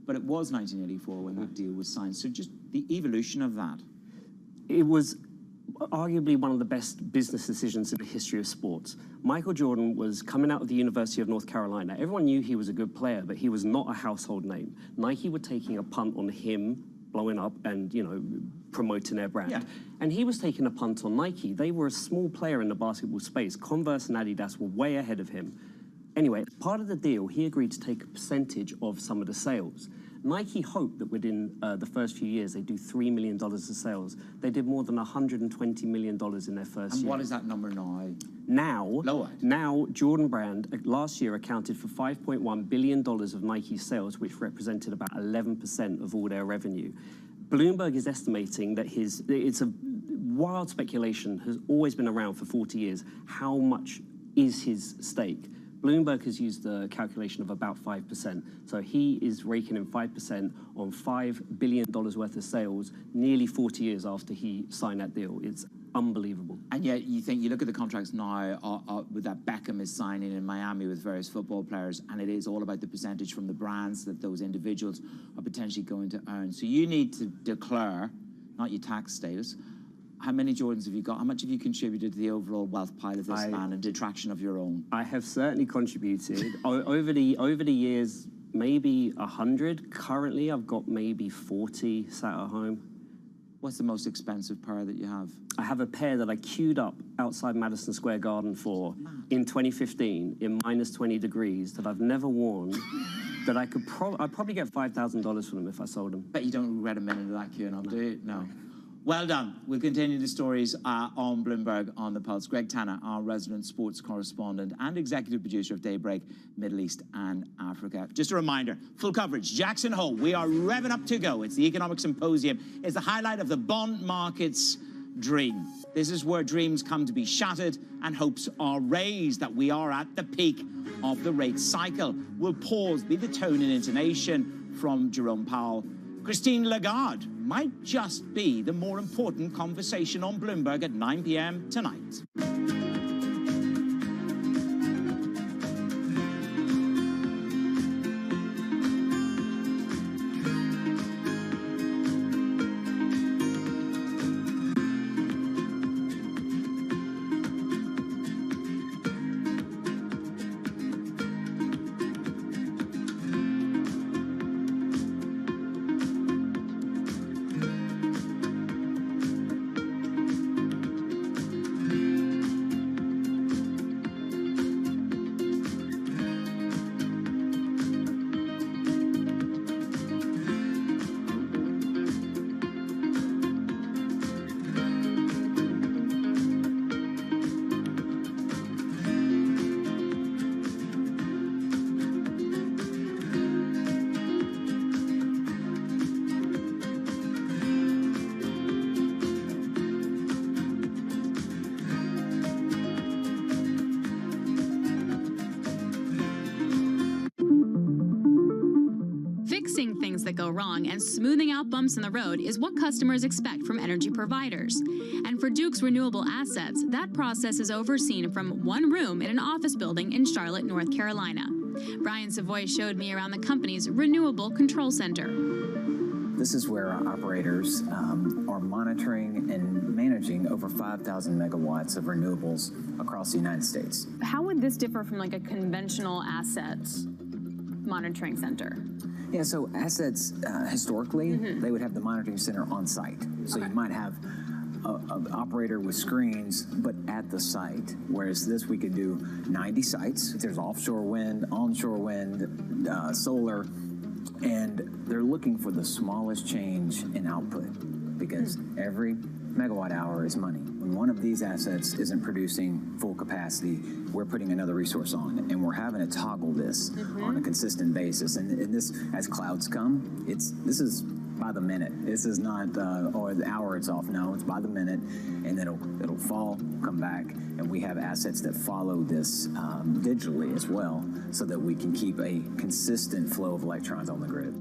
But it was 1984 when that deal was signed. So just the evolution of that. It was arguably one of the best business decisions in the history of sports. Michael Jordan was coming out of the University of North Carolina. Everyone knew he was a good player, but he was not a household name. Nike were taking a punt on him blowing up and, promoting their brand. Yeah. And he was taking a punt on Nike. They were a small player in the basketball space. Converse and Adidas were way ahead of him. Anyway, part of the deal, he agreed to take a percentage of some of the sales. Nike hoped that within the first few years, they'd do $3 million of sales. They did more than $120 million in their first year. And what is that number now? Now, Jordan Brand last year accounted for $5.1 billion of Nike's sales, which represented about 11% of all their revenue. Bloomberg is estimating that it's a wild speculation, has always been around for 40 years. How much is his stake? Bloomberg has used the calculation of about 5%. So he is raking in 5% on $5 billion worth of sales nearly 40 years after he signed that deal. It's unbelievable. And yet you look at the contracts now with that Beckham is signing in Miami with various football players, and it is all about the percentage from the brands that those individuals are potentially going to earn. So you need to declare, not your tax status, how many Jordans have you got? How much have you contributed to the overall wealth pile of this man and detraction of your own? I have certainly contributed. over the years, maybe 100. Currently, I've got maybe 40 sat at home. What's the most expensive pair that you have? I have a pair that I queued up outside Madison Square Garden for in 2015 in minus 20 degrees that I've never worn. That I'd probably get $5,000 for them if I sold them. Bet you don't regret a minute of that queuing up, do you? No. Well done. We'll continue the stories on Bloomberg on the Pulse. Greg Tanner, our resident sports correspondent and executive producer of Daybreak, Middle East and Africa. Just a reminder, full coverage, Jackson Hole. We are revving up to go. It's the Economic Symposium. It's the highlight of the bond market's dream. This is where dreams come to be shattered and hopes are raised, that we are at the peak of the rate cycle. Will pause be the tone and intonation from Jerome Powell. Christine Lagarde might just be the more important conversation on Bloomberg at 9 p.m. tonight. Fixing things that go wrong and smoothing out bumps in the road is what customers expect from energy providers. And for Duke's renewable assets, that process is overseen from one room in an office building in Charlotte, North Carolina. Brian Savoy showed me around the company's Renewable Control Center. This is where our operators are monitoring and managing over 5,000 megawatts of renewables across the United States. How would this differ from like a conventional asset? monitoring center? Yeah, so assets, historically, they would have the monitoring center on site. So you might have an operator with screens, but at the site. Whereas this, we could do 90 sites. There's offshore wind, onshore wind, solar, and they're looking for the smallest change in output because every megawatt hour is money. When one of these assets isn't producing full capacity, we're putting another resource on, and we're having to toggle this on a consistent basis. And this, as clouds come, this is by the minute. This is not, or the hour it's off. No, it's by the minute, and then it'll fall, come back, and we have assets that follow this digitally as well, so that we can keep a consistent flow of electrons on the grid.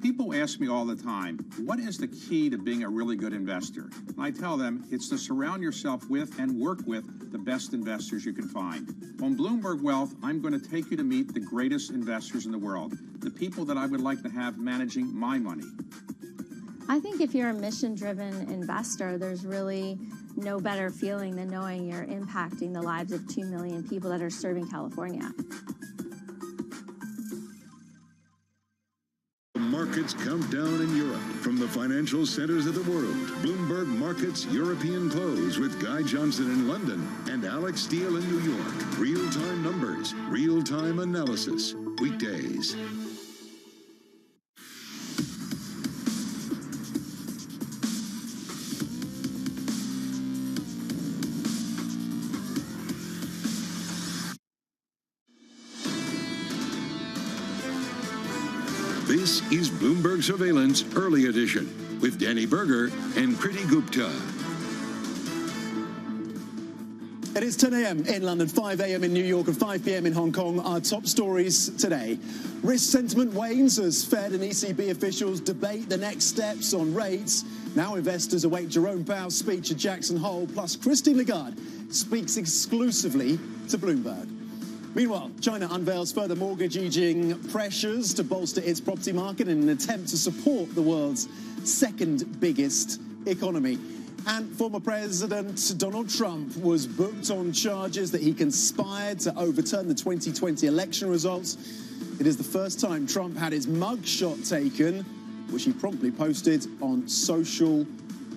People ask me all the time, what is the key to being a really good investor? And I tell them it's to surround yourself with and work with the best investors you can find. On Bloomberg Wealth, I'm going to take you to meet the greatest investors in the world, the people that I would like to have managing my money. I think if you're a mission-driven investor, there's really no better feeling than knowing you're impacting the lives of 2 million people that are serving California. Markets count down in Europe from the financial centers of the world. Bloomberg Markets European Close with Guy Johnson in London and Alex Steele in New York. Real-time numbers, real-time analysis. Weekdays. This is Bloomberg Surveillance Early Edition with Danny Berger and Kriti Gupta. It is 10 a.m. in London, 5 a.m. in New York and 5 p.m. in Hong Kong. Our top stories today. Risk sentiment wanes as Fed and ECB officials debate the next steps on rates. Now investors await Jerome Powell's speech at Jackson Hole, plus Christine Lagarde speaks exclusively to Bloomberg. Meanwhile, China unveils further mortgage-easing pressures to bolster its property market in an attempt to support the world's second biggest economy. And former President Donald Trump was booked on charges that he conspired to overturn the 2020 election results. It is the first time Trump had his mugshot taken, which he promptly posted on social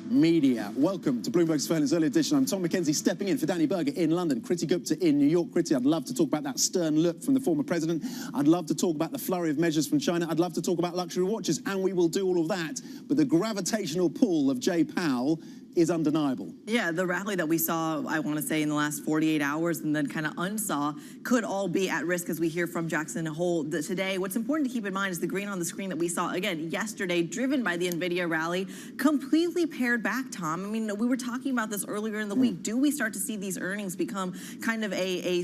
media. Welcome to Bloomberg Surveillance Early Edition. I'm Tom McKenzie stepping in for Danny Berger in London. Kriti Gupta in New York. Kriti, I'd love to talk about that stern look from the former president. I'd love to talk about the flurry of measures from China. I'd love to talk about luxury watches, and we will do all of that. But the gravitational pull of Jay Powell is undeniable. Yeah, the rally that we saw, I want to say, in the last 48 hours and then kind of unsaw could all be at risk as we hear from Jackson Hole today. What's important to keep in mind is the green on the screen that we saw, again, yesterday, driven by the NVIDIA rally, completely pared back, Tom. I mean, we were talking about this earlier in the week. Do we start to see these earnings become kind of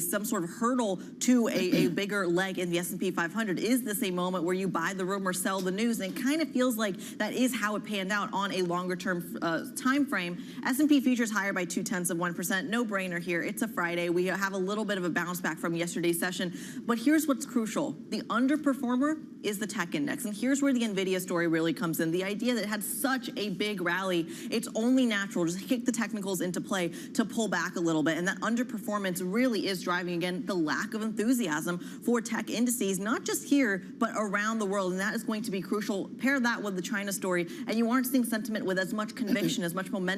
some sort of hurdle to a bigger leg in the S&P 500? Is this a moment where you buy the rumor, sell the news? And it kind of feels like that is how it panned out on a longer-term time frame. S&P futures higher by 0.2%. No brainer here. It's a Friday. We have a little bit of a bounce back from yesterday's session. But here's what's crucial. The underperformer is the tech index. And here's where the NVIDIA story really comes in. The idea that it had such a big rally, it's only natural, just kick the technicals into play, to pull back a little bit. And that underperformance really is driving, again, the lack of enthusiasm for tech indices, not just here, but around the world. And that is going to be crucial. Pair that with the China story, and you aren't seeing sentiment with as much conviction, as much momentum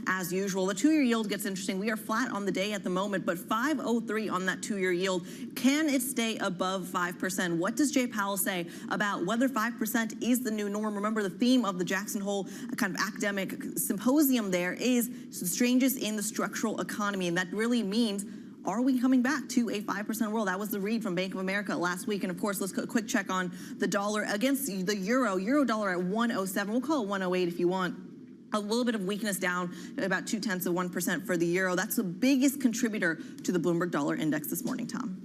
as usual. The two-year yield gets interesting. We are flat on the day at the moment, but 5.03 on that two-year yield. Can it stay above 5%? What does Jay Powell say about whether 5% is the new norm? Remember, the theme of the Jackson Hole kind of academic symposium there is changes in the structural economy, and that really means, are we coming back to a 5% world? That was the read from Bank of America last week. And of course, let's go a quick check on the dollar against the euro. Euro dollar at 107. We'll call it 108 if you want. A little bit of weakness down, about 0.2% for the euro. That's the biggest contributor to the Bloomberg Dollar Index this morning, Tom.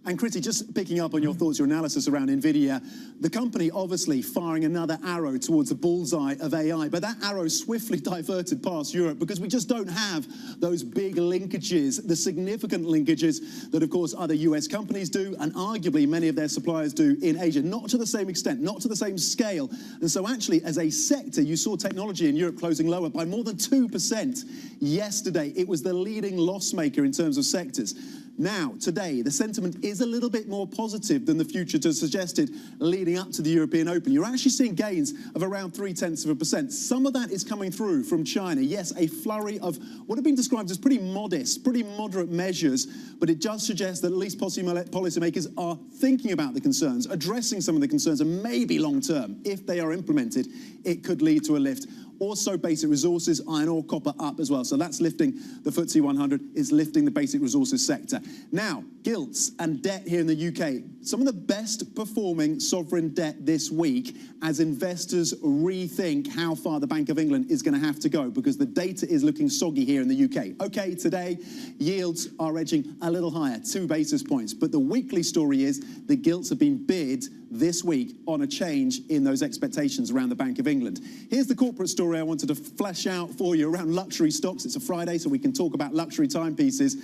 And Kriti, just picking up on your thoughts, your analysis around NVIDIA, the company obviously firing another arrow towards the bullseye of AI, but that arrow swiftly diverted past Europe because we just don't have those big linkages, the significant linkages that, of course, other US companies do, and arguably many of their suppliers do in Asia, not to the same extent, not to the same scale. And so actually, as a sector, you saw technology in Europe closing lower by more than 2% yesterday. It was the leading loss maker in terms of sectors. Now, today, the sentiment is a little bit more positive than the futures has suggested leading up to the European Open. You're actually seeing gains of around 0.3%. Some of that is coming through from China. Yes, a flurry of what have been described as pretty modest, pretty moderate measures, but it does suggest that at least policymakers are thinking about the concerns, addressing some of the concerns, and maybe long-term, if they are implemented, it could lead to a lift. Also, basic resources, iron ore, copper up as well. So that's lifting the FTSE 100, is lifting the basic resources sector. Now, gilts and debt here in the UK. Some of the best performing sovereign debt this week as investors rethink how far the Bank of England is going to have to go because the data is looking soggy here in the UK. Okay, today, yields are edging a little higher, 2 basis points. But the weekly story is the gilts have been bid this week on a change in those expectations around the Bank of England. Here's the corporate story I wanted to flesh out for you around luxury stocks. It's a Friday, so we can talk about luxury timepieces.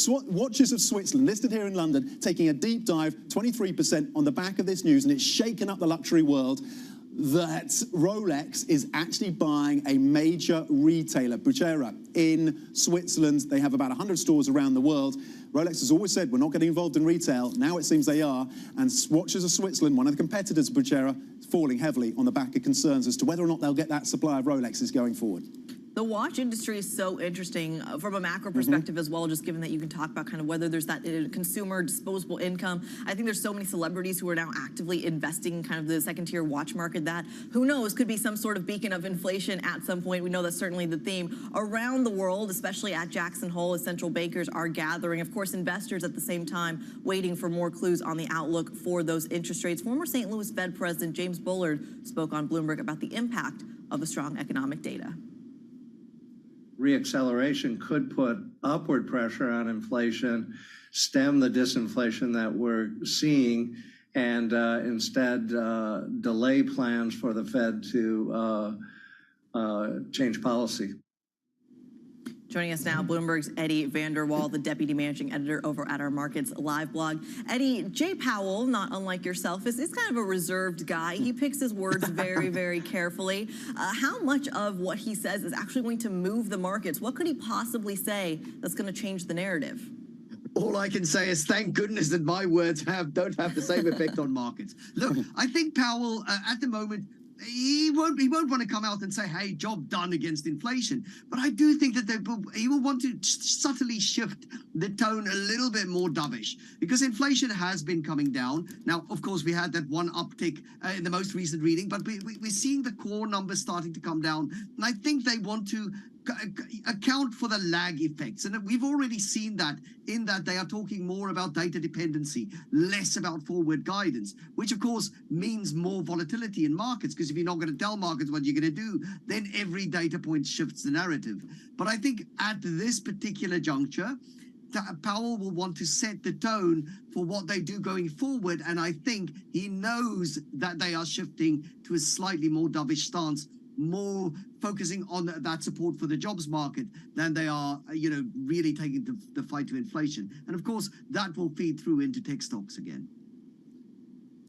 Watches of Switzerland, listed here in London, taking a deep dive, 23% on the back of this news, and it's shaken up the luxury world. That Rolex is actually buying a major retailer, Bucherer, in Switzerland. They have about 100 stores around the world. Rolex has always said, we're not getting involved in retail. Now it seems they are. And Watches of Switzerland, one of the competitors of Bucherer, falling heavily on the back of concerns as to whether or not they'll get that supply of Rolexes going forward. The watch industry is so interesting from a macro perspective as well, just given that you can talk about kind of whether there's that consumer disposable income. I think there's so many celebrities who are now actively investing in kind of the second-tier watch market that, who knows, could be some sort of beacon of inflation at some point. We know that's certainly the theme around the world, especially at Jackson Hole, as central bankers are gathering. Of course, investors at the same time waiting for more clues on the outlook for those interest rates. Former St. Louis Fed President James Bullard spoke on Bloomberg about the impact of the strong economic data. Reacceleration could put upward pressure on inflation, stem the disinflation that we're seeing, and instead delay plans for the Fed to change policy. Joining us now, Bloomberg's Eddie Vanderwall, the deputy managing editor over at our Markets Live blog. Eddie, Jay Powell, not unlike yourself, is kind of a reserved guy. He picks his words very, very carefully. How much of what he says is actually going to move the markets? What could he possibly say that's going to change the narrative? All I can say is thank goodness that my words don't have the same effect on markets. Look, I think Powell, at the moment, he won't want to come out and say, hey, job done against inflation. But I do think that he will want to subtly shift the tone a little bit more dovish because inflation has been coming down. Now, of course, we had that one uptick in the most recent reading, but we're seeing the core numbers starting to come down. And I think they want to account for the lag effects. And we've already seen that in that they are talking more about data dependency, less about forward guidance, which of course means more volatility in markets, because if you're not going to tell markets what you're going to do, then every data point shifts the narrative. But I think at this particular juncture, Powell will want to set the tone for what they do going forward. And I think he knows that they are shifting to a slightly more dovish stance, more focusing on that support for the jobs market than they are, really taking the fight to inflation. And of course, that will feed through into tech stocks again.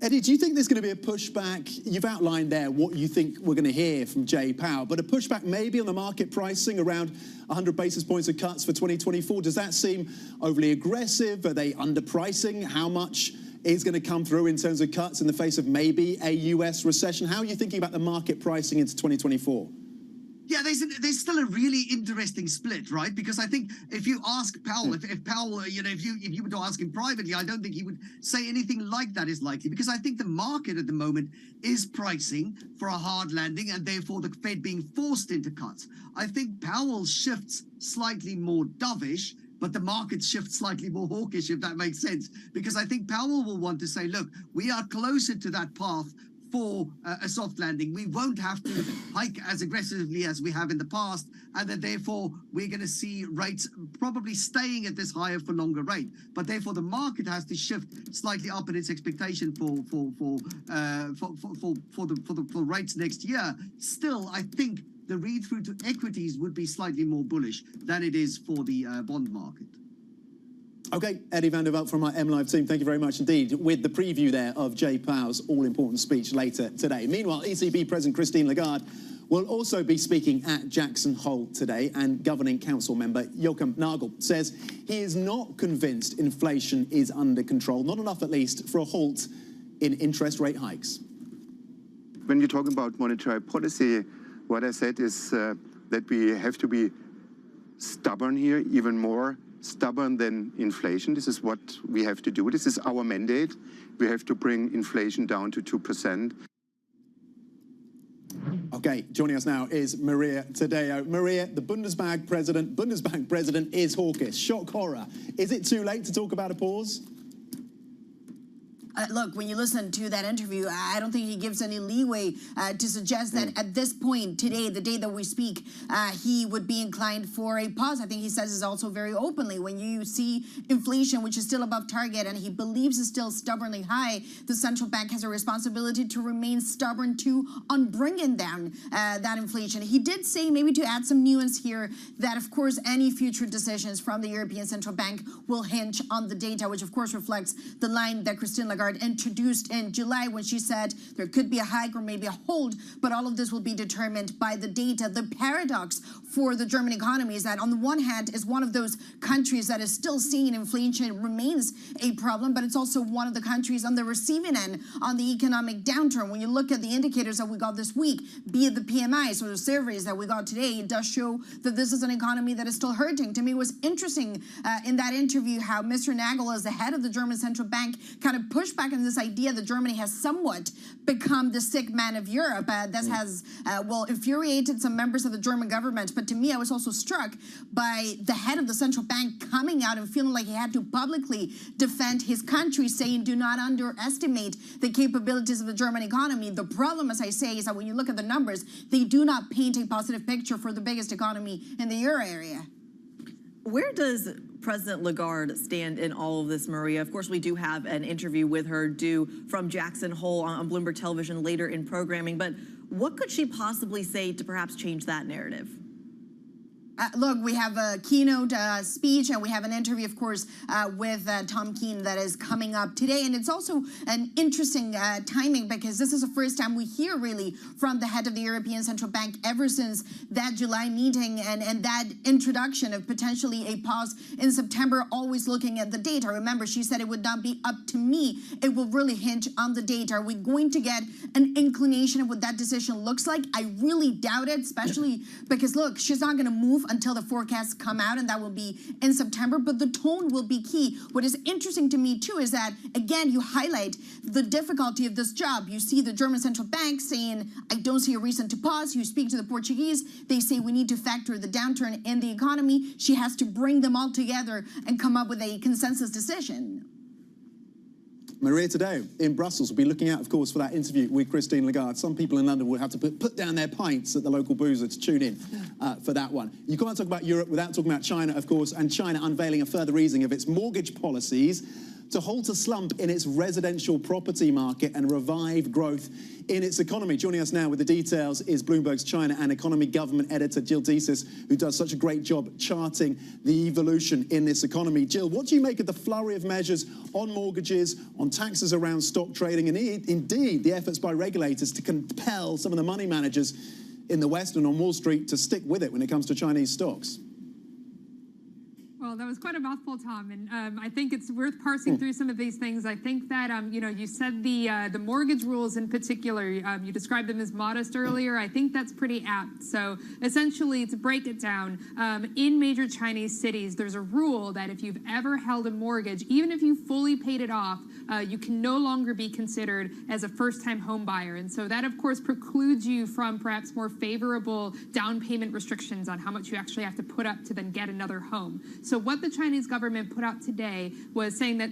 Eddie, do you think there's going to be a pushback? You've outlined there what you think we're going to hear from Jay Powell, but a pushback maybe on the market pricing around 100 basis points of cuts for 2024. Does that seem overly aggressive? Are they underpricing? How much is going to come through in terms of cuts in the face of maybe a US recession? How are you thinking about the market pricing into 2024? Yeah, there's still a really interesting split, right? Because I think if you ask Powell, if Powell, if you were to ask him privately, I don't think he would say anything like that is likely, because I think the market at the moment is pricing for a hard landing and therefore the Fed being forced into cuts. I think Powell shifts slightly more dovish, but the market shifts slightly more hawkish, if that makes sense, because I think Powell will want to say, look, we are closer to that path for a soft landing. We won't have to hike as aggressively as we have in the past, and that therefore we're going to see rates probably staying at this higher for longer rate. But therefore the market has to shift slightly up in its expectation for rates next year. Still, I think the read-through to equities would be slightly more bullish than it is for the bond market. Okay, Eddie van der Welt from our MLive team, thank you very much indeed, with the preview there of Jay Powell's all-important speech later today. Meanwhile, ECB President Christine Lagarde will also be speaking at Jackson Hole today, and Governing Council member Joachim Nagel says he is not convinced inflation is under control, not enough at least for a halt in interest rate hikes. When you're talking about monetary policy, what I said is that we have to be stubborn here, even more stubborn than inflation. This is what we have to do. This is our mandate. We have to bring inflation down to 2%. Okay, joining us now is Maria Tadeo. Maria, the Bundesbank president is hawkish. Shock horror. Is it too late to talk about a pause? Look, when you listen to that interview, I don't think he gives any leeway to suggest that at this point today, the day that we speak, he would be inclined for a pause. I think he says this also very openly. When you see inflation, which is still above target, and he believes is still stubbornly high, the central bank has a responsibility to remain stubborn too on bringing down that inflation. He did say, maybe to add some nuance here, that of course any future decisions from the European Central Bank will hinge on the data, which of course reflects the line that Christine Lagarde introduced in July when she said there could be a hike or maybe a hold, but all of this will be determined by the data. The paradox for the German economy is that on the one hand is one of those countries that is still seeing inflation remains a problem, but it's also one of the countries on the receiving end on the economic downturn. When you look at the indicators that we got this week, be it the PMIs or the surveys that we got today, it does show that this is an economy that is still hurting. To me, it was interesting in that interview how Mr. Nagel, as the head of the German Central Bank, kind of pushed back on this idea that Germany has somewhat become the sick man of Europe. This has, well, infuriated some members of the German government. But to me, I was also struck by the head of the central bank coming out and feeling like he had to publicly defend his country, saying, do not underestimate the capabilities of the German economy. The problem, as I say, is that when you look at the numbers, they do not paint a positive picture for the biggest economy in the euro area. Where does President Lagarde stand in all of this, Maria? Of course, we do have an interview with her due from Jackson Hole on Bloomberg Television later in programming, but what could she possibly say to perhaps change that narrative? Look, we have a keynote speech, and we have an interview, of course, with Tom Keene that is coming up today. And it's also an interesting timing because this is the first time we hear really from the head of the European Central Bank ever since that July meeting and that introduction of potentially a pause in September, always looking at the data. Remember, she said it would not be up to me. It will really hinge on the data. Are we going to get an inclination of what that decision looks like? I really doubt it, especially because, look, she's not going to move until the forecasts come out, and that will be in September, but the tone will be key. What is interesting to me, too, is that, again, you highlight the difficulty of this job. You see the German Central Bank saying, I don't see a reason to pause. You speak to the Portuguese, they say we need to factor the downturn in the economy. She has to bring them all together and come up with a consensus decision. Maria Tadeo in Brussels will be looking out, of course, for that interview with Christine Lagarde. Some people in London will have to put down their pints at the local boozer to tune in for that one. You can't talk about Europe without talking about China, of course, and China unveiling a further easing of its mortgage policies to halt a slump in its residential property market and revive growth in its economy. Joining us now with the details is Bloomberg's China and Economy Government Editor Jill Desis, who does such a great job charting the evolution in this economy. Jill, what do you make of the flurry of measures on mortgages, on taxes around stock trading, and indeed the efforts by regulators to compel some of the money managers in the West and on Wall Street to stick with it when it comes to Chinese stocks? Well, that was quite a mouthful, Tom, and I think it's worth parsing through some of these things. I think that, you know, you said the mortgage rules in particular, you described them as modest earlier. I think that's pretty apt. So essentially, to break it down, in major Chinese cities, there's a rule that if you've ever held a mortgage, even if you fully paid it off, you can no longer be considered as a first-time home buyer. And so that, of course, precludes you from perhaps more favorable down payment restrictions on how much you actually have to put up to then get another home. So what the Chinese government put out today was saying that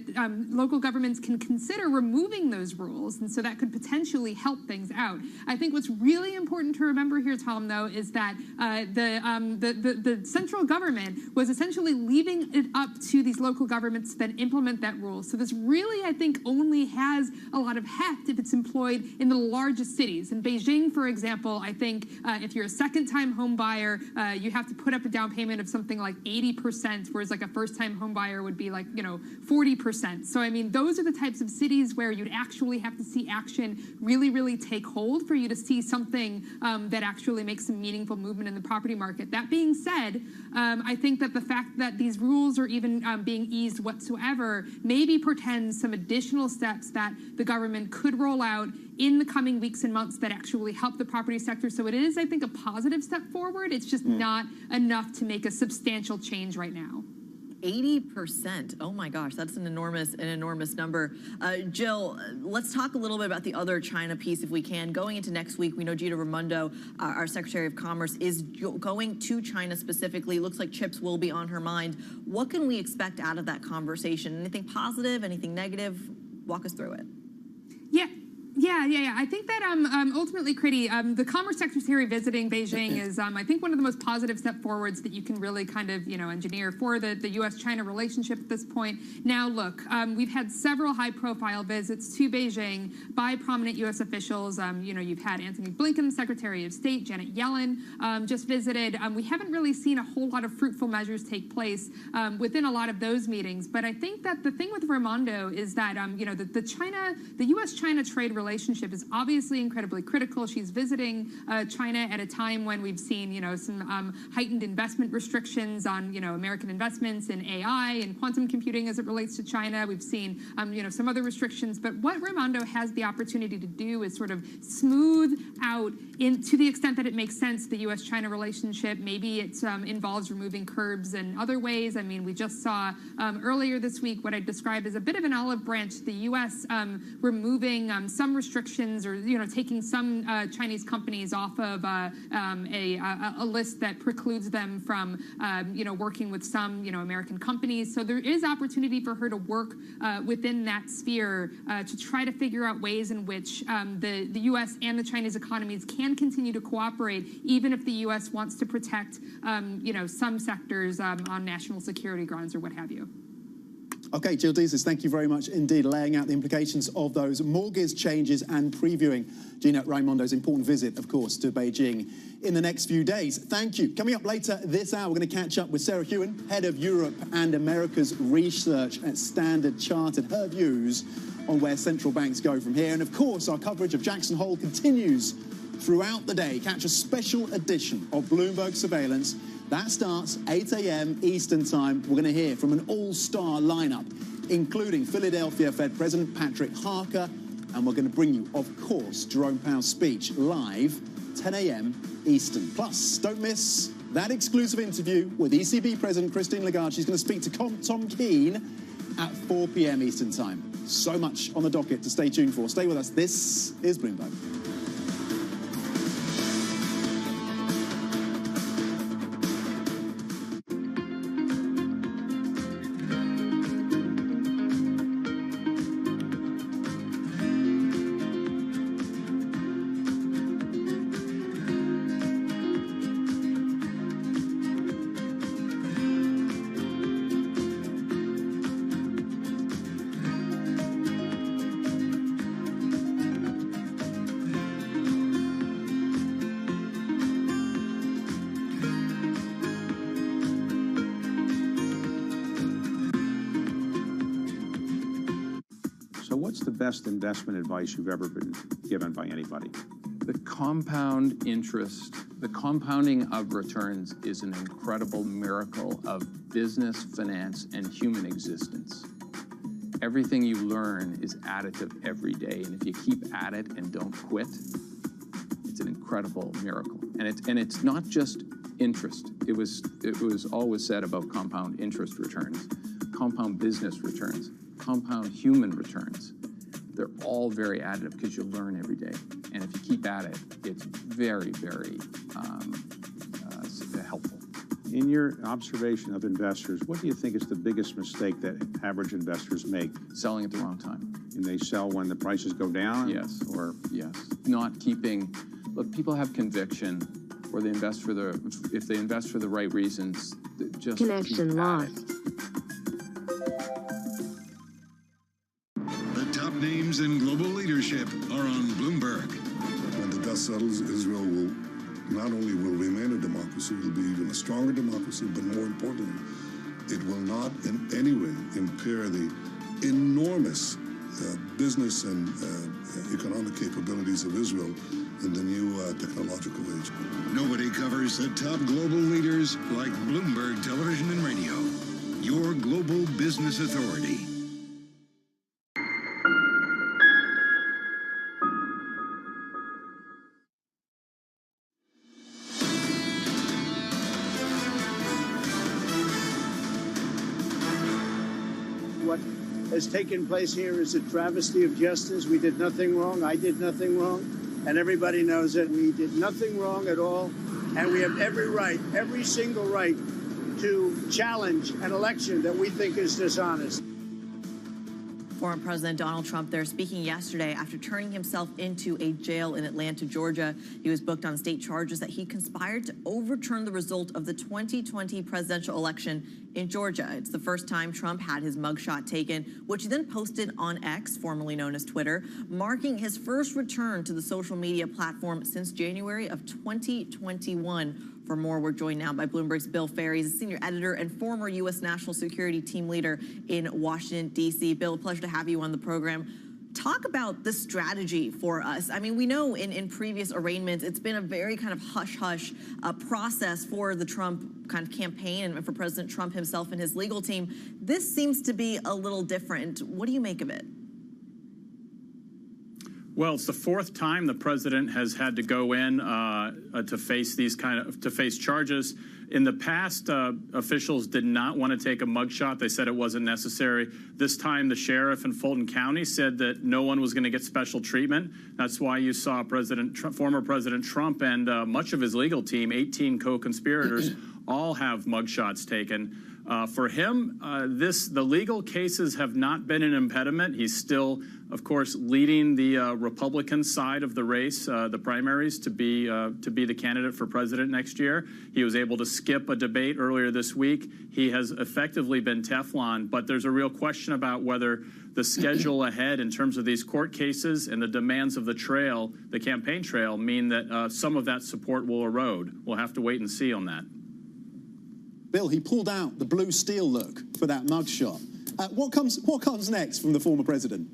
local governments can consider removing those rules, and so that could potentially help things out. I think what's really important to remember here, Tom, though, is that the central government was essentially leaving it up to these local governments to then implement that rule. So this really, I think, only has a lot of heft if it's employed in the largest cities. In Beijing, for example, I think if you're a second-time home buyer, you have to put up a down payment of something like 80%, whereas like a first-time home buyer would be like, 40%. So, I mean, those are the types of cities where you'd actually have to see action really, really take hold for you to see something that actually makes some meaningful movement in the property market. That being said, I think that the fact that these rules are even being eased whatsoever maybe portends some additional steps that the government could roll out in the coming weeks and months that actually help the property sector. So it is, I think, a positive step forward. It's just not enough to make a substantial change right now. 80%. Oh my gosh, that's an enormous number. Jill, let's talk a little bit about the other China piece, if we can. Going into next week, we know Gina Raimondo, our Secretary of Commerce, is going to China specifically. It looks like chips will be on her mind. What can we expect out of that conversation? Anything positive? Anything negative? Walk us through it. Yeah. I think that ultimately, Kriti, the Commerce Secretary visiting Beijing is, I think, one of the most positive step forwards that you can really kind of, engineer for the U.S.-China relationship at this point. Now, look, we've had several high-profile visits to Beijing by prominent U.S. officials. You've had Antony Blinken, Secretary of State, Janet Yellen just visited. We haven't really seen a whole lot of fruitful measures take place within a lot of those meetings. But I think that the thing with Raimondo is that, the U.S.-China trade relationship is obviously incredibly critical. She's visiting China at a time when we've seen, some heightened investment restrictions on, American investments in AI and quantum computing as it relates to China. We've seen, some other restrictions. But what Raimondo has the opportunity to do is sort of smooth out, to the extent that it makes sense, the U.S.-China relationship. Maybe it involves removing curbs in other ways. I mean, we just saw earlier this week what I described as a bit of an olive branch, the U.S. Removing some restrictions or, taking some Chinese companies off of a list that precludes them from, working with some, American companies. So there is opportunity for her to work within that sphere to try to figure out ways in which the U.S. and the Chinese economies can continue to cooperate, even if the U.S. wants to protect, some sectors on national security grounds or what have you. Okay, Jill Deeses, thank you very much indeed, laying out the implications of those mortgage changes and previewing Gina Raimondo's important visit, of course, to Beijing in the next few days. Thank you. Coming up later this hour, we're going to catch up with Sarah Hewen, Head of Europe and America's Research at Standard Chartered, her views on where central banks go from here. And of course, our coverage of Jackson Hole continues throughout the day. Catch a special edition of Bloomberg Surveillance. That starts 8 a.m. Eastern Time. We're going to hear from an all-star lineup, including Philadelphia Fed President Patrick Harker. And we're going to bring you, of course, Jerome Powell's speech live, 10 a.m. Eastern. Plus, don't miss that exclusive interview with ECB President Christine Lagarde. She's going to speak to Tom Keene at 4 p.m. Eastern Time. So much on the docket to stay tuned for. Stay with us. This is Bloomberg. What's the best investment advice you've ever been given by anybody? The compound interest, the compounding of returns is an incredible miracle of business, finance, and human existence. Everything you learn is additive every day, and if you keep at it and don't quit, it's an incredible miracle. And it's not just interest. It was always said about compound interest returns, compound business returns, compound human returns. They're all very additive because you learn every day. And if you keep at it, it's very, very helpful. In your observation of investors, what do you think is the biggest mistake that average investors make? Selling at the wrong time. And they sell when the prices go down? Yes. Or yes. Not keeping, look, people have conviction, or they invest for if they invest for the right reasons, just connection lost. The top names in global leadership are on Bloomberg. When the dust settles, Israel will not only will remain a democracy, it will be even a stronger democracy, but more importantly, it will not in any way impair the enormous business and economic capabilities of Israel in the new technological age. Nobody covers the top global leaders like Bloomberg Television and Radio, your global business authority. What has taken place here is a travesty of justice. We did nothing wrong. I did nothing wrong. And everybody knows that we did nothing wrong at all. And we have every right, every single right, to challenge an election that we think is dishonest. Former President Donald Trump there speaking yesterday after turning himself into a jail in Atlanta, Georgia. He was booked on state charges that he conspired to overturn the result of the 2020 presidential election in Georgia. It's the first time Trump had his mugshot taken, which he then posted on X, formerly known as Twitter, marking his first return to the social media platform since January of 2021. For more, we're joined now by Bloomberg's Bill Ferry, a senior editor and former U.S. national security team leader in Washington, D.C. Bill, a pleasure to have you on the program. Talk about the strategy for us. I mean, we know in previous arraignments, it's been a very kind of hush-hush process for the Trump kind of campaign and for President Trump himself and his legal team. This seems to be a little different. What do you make of it? Well, it's the fourth time the president has had to go in to face charges. In the past, officials did not want to take a mugshot. They said it wasn't necessary. This time, the sheriff in Fulton County said that no one was going to get special treatment. That's why you saw former President Trump and much of his legal team, 18 co-conspirators, all have mugshots taken. For him, the legal cases have not been an impediment. He's still, of course, leading the Republican side of the race, the primaries, to be the candidate for president next year. He was able to skip a debate earlier this week. He has effectively been Teflon, but there's a real question about whether the schedule ahead in terms of these court cases and the demands of the trail, the campaign trail, mean that some of that support will erode. We'll have to wait and see on that. Bill, he pulled out the blue steel look for that mugshot. What comes next from the former president?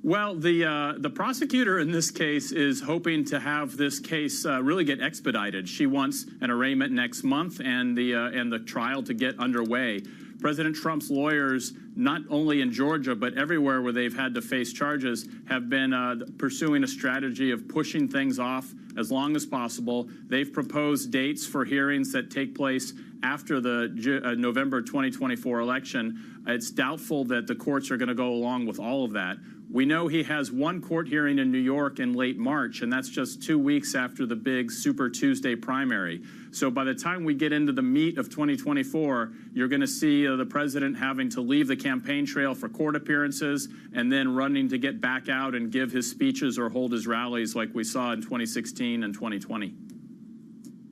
Well, the prosecutor in this case is hoping to have this case really get expedited. She wants an arraignment next month and the trial to get underway. President Trump's lawyers, not only in Georgia, but everywhere where they've had to face charges, have been pursuing a strategy of pushing things off as long as possible. They've proposed dates for hearings that take place after the November 2024 election. It's doubtful that the courts are going to go along with all of that. We know he has one court hearing in New York in late March, and that's just 2 weeks after the big Super Tuesday primary. So by the time we get into the meat of 2024, you're going to see the president having to leave the campaign trail for court appearances and then running to get back out and give his speeches or hold his rallies like we saw in 2016 and 2020.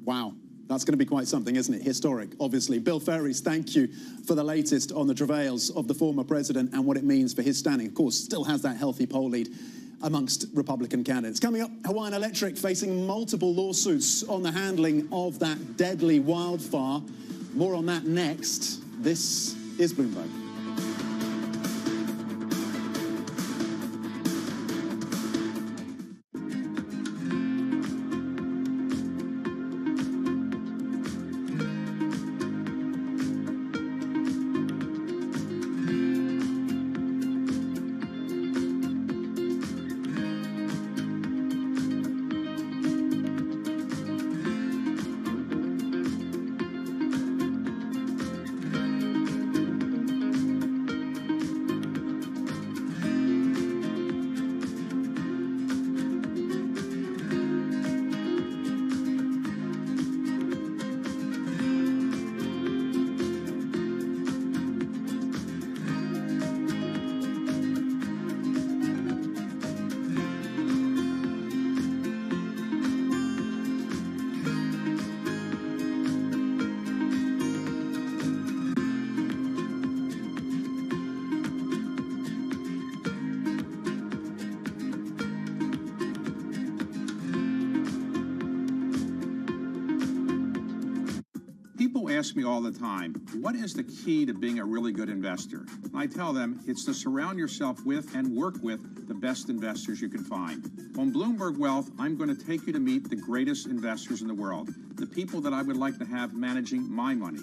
Wow. That's going to be quite something, isn't it? Historic, obviously. Bill Ferries, thank you for the latest on the travails of the former president and what it means for his standing. Of course, still has that healthy poll lead amongst Republican candidates. Coming up, Hawaiian Electric facing multiple lawsuits on the handling of that deadly wildfire. More on that next. This is Bloomberg. ask me all the time, what is the key to being a really good investor? And I tell them it's to surround yourself with and work with the best investors you can find. On Bloomberg Wealth, I'm going to take you to meet the greatest investors in the world, the people that I would like to have managing my money.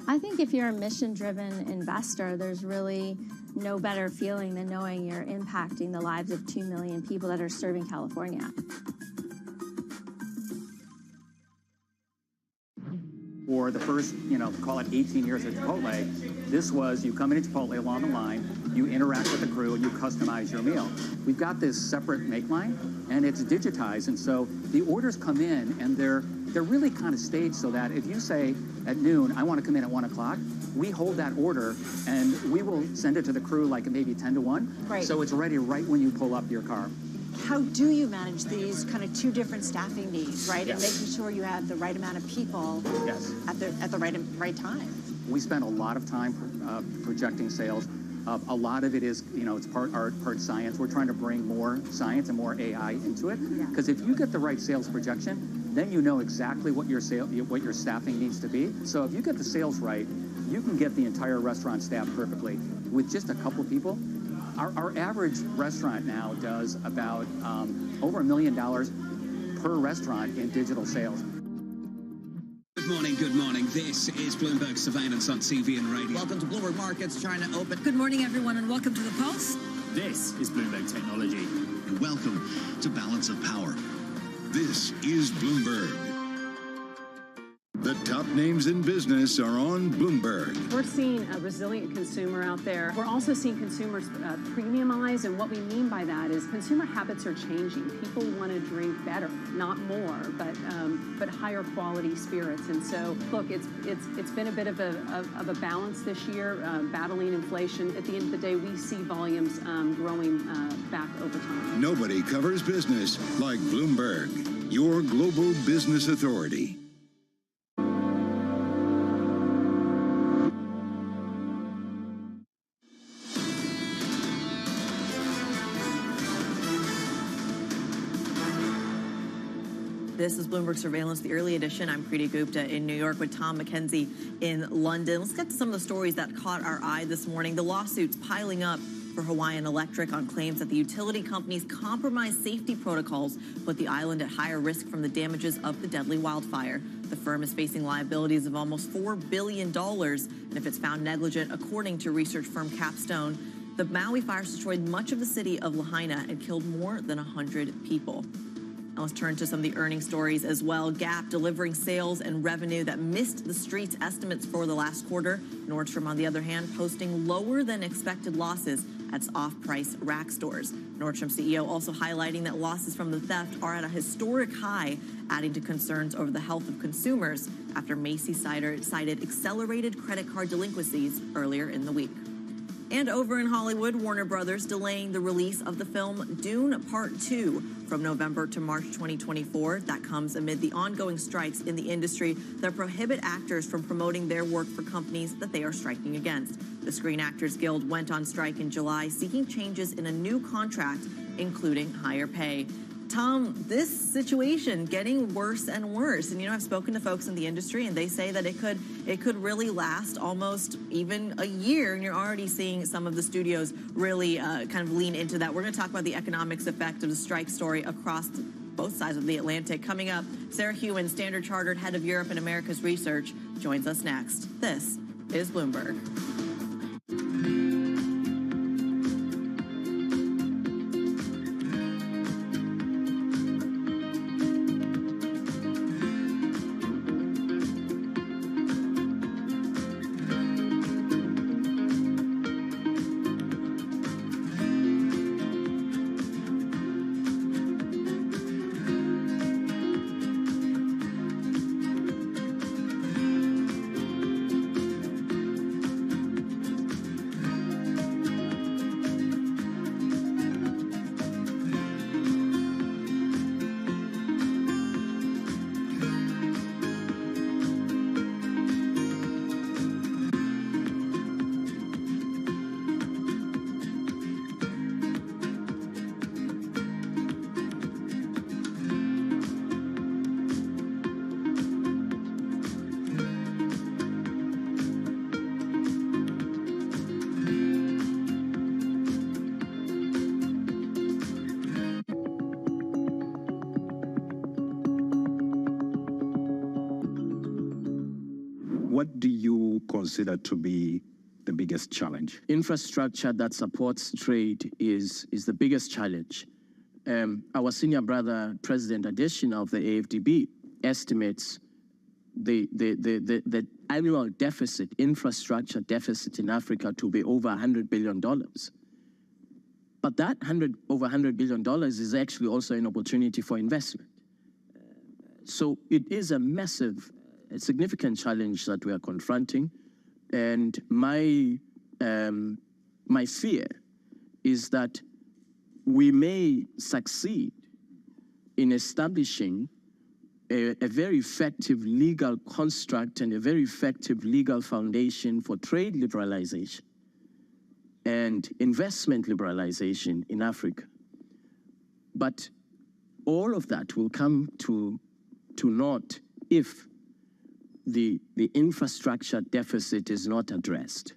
I think if you're a mission-driven investor, there's really no better feeling than knowing you're impacting the lives of 2 million people that are serving California. For the first, call it 18 years at Chipotle, this was you come into Chipotle along the line, you interact with the crew, and you customize your meal. We've got this separate make line, and it's digitized, and so the orders come in, and they're really kind of staged so that if you say at noon, I want to come in at 1 o'clock, we hold that order, and we will send it to the crew like maybe 10 to 1. Right. So it's ready right when you pull up your car. How do you manage these kind of two different staffing needs, right? Yes. And making sure you have the right amount of people Yes. at the right time. We spend a lot of time projecting sales. A lot of it is, it's part art, part science. We're trying to bring more science and more AI into it. Because if you get the right sales projection, then you know exactly what your staffing needs to be. So if you get the sales right, you can get the entire restaurant staffed perfectly. With just a couple people, our average restaurant now does about over $1 million per restaurant in digital sales. Good morning. This is Bloomberg Surveillance on TV and radio. Welcome to Bloomberg Markets, China Open. Good morning, everyone, and welcome to the Pulse. This is Bloomberg Technology. And welcome to Balance of Power. This is Bloomberg. The top names in business are on Bloomberg. We're seeing a resilient consumer out there. We're also seeing consumers premiumize, and what we mean by that is consumer habits are changing. People want to drink better, not more, but higher quality spirits. And so, look, it's been a bit of a balance this year, battling inflation. At the end of the day, we see volumes growing back over time. Nobody covers business like Bloomberg, your global business authority. This is Bloomberg Surveillance, the early edition. I'm Preeti Gupta in New York with Tom McKenzie in London. Let's get to some of the stories that caught our eye this morning. The lawsuits piling up for Hawaiian Electric on claims that the utility company's compromised safety protocols put the island at higher risk from the damages of the deadly wildfire. The firm is facing liabilities of almost $4 billion, and if it's found negligent, according to research firm Capstone, the Maui fires destroyed much of the city of Lahaina and killed more than 100 people. Now let's turn to some of the earnings stories as well. Gap delivering sales and revenue that missed the street's estimates for the last quarter. Nordstrom, on the other hand, posting lower than expected losses at its off-price rack stores. Nordstrom CEO also highlighting that losses from the theft are at a historic high, adding to concerns over the health of consumers after Macy's cited accelerated credit card delinquencies earlier in the week. And over in Hollywood, Warner Brothers delaying the release of the film Dune Part 2 from November to March 2024. That comes amid the ongoing strikes in the industry that prohibit actors from promoting their work for companies that they are striking against. The Screen Actors Guild went on strike in July, seeking changes in a new contract, including higher pay. Tom, this situation getting worse and worse. And, I've spoken to folks in the industry, and they say that it could really last almost even a year. And you're already seeing some of the studios really kind of lean into that. We're going to talk about the economics effect of the strike story across both sides of the Atlantic. Coming up, Sarah Hewen, Standard Chartered Head of Europe and America's Research, joins us next. This is Bloomberg. what do you consider to be the biggest challenge? Infrastructure that supports trade is the biggest challenge. Our senior brother, President Adesina of the AfDB, estimates the annual deficit, infrastructure deficit in Africa to be over $100 billion. But that over $100 billion is actually also an opportunity for investment. So it is a massive, significant challenge that we are confronting. And my fear is that we may succeed in establishing a very effective legal construct and a very effective legal foundation for trade liberalization and investment liberalization in Africa. But all of that will come to naught if the infrastructure deficit is not addressed,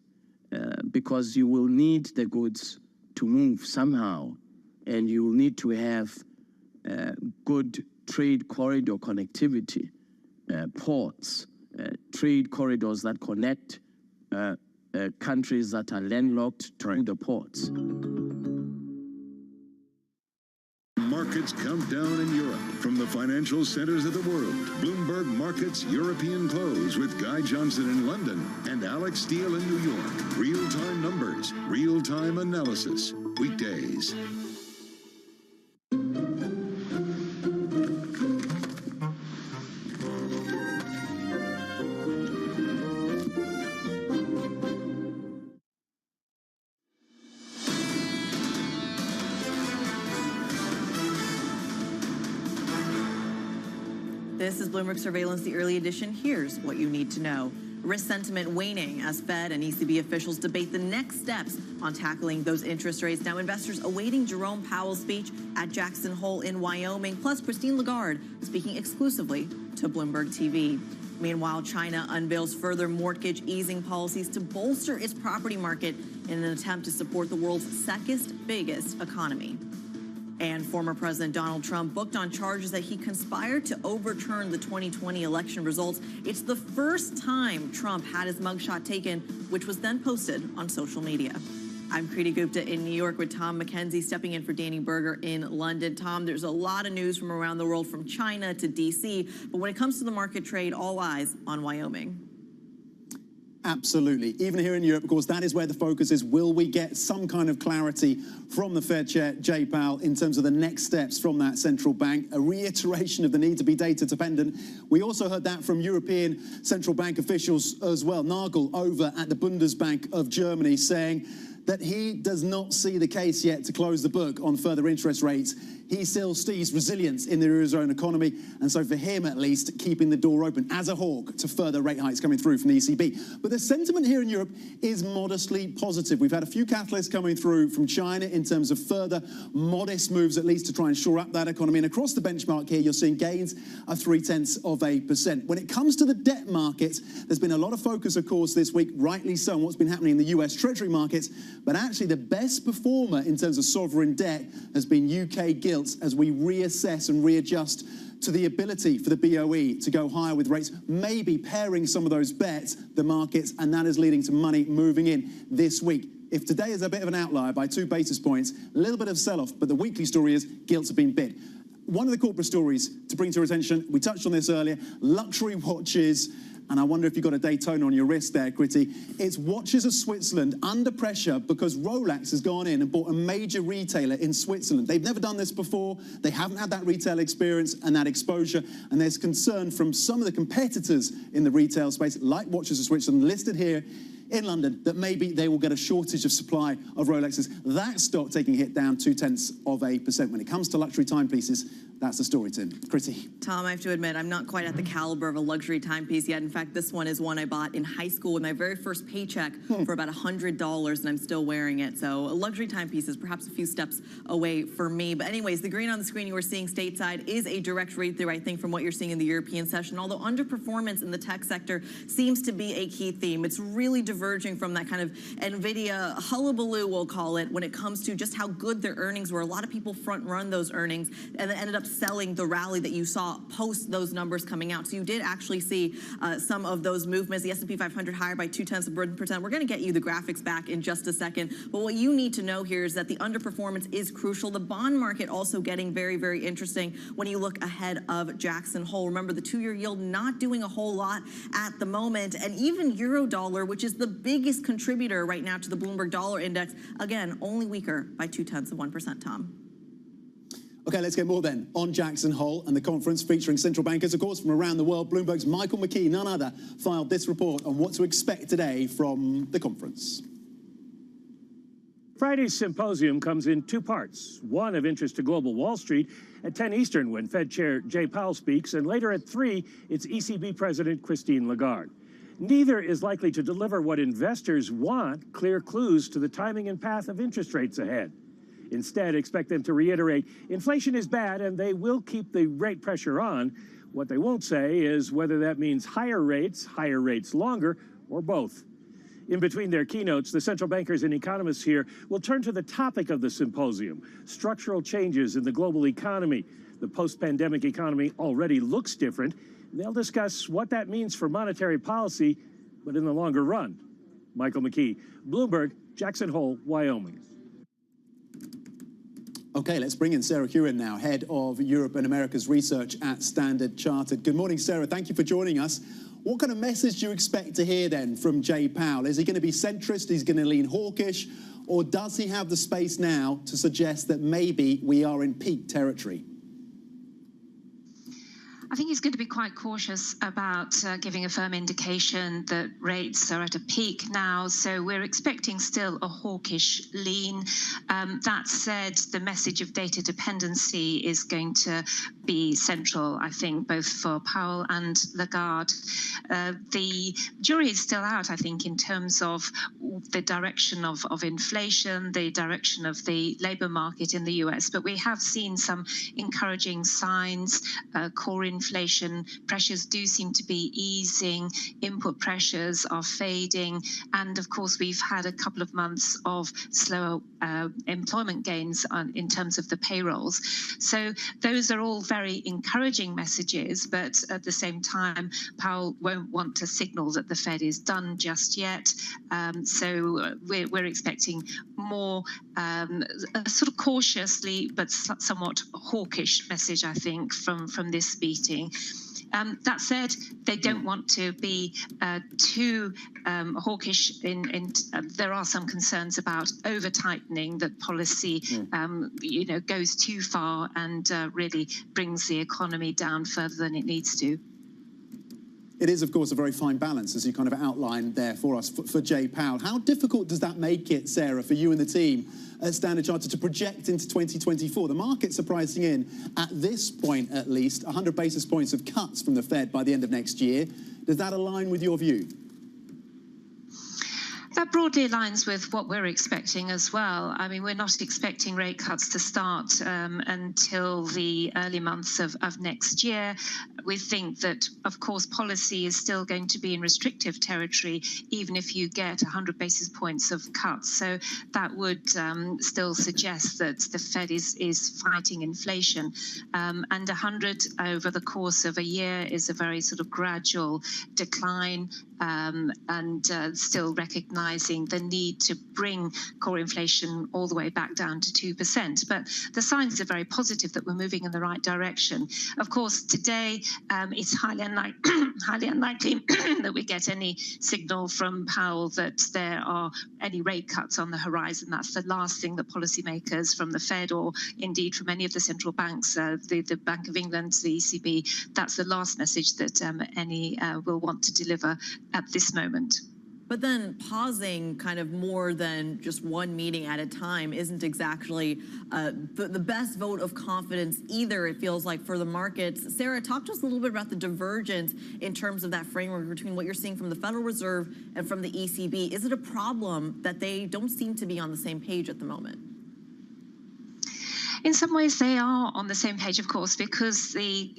because you will need the goods to move somehow, and you will need to have good trade corridor connectivity, ports, trade corridors that connect countries that are landlocked to the ports. Markets count down in Europe from the financial centers of the world. Bloomberg Markets European Close with Guy Johnson in London and Alex Steele in New York. Real-time numbers, real-time analysis. Weekdays. This is Bloomberg Surveillance, the early edition. Here's what you need to know. Risk sentiment waning as Fed and ECB officials debate the next steps on tackling those interest rates. Now, investors awaiting Jerome Powell's speech at Jackson Hole in Wyoming, plus Christine Lagarde speaking exclusively to Bloomberg TV. Meanwhile, China unveils further mortgage easing policies to bolster its property market in an attempt to support the world's second biggest economy. And former President Donald Trump booked on charges that he conspired to overturn the 2020 election results. It's the first time Trump had his mugshot taken, which was then posted on social media. I'm Kriti Gupta in New York with Tom McKenzie stepping in for Danny Berger in London. Tom, there's a lot of news from around the world, from China to D.C., but when it comes to the market trade, all eyes on Wyoming. Absolutely. Even here in Europe, of course, that is where the focus is. Will we get some kind of clarity from the Fed Chair, Jay Powell, in terms of the next steps from that central bank? A reiteration of the need to be data dependent. We also heard that from European central bank officials as well. Nagel over at the Bundesbank of Germany saying that he does not see the case yet to close the book on further interest rates. He still sees resilience in the Eurozone economy, and so for him at least, keeping the door open as a hawk to further rate hikes coming through from the ECB. But the sentiment here in Europe is modestly positive. We've had a few catalysts coming through from China in terms of further modest moves, at least to try and shore up that economy. And across the benchmark here, you're seeing gains of 0.3%. When it comes to the debt markets, there's been a lot of focus, of course, this week, rightly so, on what's been happening in the US Treasury markets. But actually, the best performer in terms of sovereign debt has been UK gilts, as we reassess and readjust to the ability for the BOE to go higher with rates, maybe pairing some of those bets, the markets, and that is leading to money moving in this week. If today is a bit of an outlier by 2 basis points, a little bit of sell-off, but the weekly story is gilts have been bid. One of the corporate stories to bring to your attention, we touched on this earlier, luxury watches. And I wonder if you've got a Daytona on your wrist there, Kriti. It's Watches of Switzerland under pressure because Rolex has gone in and bought a major retailer in Switzerland. They've never done this before. They haven't had that retail experience and that exposure. And there's concern from some of the competitors in the retail space, like Watches of Switzerland, listed here in London, that maybe they will get a shortage of supply of Rolexes. That stock taking a hit down 0.2%. When it comes to luxury timepieces, that's the story, Tim. Kriti. Tom, I have to admit, I'm not quite at the caliber of a luxury timepiece yet. In fact, this one is one I bought in high school with my very first paycheck for about $100, and I'm still wearing it. So a luxury timepiece is perhaps a few steps away for me. But anyways, the green on the screen you were seeing stateside is a direct read-through, I think, from what you're seeing in the European session, although underperformance in the tech sector seems to be a key theme. It's really diverging from that kind of NVIDIA hullabaloo, we'll call it, when it comes to just how good their earnings were. A lot of people front-run those earnings and then ended up just selling the rally that you saw post those numbers coming out. So you did actually see some of those movements. The S&P 500 higher by 0.2%. We're going to get you the graphics back in just a second. But what you need to know here is that the underperformance is crucial. The bond market also getting very, very interesting when you look ahead of Jackson Hole. Remember, the 2-year yield not doing a whole lot at the moment. And even Eurodollar, which is the biggest contributor right now to the Bloomberg Dollar Index, again, only weaker by 0.2%, Tom. Okay, let's get more then on Jackson Hole and the conference featuring central bankers, of course, from around the world. Bloomberg's Michael McKee, none other, filed this report on what to expect today from the conference. Friday's symposium comes in 2 parts. One of interest to global Wall Street at 10 Eastern when Fed Chair Jay Powell speaks, and later at 3, it's ECB President Christine Lagarde. Neither is likely to deliver what investors want, clear clues to the timing and path of interest rates ahead. Instead, expect them to reiterate inflation is bad and they will keep the rate pressure on. What they won't say is whether that means higher rates longer, or both. In between their keynotes, the central bankers and economists here will turn to the topic of the symposium, structural changes in the global economy. The post-pandemic economy already looks different. They'll discuss what that means for monetary policy, but in the longer run. Michael McKee, Bloomberg, Jackson Hole, Wyoming. Okay, let's bring in Sarah Hewen now, head of Europe and America's research at Standard Chartered. Good morning, Sarah. Thank you for joining us. What kind of message do you expect to hear then from Jay Powell? Is he going to be centrist? Is he going to lean hawkish? Or does he have the space now to suggest that maybe we are in peak territory? I think he's going to be quite cautious about giving a firm indication that rates are at a peak now. So we're expecting still a hawkish lean. That said, the message of data dependency is going to be central, I think, both for Powell and Lagarde. The jury is still out, I think, in terms of the direction of inflation, the direction of the labor market in the US. But we have seen some encouraging signs. Core inflation pressures do seem to be easing, input pressures are fading, and of course we've had a couple of months of slower employment gains in terms of the payrolls. So those are all very encouraging messages, but at the same time, Powell won't want to signal that the Fed is done just yet. So we're expecting more a sort of cautiously but somewhat hawkish message, I think, from this meeting. That said, they don't want to be too hawkish. There are some concerns about over-tightening, that policy goes too far and really brings the economy down further than it needs to. It is, of course, a very fine balance, as you kind of outlined there for us, for Jay Powell. How difficult does that make it, Sarah, for you and the team at Standard Chartered to project into 2024? The market's pricing in, at this point at least, 100 basis points of cuts from the Fed by the end of next year. Does that align with your view? That broadly aligns with what we're expecting as well. I mean, we're not expecting rate cuts to start until the early months of next year. We think that, of course, policy is still going to be in restrictive territory, even if you get 100 basis points of cuts. So that would still suggest that the Fed is fighting inflation. And 100 over the course of a year is a very sort of gradual decline. And still recognizing the need to bring core inflation all the way back down to 2%. But the signs are very positive that we're moving in the right direction. Of course, today it's highly unlikely that we get any signal from Powell that there are any rate cuts on the horizon. That's the last thing that policymakers from the Fed, or indeed from any of the central banks, the Bank of England, the ECB, that's the last message that any will want to deliver at this moment. But then pausing kind of more than just one meeting at a time isn't exactly the best vote of confidence either, it feels like, for the markets. Sarah, talk to us a little bit about the divergence in terms of that framework between what you're seeing from the Federal Reserve and from the ECB. Is it a problem that they don't seem to be on the same page at the moment? In some ways, they are on the same page, of course, because the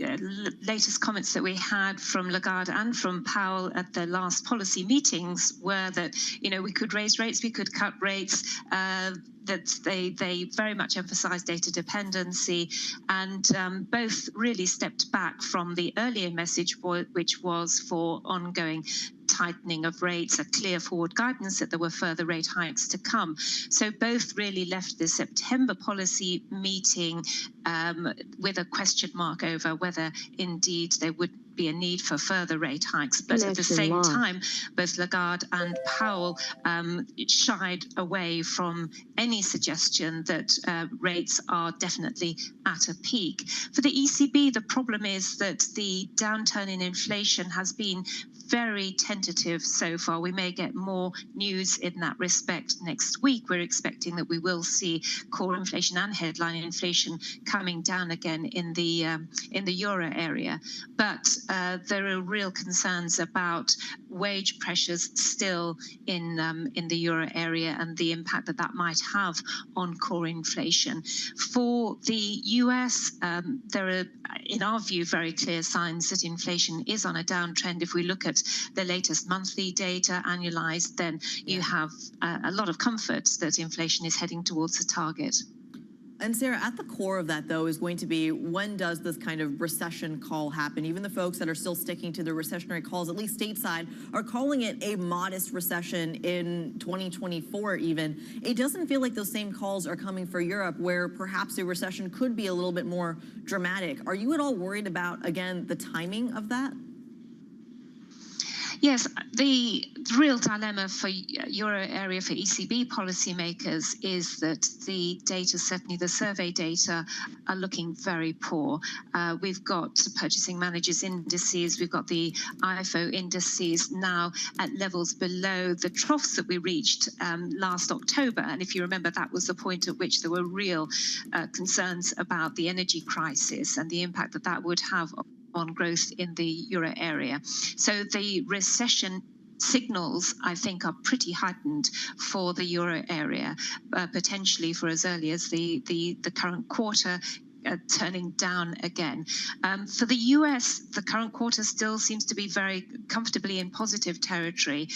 latest comments that we had from Lagarde and from Powell at the last policy meetings were that, we could raise rates, we could cut rates, that they very much emphasized data dependency, and both really stepped back from the earlier message, which was for ongoing tightening of rates, a clear forward guidance that there were further rate hikes to come. So both really left the September policy meeting with a question mark over whether indeed there would be a need for further rate hikes. But at the same time, both Lagarde and Powell shied away from any suggestion that rates are definitely at a peak. For the ECB, the problem is that the downturn in inflation has been very tentative so far. We may get more news in that respect next week. We're expecting that we will see core inflation and headline inflation coming down again in the euro area. But there are real concerns about wage pressures still in the euro area and the impact that that might have on core inflation. For the US, there are, in our view, very clear signs that inflation is on a downtrend. If we look at the latest monthly data annualized, then you have a lot of comfort that inflation is heading towards the target. And Sarah, at the core of that, though, is going to be, when does this kind of recession call happen? Even the folks that are still sticking to the recessionary calls, at least stateside, are calling it a modest recession in 2024 even. It doesn't feel like those same calls are coming for Europe, where perhaps a recession could be a little bit more dramatic. Are you at all worried about, again, the timing of that? Yes, the real dilemma for euro area for ECB policymakers is that the data, certainly the survey data, are looking very poor. We've got purchasing managers indices, we've got the IFO indices now at levels below the troughs that we reached last October. And if you remember, that was the point at which there were real concerns about the energy crisis and the impact that that would have on growth in the euro area. So the recession signals, I think, are pretty heightened for the euro area, potentially for as early as the current quarter, turning down again. For the US, the current quarter still seems to be very comfortably in positive territory.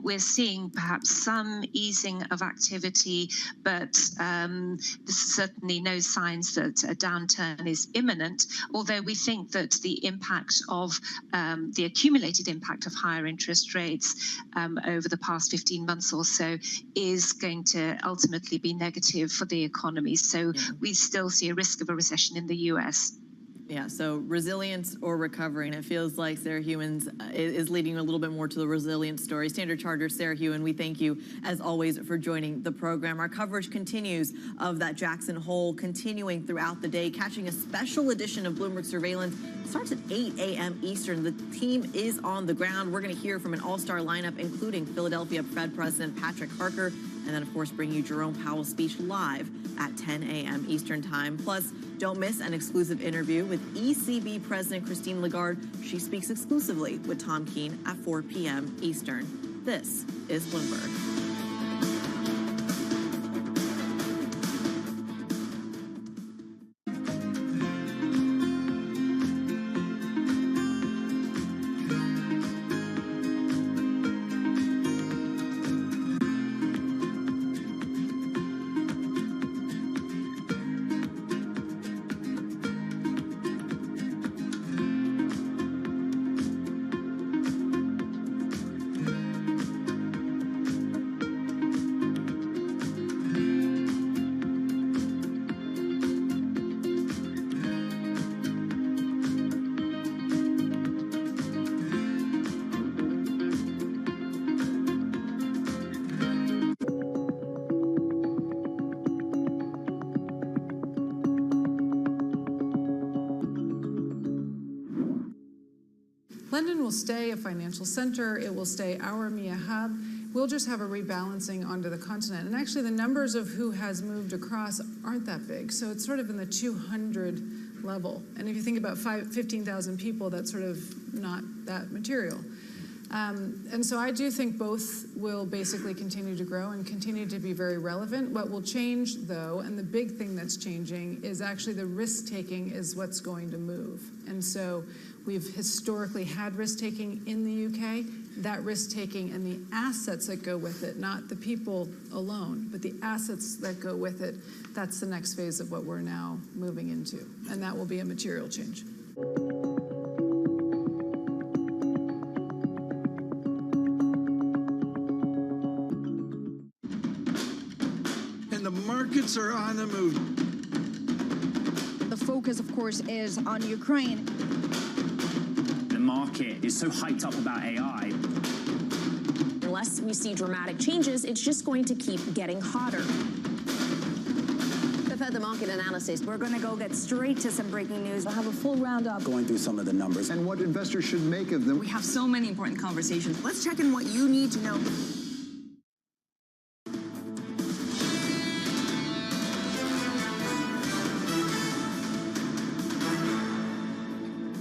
We're seeing perhaps some easing of activity, but there's certainly no signs that a downturn is imminent, although we think that the impact of the accumulated impact of higher interest rates over the past 15 months or so is going to ultimately be negative for the economy. So we still see a risk of a recession in the US. Yeah, so resilience or recovery, and it feels like Sarah Hewins is leading a little bit more to the resilience story. Standard Chartered Sarah Hewen, we thank you, as always, for joining the program. Our coverage continues of that Jackson Hole, continuing throughout the day, catching a special edition of Bloomberg Surveillance. It starts at 8 a.m. Eastern. The team is on the ground. We're going to hear from an all-star lineup, including Philadelphia Fed President Patrick Harker, and then, of course, bring you Jerome Powell's speech live at 10 a.m. Eastern Time. Plus, don't miss an exclusive interview with ECB President Christine Lagarde. She speaks exclusively with Tom Keene at 4 p.m. Eastern. This is Bloomberg. London will stay a financial center. It will stay our EMEA hub. We'll just have a rebalancing onto the continent. And actually, the numbers of who has moved across aren't that big. So it's sort of in the 200 level. And if you think about 15,000 people, that's sort of not that material. And so I do think both will basically continue to grow and continue to be very relevant. What will change, though, and the big thing that's changing, is actually the risk-taking is what's going to move. And so we've historically had risk-taking in the UK. That risk-taking and the assets that go with it, not the people alone, but the assets that go with it, that's the next phase of what we're now moving into. And that will be a material change. And the markets are on the move. The focus, of course, is on Ukraine. The market is so hyped up about AI. Unless we see dramatic changes, it's just going to keep getting hotter. We've had the market analysis. We're going to go get straight to some breaking news. We'll have a full roundup. Going through some of the numbers and what investors should make of them. We have so many important conversations. Let's check in what you need to know.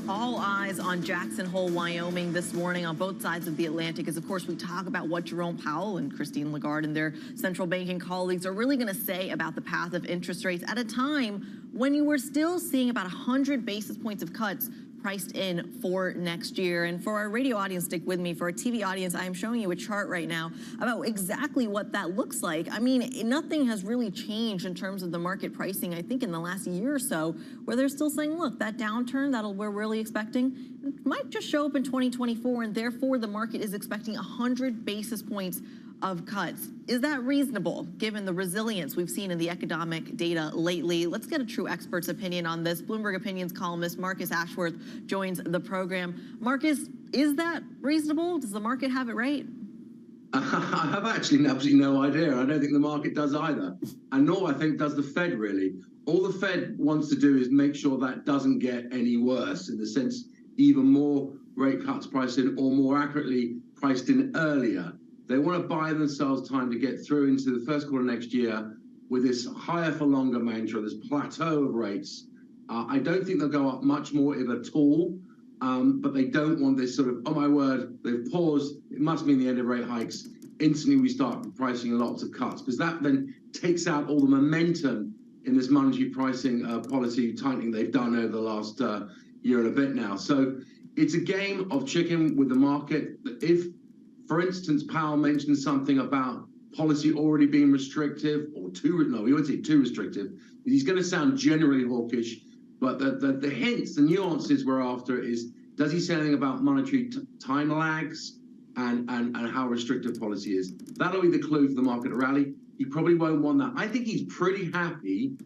All eyes on Jackson Hole, Wyoming this morning on both sides of the Atlantic as, of course, we talk about what Jerome Powell and Christine Lagarde and their central banking colleagues are really going to say about the path of interest rates at a time when you were still seeing about 100 basis points of cuts priced in for next year. And for our radio audience, stick with me. For our TV audience, I am showing you a chart right now about exactly what that looks like. I mean, nothing has really changed in terms of the market pricing, I think, in the last year or so, where they're still saying, look, that downturn that we're really expecting might just show up in 2024, and therefore the market is expecting 100 basis points of cuts. Is that reasonable, given the resilience we've seen in the economic data lately? Let's get a true expert's opinion on this. Bloomberg Opinions columnist Marcus Ashworth joins the program. Marcus, is that reasonable? Does the market have it right? I have actually absolutely no idea. I don't think the market does either. And nor, I think, does the Fed really. All the Fed wants to do is make sure that doesn't get any worse, in the sense even more rate cuts priced in, or more accurately, priced in earlier. They want to buy themselves time to get through into the first quarter next year with this higher for longer mantra, this plateau of rates. I don't think they'll go up much more, if at all. But they don't want this sort of, oh my word, they've paused, it must mean the end of rate hikes. Instantly we start pricing lots of cuts, because that then takes out all the momentum in this monetary pricing policy tightening they've done over the last year and a bit now. So it's a game of chicken with the market. If, for instance, Powell mentioned something about policy already being restrictive, or he would say too restrictive. He's going to sound generally hawkish, but the hints, the nuances we're after is, does he say anything about monetary time lags and how restrictive policy is? That'll be the clue for the market to rally. He probably won't want that. I think he's pretty happy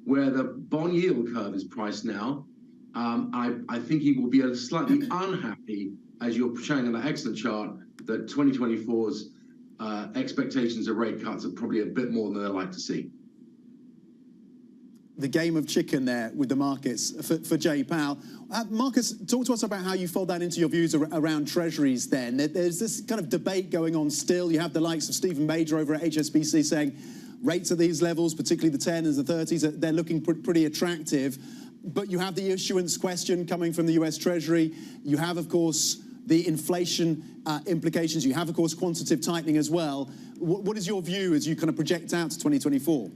where the bond yield curve is priced now. I think he will be slightly unhappy, as you're showing on that excellent chart, that 2024's expectations of rate cuts are probably a bit more than they'd like to see. The game of chicken there with the markets for Jay Powell. Marcus, talk to us about how you fold that into your views around treasuries then. There's this kind of debate going on still. You have the likes of Stephen Major over at HSBC saying rates at these levels, particularly the 10s and the 30s, they're looking pretty attractive. But you have the issuance question coming from the US Treasury. You have, of course, the inflation implications. You have, of course, quantitative tightening as well. What is your view as you kind of project out to 2024?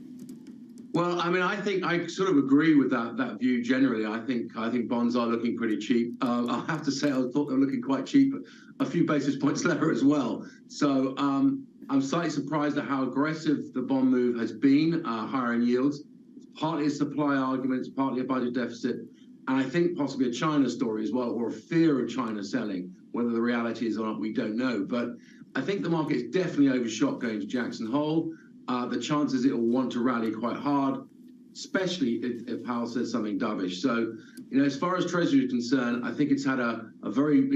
Well, I mean, I think I sort of agree with that view generally. I think bonds are looking pretty cheap. I'll have to say I thought they were looking quite cheap, a few basis points lower as well. So I'm slightly surprised at how aggressive the bond move has been, higher in yields. It's partly a supply argument, it's partly a budget deficit, and I think possibly a China story as well, or a fear of China selling. Whether the reality is or not, we don't know. But I think the market is definitely overshot going to Jackson Hole. The chances it will want to rally quite hard, especially if Powell says something dovish. So, as far as Treasury is concerned, I think it's had a very,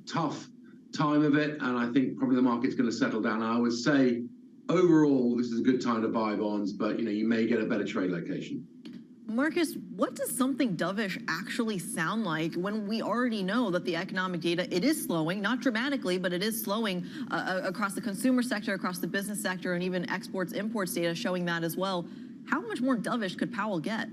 tough time of it, and I think probably the market's going to settle down. And I would say, overall, this is a good time to buy bonds, but, you may get a better trade location. Marcus, what does something dovish actually sound like when we already know that the economic data, it is slowing, not dramatically, but it is slowing across the consumer sector, across the business sector, and even exports, imports data showing that as well. How much more dovish could Powell get?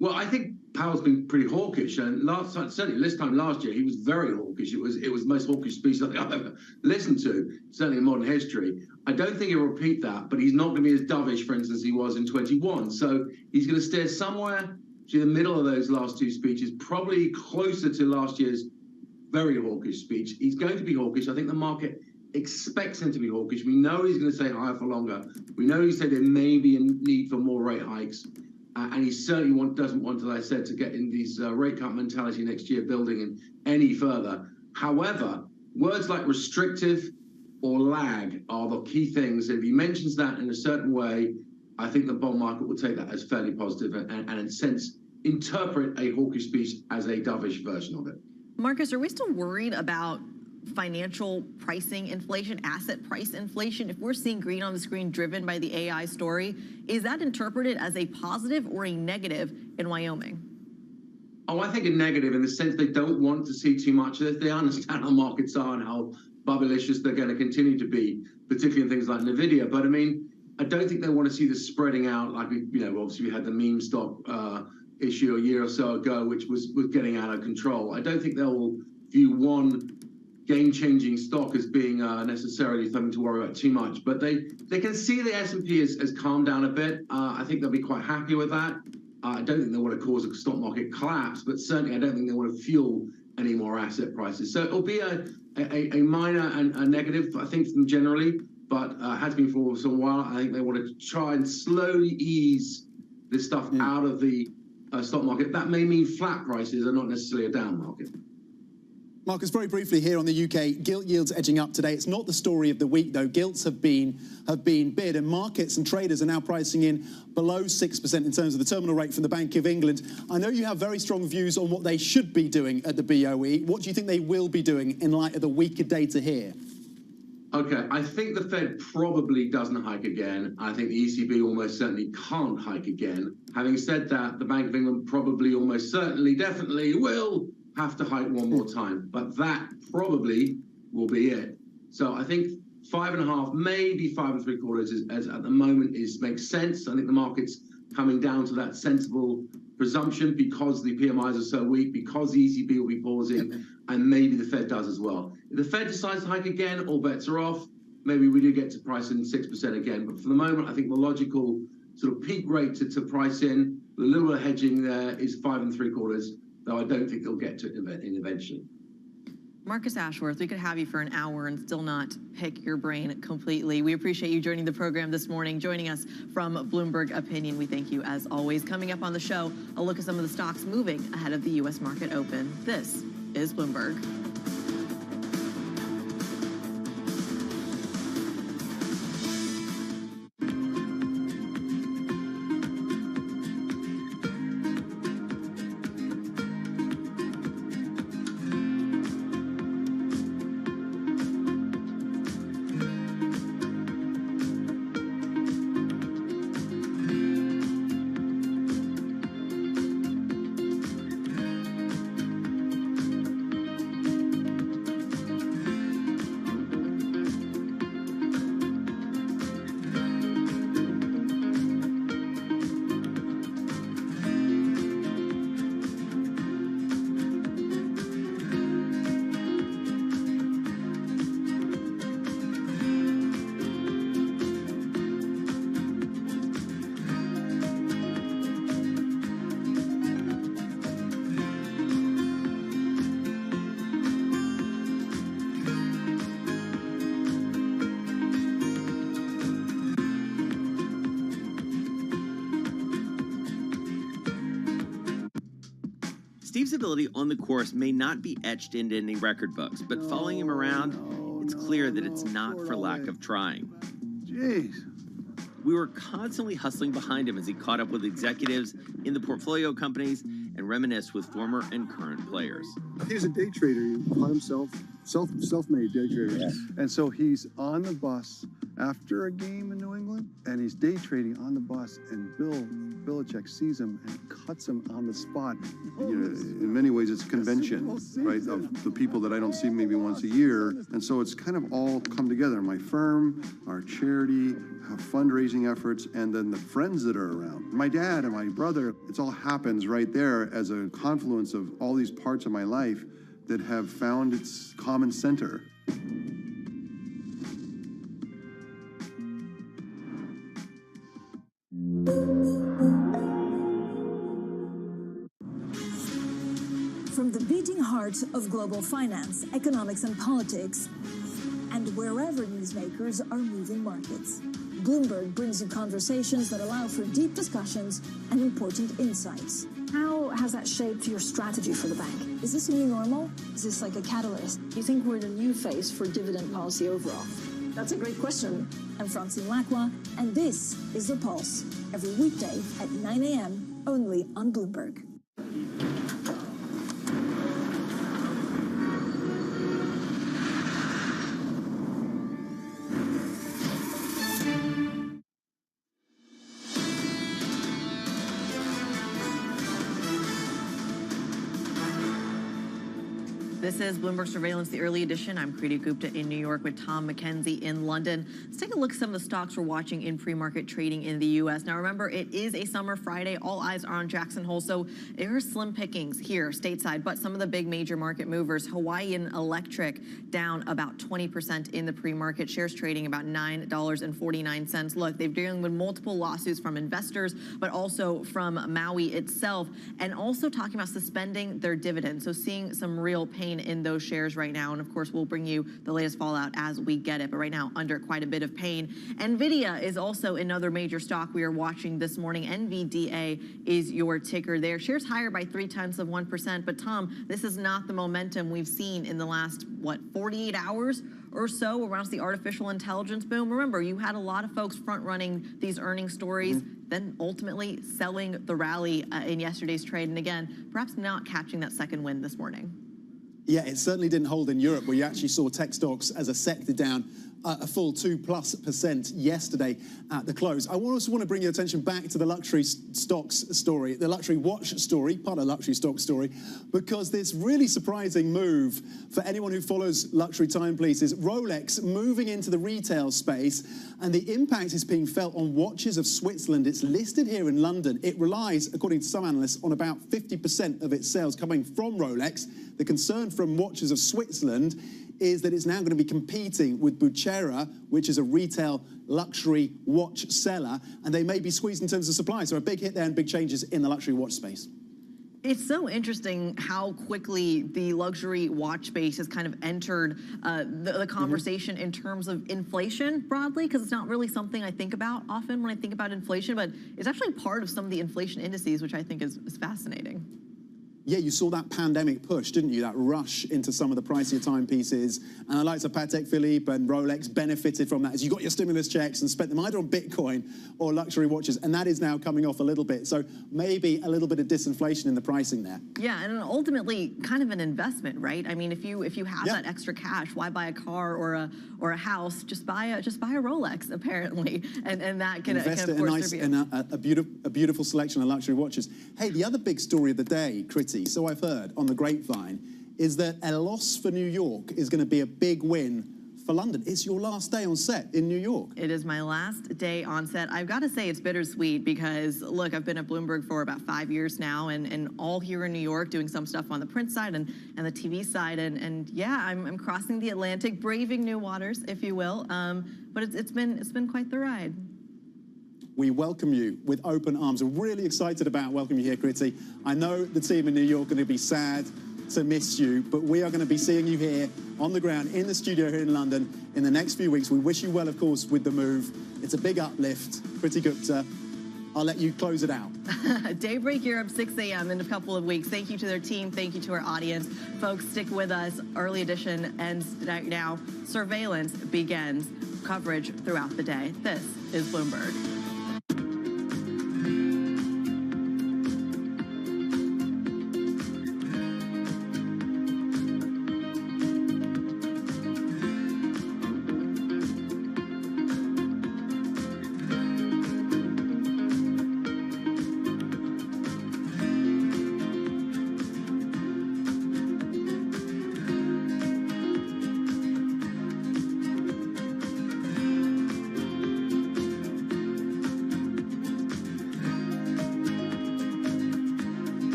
Well, I think Powell's been pretty hawkish, and certainly this time last year he was very hawkish. It was the most hawkish speech that I've ever listened to, certainly in modern history. I don't think he'll repeat that, but he's not going to be as dovish, for instance, as he was in 21. So he's going to steer somewhere to the middle of those last two speeches, probably closer to last year's very hawkish speech. He's going to be hawkish. I think the market expects him to be hawkish. We know he's going to say higher for longer. We know he said there may be a need for more rate hikes. And he certainly doesn't want, as I said, to get in these rate cut mentality next year building in any further. However, words like restrictive or lag are the key things. If he mentions that in a certain way, I think the bond market will take that as fairly positive and in a sense, interpret a hawkish speech as a dovish version of it. Marcus, are we still worried about financial pricing inflation, asset price inflation? If we're seeing green on the screen driven by the AI story, is that interpreted as a positive or a negative in Wyoming? Oh, I think a negative in the sense they don't want to see too much of this. They understand how markets are and how bubblicious they're going to continue to be, particularly in things like NVIDIA. But I mean, I don't think they want to see this spreading out like obviously we had the meme stock issue a year or so ago, which was getting out of control. I don't think they'll view one game-changing stock as being necessarily something to worry about too much, but they can see the S&P has calmed down a bit. I think they'll be quite happy with that. I don't think they want to cause a stock market collapse, but certainly I don't think they want to fuel any more asset prices. So it'll be a minor and a negative, I think, from generally, but has been for some while. I think they want to try and slowly ease this stuff out of the stock market. That may mean flat prices and not necessarily a down market. Marcus, very briefly here on the UK, gilt yields edging up today. It's not the story of the week, though. Gilts have been bid, and markets and traders are now pricing in below 6% in terms of the terminal rate from the Bank of England. I know you have very strong views on what they should be doing at the BOE. What do you think they will be doing in light of the weaker data here? Okay, I think the Fed probably doesn't hike again. I think the ECB almost certainly can't hike again. Having said that, the Bank of England probably almost certainly, definitely will have to hike one more time, but that probably will be it. So I think 5.5, maybe 5 3/4 as at the moment makes sense. I think the market's coming down to that sensible presumption because the PMIs are so weak, because the ECB will be pausing, and maybe the Fed does as well. If the Fed decides to hike again, all bets are off. Maybe we do get to price in 6% again, but for the moment, I think the logical sort of peak rate to price in, the little bit of hedging there is 5 3/4. Though I don't think they'll get to it eventually. Marcus Ashworth, we could have you for an hour and still not pick your brain completely. We appreciate you joining the program this morning, joining us from Bloomberg Opinion. We thank you as always. Coming up on the show, a look at some of the stocks moving ahead of the U.S. market open. This is Bloomberg. Steve's ability on the course may not be etched into any record books, but following him around, it's clear that it's not for lack of trying. Jeez. We were constantly hustling behind him as he caught up with executives in the portfolio companies and reminisced with former and current players. He was a day trader. He taught himself, self-made day trader. Yeah. And so he's on the bus after a game in New England, and he's day trading on the bus, and Bill Belichick sees him and cuts him on the spot. In many ways, it's a convention, right, of the people that I don't see maybe once a year. And so it's kind of all come together. My firm, our charity, fundraising efforts, and then the friends that are around. My dad and my brother, it all happens right there as a confluence of all these parts of my life that have found its common center. From the beating heart of global finance, economics, and politics, and wherever newsmakers are moving markets, Bloomberg brings you conversations that allow for deep discussions and important insights. How has that shaped your strategy for the bank? Is this a new normal? Is this like a catalyst? Do you think we're in a new phase for dividend policy overall? That's a great question. I'm Francine Lacqua, and this is The Pulse, every weekday at 9 a.m. only on Bloomberg. This is Bloomberg Surveillance, the early edition. I'm Kriti Gupta in New York with Tom McKenzie in London. Let's take a look at some of the stocks we're watching in pre-market trading in the U.S. Now, remember, it is a summer Friday. All eyes are on Jackson Hole, so there are slim pickings here stateside, but some of the big major market movers. Hawaiian Electric down about 20% in the pre-market. Shares trading about $9.49. Look, they've dealing with multiple lawsuits from investors, but also from Maui itself, and also talking about suspending their dividends. So seeing some real pain in those shares right now. And of course, we'll bring you the latest fallout as we get it. But right now, under quite a bit of pain. NVIDIA is also another major stock we are watching this morning. NVDA is your ticker there. Shares higher by 0.3%. But Tom, this is not the momentum we've seen in the last, 48 hours or so around the artificial intelligence boom. Remember, you had a lot of folks front running these earnings stories, then ultimately selling the rally in yesterday's trade. And again, perhaps not catching that second win this morning. Yeah, it certainly didn't hold in Europe, where you actually saw tech stocks as a sector down a full 2+% yesterday at the close. I also want to bring your attention back to the luxury stocks story, the luxury watch story, part of the luxury stock story, because this really surprising move for anyone who follows luxury timepieces, Rolex moving into the retail space, and the impact is being felt on Watches of Switzerland. It's listed here in London. It relies, according to some analysts, on about 50% of its sales coming from Rolex. The concern from Watches of Switzerland is that it's now going to be competing with Bucherer, which is a retail luxury watch seller, and they may be squeezed in terms of supply. So a big hit there and big changes in the luxury watch space. It's so interesting how quickly the luxury watch space has kind of entered the conversation in terms of inflation broadly, because it's not really something I think about often when I think about inflation, but it's actually part of some of the inflation indices, which I think is fascinating. Yeah, you saw that pandemic push, didn't you? That rush into some of the pricier timepieces. And the likes of Patek Philippe and Rolex benefited from that as you got your stimulus checks and spent them either on Bitcoin or luxury watches. And that is now coming off a little bit. So maybe a little bit of disinflation in the pricing there. Yeah, and ultimately kind of an investment, right? I mean, if you have that extra cash, why buy a car or a house? Just buy a Rolex, apparently. And that can, invest of course, in a beautiful selection of luxury watches. Hey, the other big story of the day, Kriti, so I've heard on the grapevine, is that a loss for New York is going to be a big win for London. It's your last day on set in New York. It is my last day on set. I've got to say it's bittersweet because, look, I've been at Bloomberg for about 5 years now and all here in New York doing some stuff on the print side and the TV side. And yeah, I'm crossing the Atlantic, braving new waters, if you will. But it's been quite the ride. We welcome you with open arms. We're really excited about welcoming you here, Kriti. I know the team in New York are going to be sad to miss you, but we are going to be seeing you here on the ground in the studio here in London in the next few weeks. We wish you well, of course, with the move. It's a big uplift. Kriti Gupta, I'll let you close it out. Daybreak Europe, 6 a.m. in a couple of weeks. Thank you to their team. Thank you to our audience. Folks, stick with us. Early edition ends right now. Surveillance begins. Coverage throughout the day. This is Bloomberg.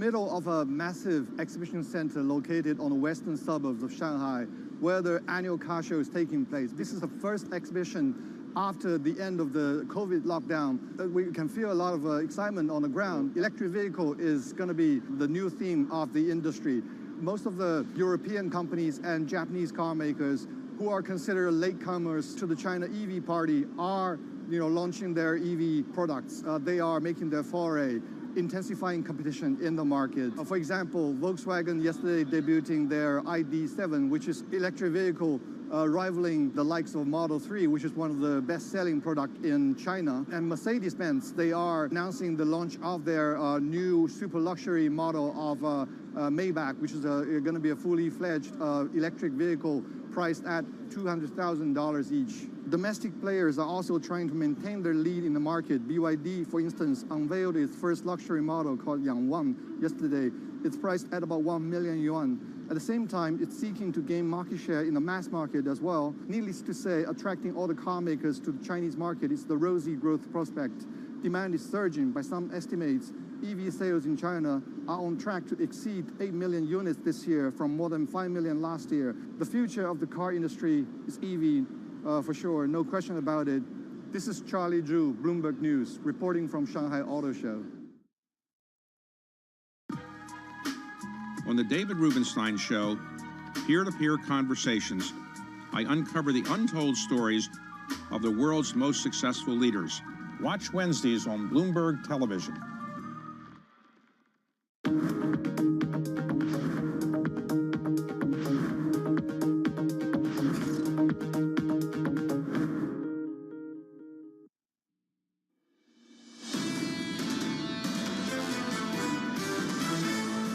middle of a massive exhibition center located on the western suburbs of Shanghai, where the annual car show is taking place. This is the first exhibition after the end of the COVID lockdown. We can feel a lot of excitement on the ground. Electric vehicle is going to be the new theme of the industry. Most of the European companies and Japanese car makers who are considered latecomers to the China EV party are launching their EV products. They are making their foray, intensifying competition in the market. For example, Volkswagen yesterday debuting their ID.7, which is electric vehicle rivaling the likes of Model 3, which is one of the best-selling products in China. And Mercedes-Benz, they are announcing the launch of their new super luxury model of Maybach, which is going to be a fully fledged electric vehicle priced at $200,000 each. Domestic players are also trying to maintain their lead in the market. BYD, for instance, unveiled its first luxury model called Yangwang yesterday. It's priced at about 1 million yuan. At the same time, it's seeking to gain market share in the mass market as well. Needless to say, attracting all the car makers to the Chinese market is the rosy growth prospect. Demand is surging. By some estimates, EV sales in China are on track to exceed 8 million units this year from more than 5 million last year. The future of the car industry is EV, for sure, no question about it. This is Charlie Zhu, Bloomberg News, reporting from Shanghai Auto Show. On the David Rubenstein Show, peer-to-peer conversations, I uncover the untold stories of the world's most successful leaders. Watch Wednesdays on Bloomberg Television.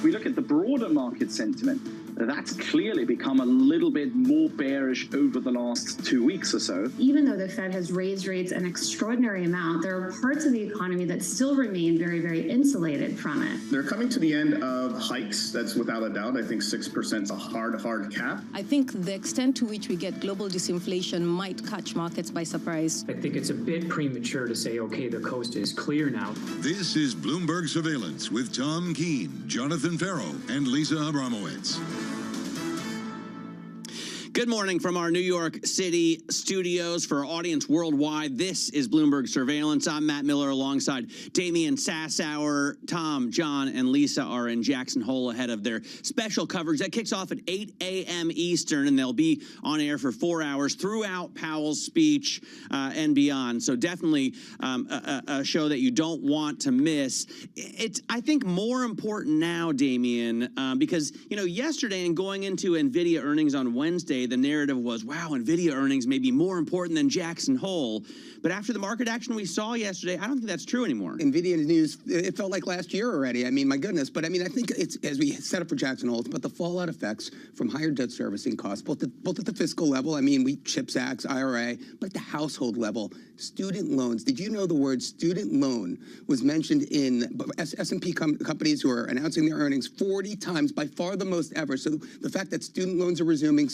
We look at the broader market sentiment, that's clearly become a little bit more bearish over the last 2 weeks or so. Even though the Fed has raised rates an extraordinary amount, there are parts of the economy that still remain very, very insulated from it. They're coming to the end of hikes, that's without a doubt. I think 6% is a hard cap. I think the extent to which we get global disinflation might catch markets by surprise. I think it's a bit premature to say, okay, the coast is clear now. This is Bloomberg Surveillance with Tom Keene, Jonathan Farrow, and Lisa Abramowitz. Good morning from our New York City studios. For our audience worldwide, this is Bloomberg Surveillance. I'm Matt Miller alongside Damian Sassower. Tom, John, and Lisa are in Jackson Hole ahead of their special coverage. That kicks off at 8 a.m. Eastern, and they'll be on air for 4 hours throughout Powell's speech and beyond. So definitely a show that you don't want to miss. It's, I think, more important now, Damian, because, yesterday and going into NVIDIA earnings on Wednesday, the narrative was, wow, NVIDIA earnings may be more important than Jackson Hole. But after the market action we saw yesterday, I don't think that's true anymore. NVIDIA news, it felt like last year already. I mean, my goodness. But I mean, I think it's, as we set up for Jackson Hole, but the fallout effects from higher debt servicing costs, both at the fiscal level, I mean, CHIPS Act, IRA, but at the household level, student loans. Did you know the word student loan was mentioned in S&P companies who are announcing their earnings 40 times, by far the most ever? So the fact that student loans are resuming,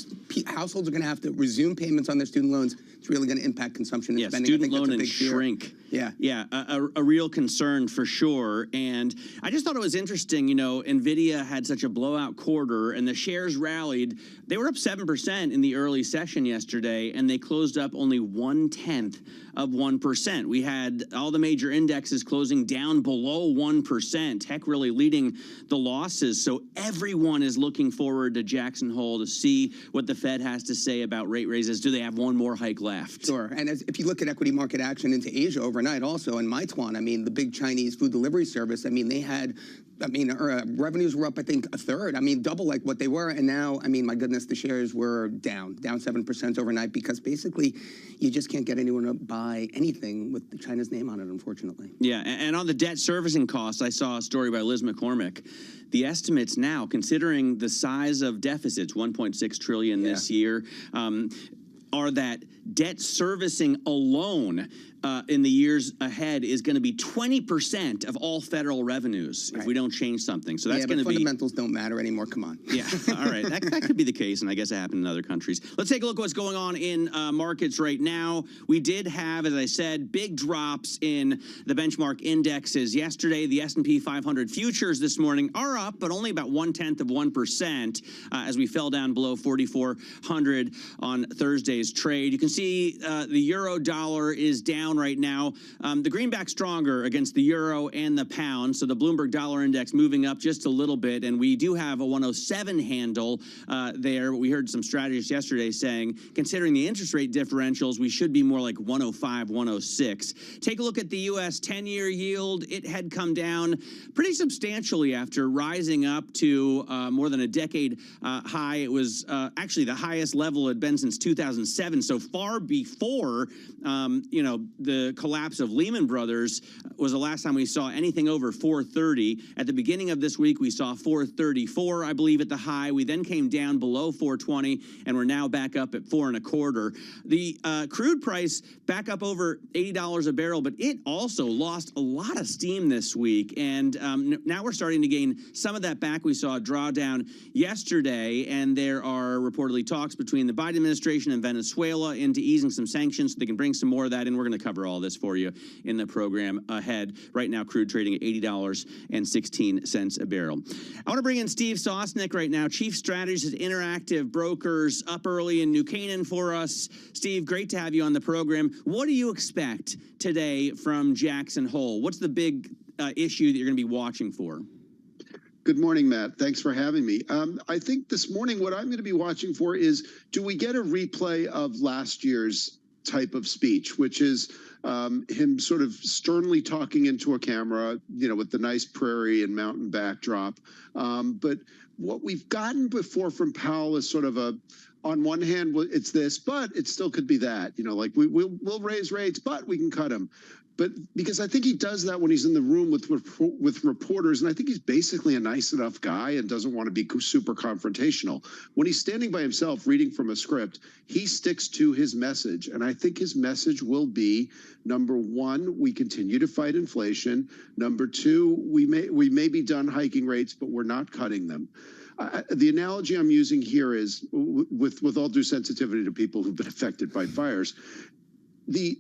households are going to have to resume payments on their student loans. It's really going to impact consumption and spending. Student loan and shrink. Yeah, a real concern for sure. And I just thought it was interesting, NVIDIA had such a blowout quarter and the shares rallied. They were up 7% in the early session yesterday, and they closed up only 0.1% of 1%. We had all the major indexes closing down below 1%. Tech really leading the losses. So everyone is looking forward to Jackson Hole to see what the Fed has to say about rate raises. Do they have one more hike left? Sure. And if you look at equity market action into Asia overnight also, in Meituan, I mean, the big Chinese food delivery service, I mean, they had, revenues were up, I think, a third. I mean, double like what they were. And now, I mean, my goodness, the shares were down 7% overnight, because basically you just can't get anyone to buy anything with China's name on it, unfortunately. Yeah, and on the debt servicing costs, I saw a story by Liz McCormick. The estimates now, considering the size of deficits, 1.6 trillion this year, are that debt servicing alone in the years ahead is going to be 20% of all federal revenues if we don't change something. So that's going to be fundamentals don't matter anymore. Come on. Yeah, all right. That could be the case, and I guess it happened in other countries. Let's take a look at what's going on in markets right now. We did have, as I said, big drops in the benchmark indexes yesterday. The S&P 500 futures this morning are up, but only about 0.1% as we fell down below 4,400 on Thursday's trade. You can see the euro dollar is down right now. The greenback stronger against the euro and the pound, so the Bloomberg Dollar Index moving up just a little bit, and we do have a 107 handle there. We heard some strategists yesterday saying, considering the interest rate differentials, we should be more like 105, 106. Take a look at the U.S. 10-year yield. It had come down pretty substantially after rising up to more than a decade high. It was actually the highest level it had been since 2007, so far before the collapse of Lehman Brothers was the last time we saw anything over 430. At the beginning of this week, we saw 434, I believe, at the high. We then came down below 420, and we're now back up at 4.25. The crude price back up over $80 a barrel, but it also lost a lot of steam this week, and now we're starting to gain some of that back. We saw a drawdown yesterday, and there are reportedly talks between the Biden administration and Venezuela into easing some sanctions so they can bring some more of that in. We're going to cover all this for you in the program ahead. Right now, crude trading at $80.16 a barrel. I want to bring in Steve Sosnick right now, Chief Strategist at Interactive Brokers, up early in New Canaan for us. Steve, great to have you on the program. What do you expect today from Jackson Hole? What's the big issue that you're going to be watching for? Good morning, Matt. Thanks for having me. I think this morning what I'm going to be watching for is, do we get a replay of last year's type of speech, which is him sort of sternly talking into a camera, with the nice prairie and mountain backdrop. But what we've gotten before from Powell is sort of on one hand, it's this, but it still could be that, like we'll raise rates, but we can cut them. But because I think he does that when he's in the room with reporters, and I think he's basically a nice enough guy and doesn't want to be super confrontational. When he's standing by himself reading from a script, he sticks to his message, and I think his message will be, number one, we continue to fight inflation. Number two, we may be done hiking rates, but we're not cutting them. The analogy I'm using here is, with all due sensitivity to people who've been affected by fires, the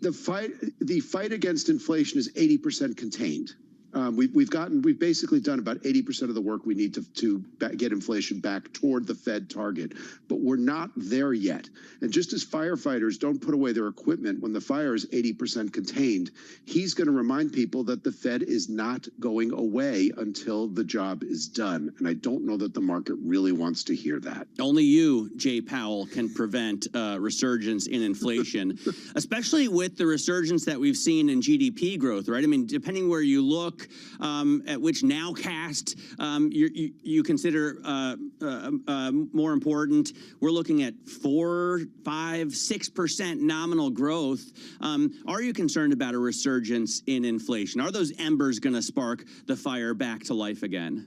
fight against inflation is 80% contained. We've basically done about 80% of the work we need to get inflation back toward the Fed target, but we're not there yet. And just as firefighters don't put away their equipment when the fire is 80% contained, he's going to remind people that the Fed is not going away until the job is done. And I don't know that the market really wants to hear that. Only you, Jay Powell, can prevent resurgence in inflation, especially with the resurgence that we've seen in GDP growth, right? I mean, depending where you look, at which nowcast you consider more important. We're looking at 4, 5, 6% nominal growth. Are you concerned about a resurgence in inflation? Are those embers going to spark the fire back to life again?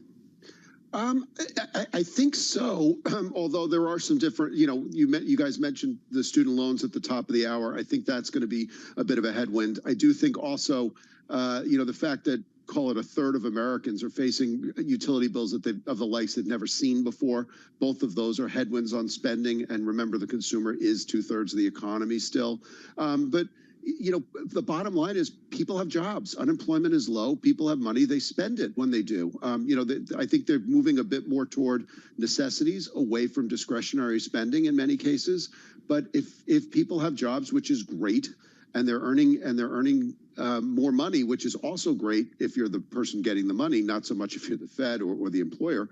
I think so, although there are some different, you guys mentioned the student loans at the top of the hour. I think that's going to be a bit of a headwind. I do think also, the fact that, call it a third of Americans are facing utility bills of the likes they've never seen before. Both of those are headwinds on spending. And remember, the consumer is 2/3 of the economy still. But the bottom line is people have jobs. Unemployment is low. People have money. They spend it when they do. I think they're moving a bit more toward necessities away from discretionary spending in many cases. But if people have jobs, which is great, and they're earning more money, which is also great if you're the person getting the money, not so much if you're the Fed or the employer,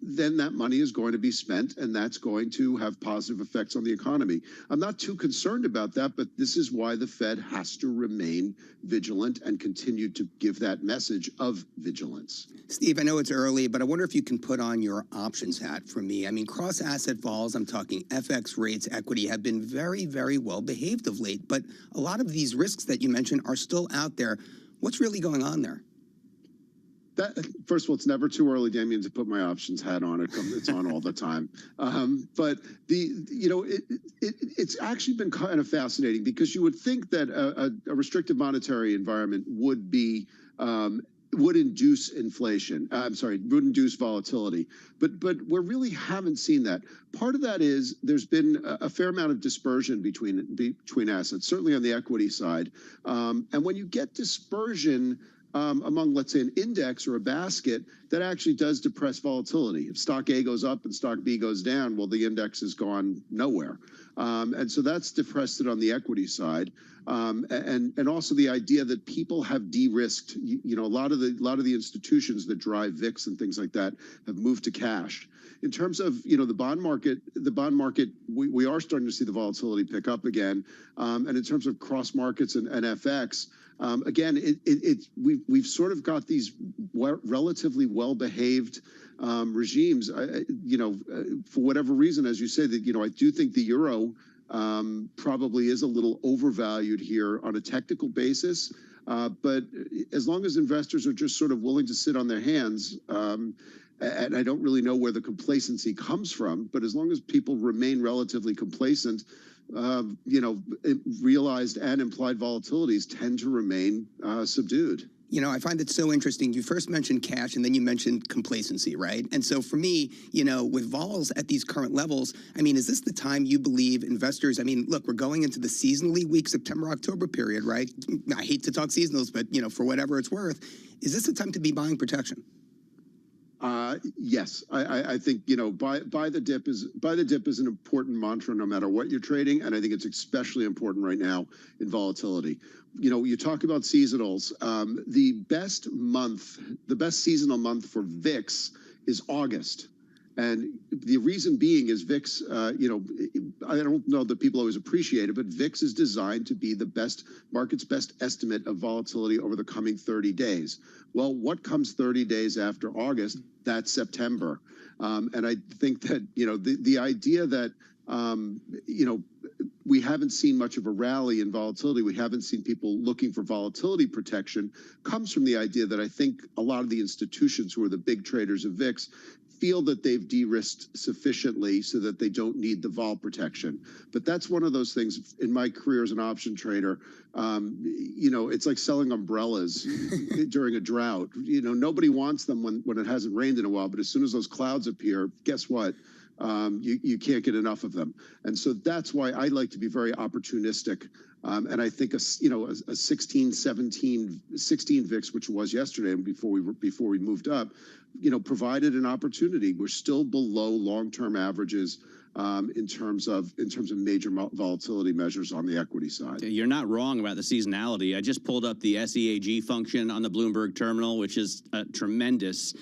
then that money is going to be spent, and that's going to have positive effects on the economy. I'm not too concerned about that, but this is why the Fed has to remain vigilant and continue to give that message of vigilance. Steve, I know it's early, but I wonder if you can put on your options hat for me. I mean, cross-asset vols, I'm talking FX rates, equity, have been very, very well behaved of late, but a lot of these risks that you mentioned are still out there. What's really going on there? First of all, it's never too early, Damien, to put my options hat on. It's on all the time. But it's actually been kind of fascinating because you would think that a restrictive monetary environment would induce inflation. Would induce volatility. But we really haven't seen that. Part of that is there's been a fair amount of dispersion between assets, certainly on the equity side. And when you get dispersion among, let's say, an index or a basket, that actually does depress volatility. If stock A goes up and stock B goes down, well, the index has gone nowhere. And so that's depressed it on the equity side. And also the idea that people have de-risked, a lot of the institutions that drive VIX and things like that have moved to cash. In terms of the bond market, we are starting to see the volatility pick up again. And in terms of cross markets and FX, again, we've sort of got these relatively well-behaved regimes. For whatever reason, as you say, that I do think the euro probably is a little overvalued here on a technical basis. But as long as investors are just sort of willing to sit on their hands, and I don't really know where the complacency comes from, but as long as people remain relatively complacent, realized and implied volatilities tend to remain subdued. I find it so interesting. You first mentioned cash and then you mentioned complacency, right? And so for me, with vols at these current levels, is this the time you believe investors, look, we're going into the seasonally weak September-October period, right? I hate to talk seasonals, but, for whatever it's worth, is this the time to be buying protection? Yes, I think buy the dip is an important mantra no matter what you're trading, and I think it's especially important right now in volatility. You talk about seasonals. The best seasonal month for VIX is August. And the reason being is VIX, I don't know that people always appreciate it, but VIX is designed to be the market's best estimate of volatility over the coming 30 days. Well, what comes 30 days after August? That's September. And I think that, the idea that, we haven't seen much of a rally in volatility, we haven't seen people looking for volatility protection, comes from the idea that I think a lot of the institutions who are the big traders of VIX feel that they've de-risked sufficiently so that they don't need the vol protection. But that's one of those things in my career as an option trader. It's like selling umbrellas during a drought. Nobody wants them when it hasn't rained in a while, but as soon as those clouds appear, guess what? You can't get enough of them. And so that's why I like to be very opportunistic. And I think a 16, 17, 16 VIX, which was yesterday and before we moved up, provided an opportunity. We're still below long-term averages in terms of major volatility measures on the equity side. You're not wrong about the seasonality. I just pulled up the SEAG function on the Bloomberg terminal, which is tremendous.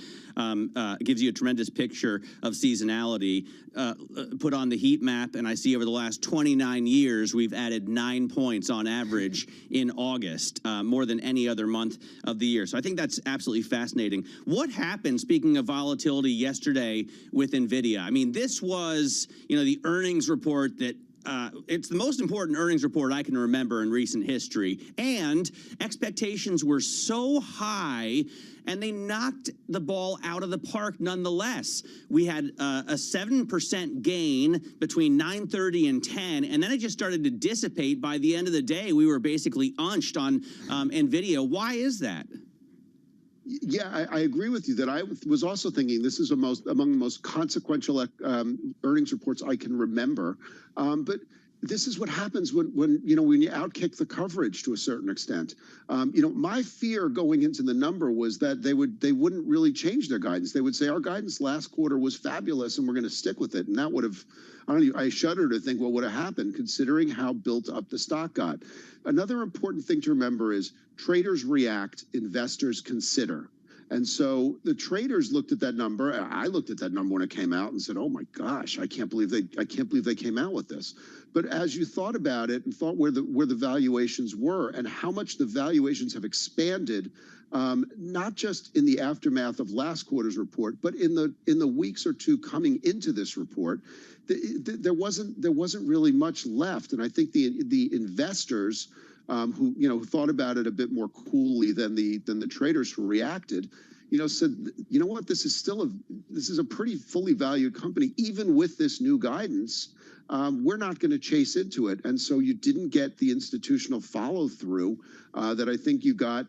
Gives you a tremendous picture of seasonality. Put on the heat map, and I see over the last 29 years, we've added 9 points on average in August, more than any other month of the year. So I think that's absolutely fascinating. What happened, speaking of volatility, yesterday with NVIDIA? This was, the earnings report that it's the most important earnings report I can remember in recent history. And expectations were so high, and they knocked the ball out of the park nonetheless. We had a 7% gain between 9:30 and 10, and then it just started to dissipate. By the end of the day, we were basically unched on NVIDIA. Why is that? Yeah, I agree with you that I was also thinking this is among the most consequential earnings reports I can remember. But this is what happens when you outkick the coverage to a certain extent. My fear going into the number was that they wouldn't really change their guidance. They would say our guidance last quarter was fabulous and we're going to stick with it. And that would have, I shudder to think what would have happened considering how built up the stock got. Another important thing to remember is traders react, investors consider. And so the traders looked at that number. I looked at that number when it came out and said, "Oh my gosh, I can't believe they came out with this." But as you thought about it and thought where the valuations were and how much the valuations have expanded, not just in the aftermath of last quarter's report, but in the weeks or two coming into this report, there wasn't really much left. And I think the investors who thought about it a bit more coolly than the traders who reacted, said, you know what, this is a pretty fully valued company, even with this new guidance. We're not going to chase into it. And so you didn't get the institutional follow through that I think you got,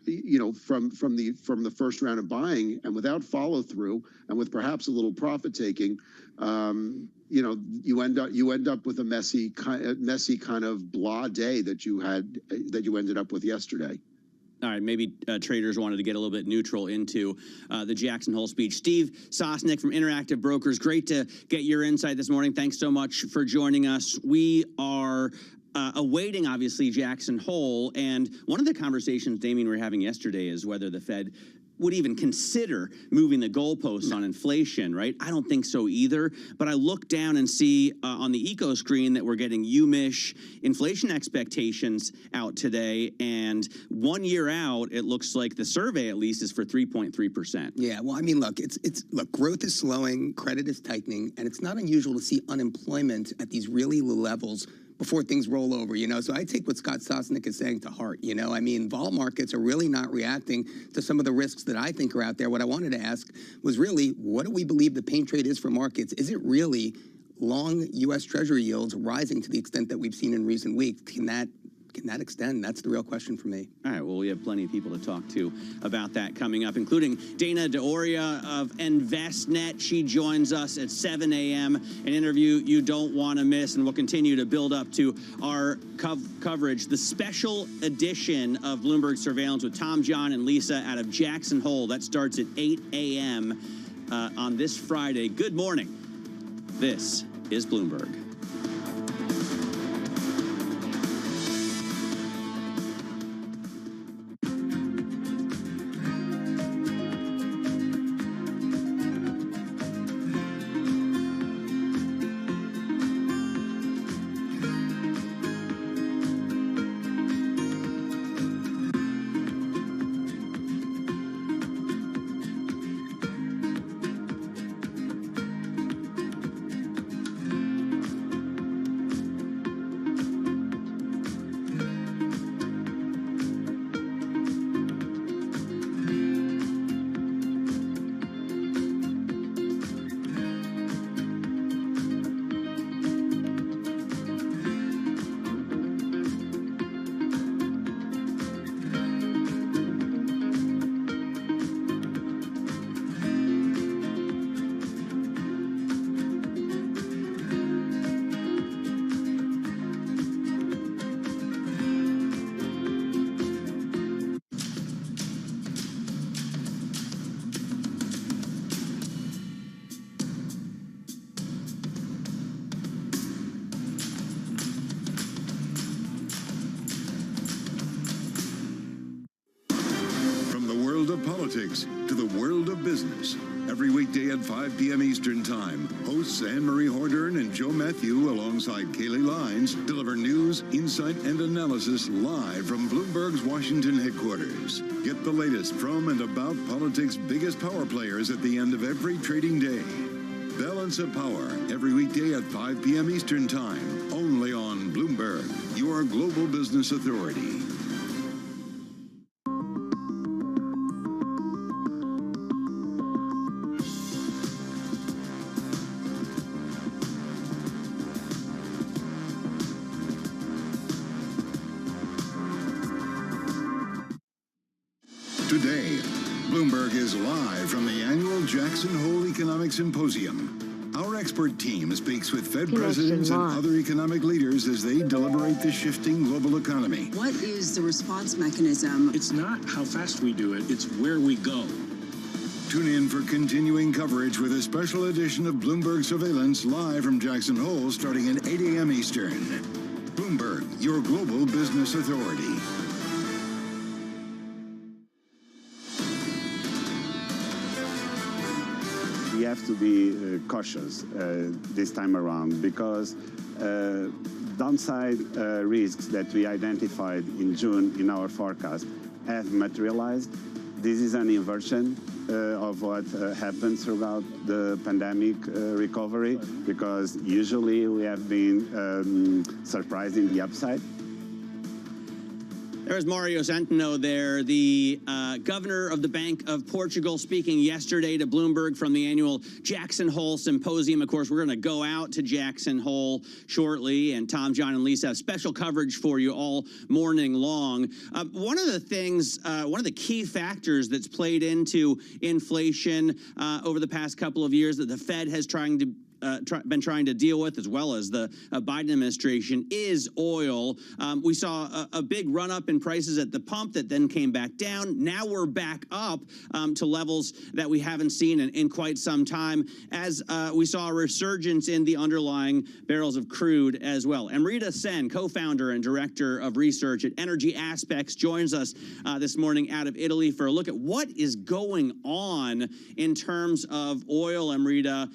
from the first round of buying. And without follow through, and with perhaps a little profit taking, you end up with a messy kind of blah day that you ended up with yesterday. All right, maybe traders wanted to get a little bit neutral into the Jackson Hole speech. Steve Sosnick from Interactive Brokers, great to get your insight this morning. Thanks so much for joining us. We are awaiting, obviously, Jackson Hole, and one of the conversations, Damien, we were having yesterday is whether the Fed would even consider moving the goalposts on inflation, right? I don't think so either. But I look down and see on the eco screen that we're getting UMISH inflation expectations out today. And 1 year out, it looks like the survey at least is for 3.3%. Yeah, well, I mean, look, look, growth is slowing, credit is tightening, and it's not unusual to see unemployment at these really low levels before things roll over, So I take what Scott Sosnick is saying to heart, I mean, vol markets are really not reacting to some of the risks that I think are out there. What I wanted to ask was really, what do we believe the pain trade is for markets? Is it really long U.S. Treasury yields rising to the extent that we've seen in recent weeks? Can that extend? That's the real question for me. All right, well, we have plenty of people to talk to about that coming up, including Dana D'Auria of InvestNet. She joins us at 7 a.m., an interview you don't want to miss, and we'll continue to build up to our coverage. The special edition of Bloomberg Surveillance with Tom, John, and Lisa out of Jackson Hole. That starts at 8 a.m. On this Friday. Good morning. This is Bloomberg. Politics to the world of business. Every weekday at 5 p.m. Eastern Time, hosts Anne-Marie Hordern and Joe Matthew alongside Kaylee Lines deliver news, insight, and analysis live from Bloomberg's Washington headquarters. Get the latest from and about politics' biggest power players at the end of every trading day. Balance of Power, every weekday at 5 p.m. Eastern Time, only on Bloomberg, your global business authority. Today, Bloomberg is live from the annual Jackson Hole Economic Symposium. Our expert team speaks with Fed presidents and other economic leaders as they deliberate the shifting global economy. What is the response mechanism? It's not how fast we do it, it's where we go. Tune in for continuing coverage with a special edition of Bloomberg Surveillance live from Jackson Hole starting at 8 a.m. Eastern. Bloomberg, your global business authority. We have to be cautious this time around because downside risks that we identified in June in our forecast have materialized. This is an inversion of what happened throughout the pandemic recovery, because usually we have been surprised in the upside. There's Mario Centeno there, the governor of the Bank of Portugal, speaking yesterday to Bloomberg from the annual Jackson Hole Symposium. Of course, we're going to go out to Jackson Hole shortly, and Tom, John, and Lisa have special coverage for you all morning long. One of the things, one of the key factors that's played into inflation over the past couple of years that the Fed has been trying to deal with, as well as the Biden administration, is oil. We saw a big run up in prices at the pump that then came back down. Now we're back up to levels that we haven't seen in quite some time, as we saw a resurgence in the underlying barrels of crude as well. Amrita Sen, co-founder and director of research at Energy Aspects, joins us this morning out of Italy for a look at what is going on in terms of oil. Amrita,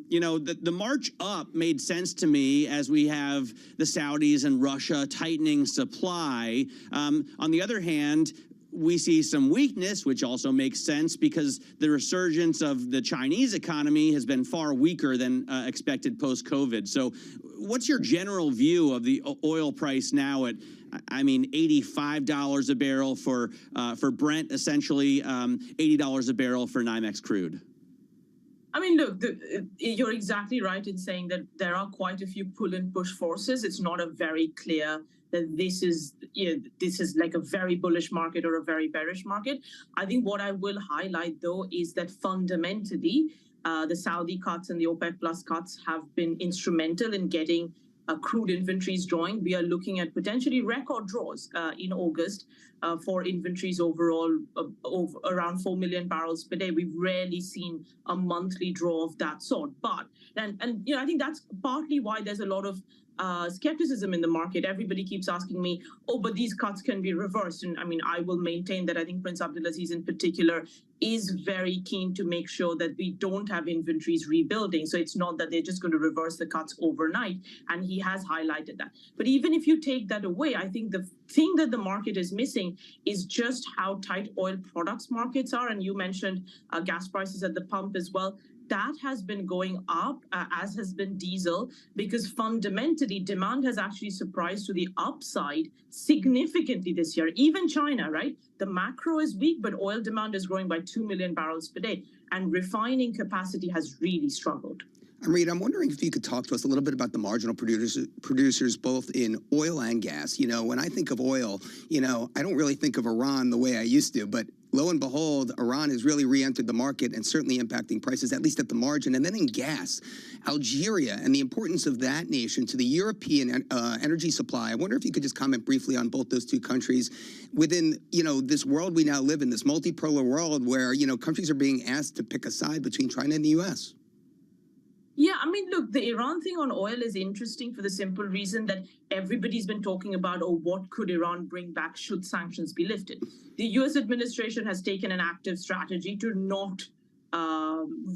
you know, the march up made sense to me as we have the Saudis and Russia tightening supply. On the other hand, we see some weakness, which also makes sense because the resurgence of the Chinese economy has been far weaker than expected post-COVID. So what's your general view of the oil price now at, I mean, $85 a barrel for Brent, essentially $80 a barrel for NYMEX crude? I mean, look, you're exactly right in saying that there are quite a few pull and push forces. It's not a very clear that this is like a very bullish market or a very bearish market. I think what I will highlight, though, is that fundamentally, the Saudi cuts and the OPEC Plus cuts have been instrumental in getting crude inventories drawing. We are looking at potentially record draws in August for inventories overall of around 4 million barrels per day. We've rarely seen a monthly draw of that sort. But and you know, I think that's partly why there's a lot of skepticism in the market. Everybody keeps asking me, oh, but these cuts can be reversed. And I mean, I will maintain that I think Prince Abdulaziz in particular is very keen to make sure that we don't have inventories rebuilding. So it's not that they're just going to reverse the cuts overnight. And he has highlighted that. But even if you take that away, I think the thing that the market is missing is just how tight oil products markets are. And you mentioned gas prices at the pump as well. That has been going up, as has been diesel, because fundamentally demand has actually surprised to the upside significantly this year. Even China, right? The macro is weak, but oil demand is growing by 2 million barrels per day. And refining capacity has really struggled. Amrita, I'm wondering if you could talk to us a little bit about the marginal producers both in oil and gas. You know, when I think of oil, you know, I don't really think of Iran the way I used to, but lo and behold, Iran has really re-entered the market and certainly impacting prices, at least at the margin. And then in gas, Algeria and the importance of that nation to the European energy supply. I wonder if you could just comment briefly on both those two countries within, you know, this world we now live in, this multipolar world where, you know, countries are being asked to pick a side between China and the U.S. Yeah, I mean, look, the Iran thing on oil is interesting for the simple reason that everybody's been talking about, oh, what could Iran bring back should sanctions be lifted? The U.S. administration has taken an active strategy to not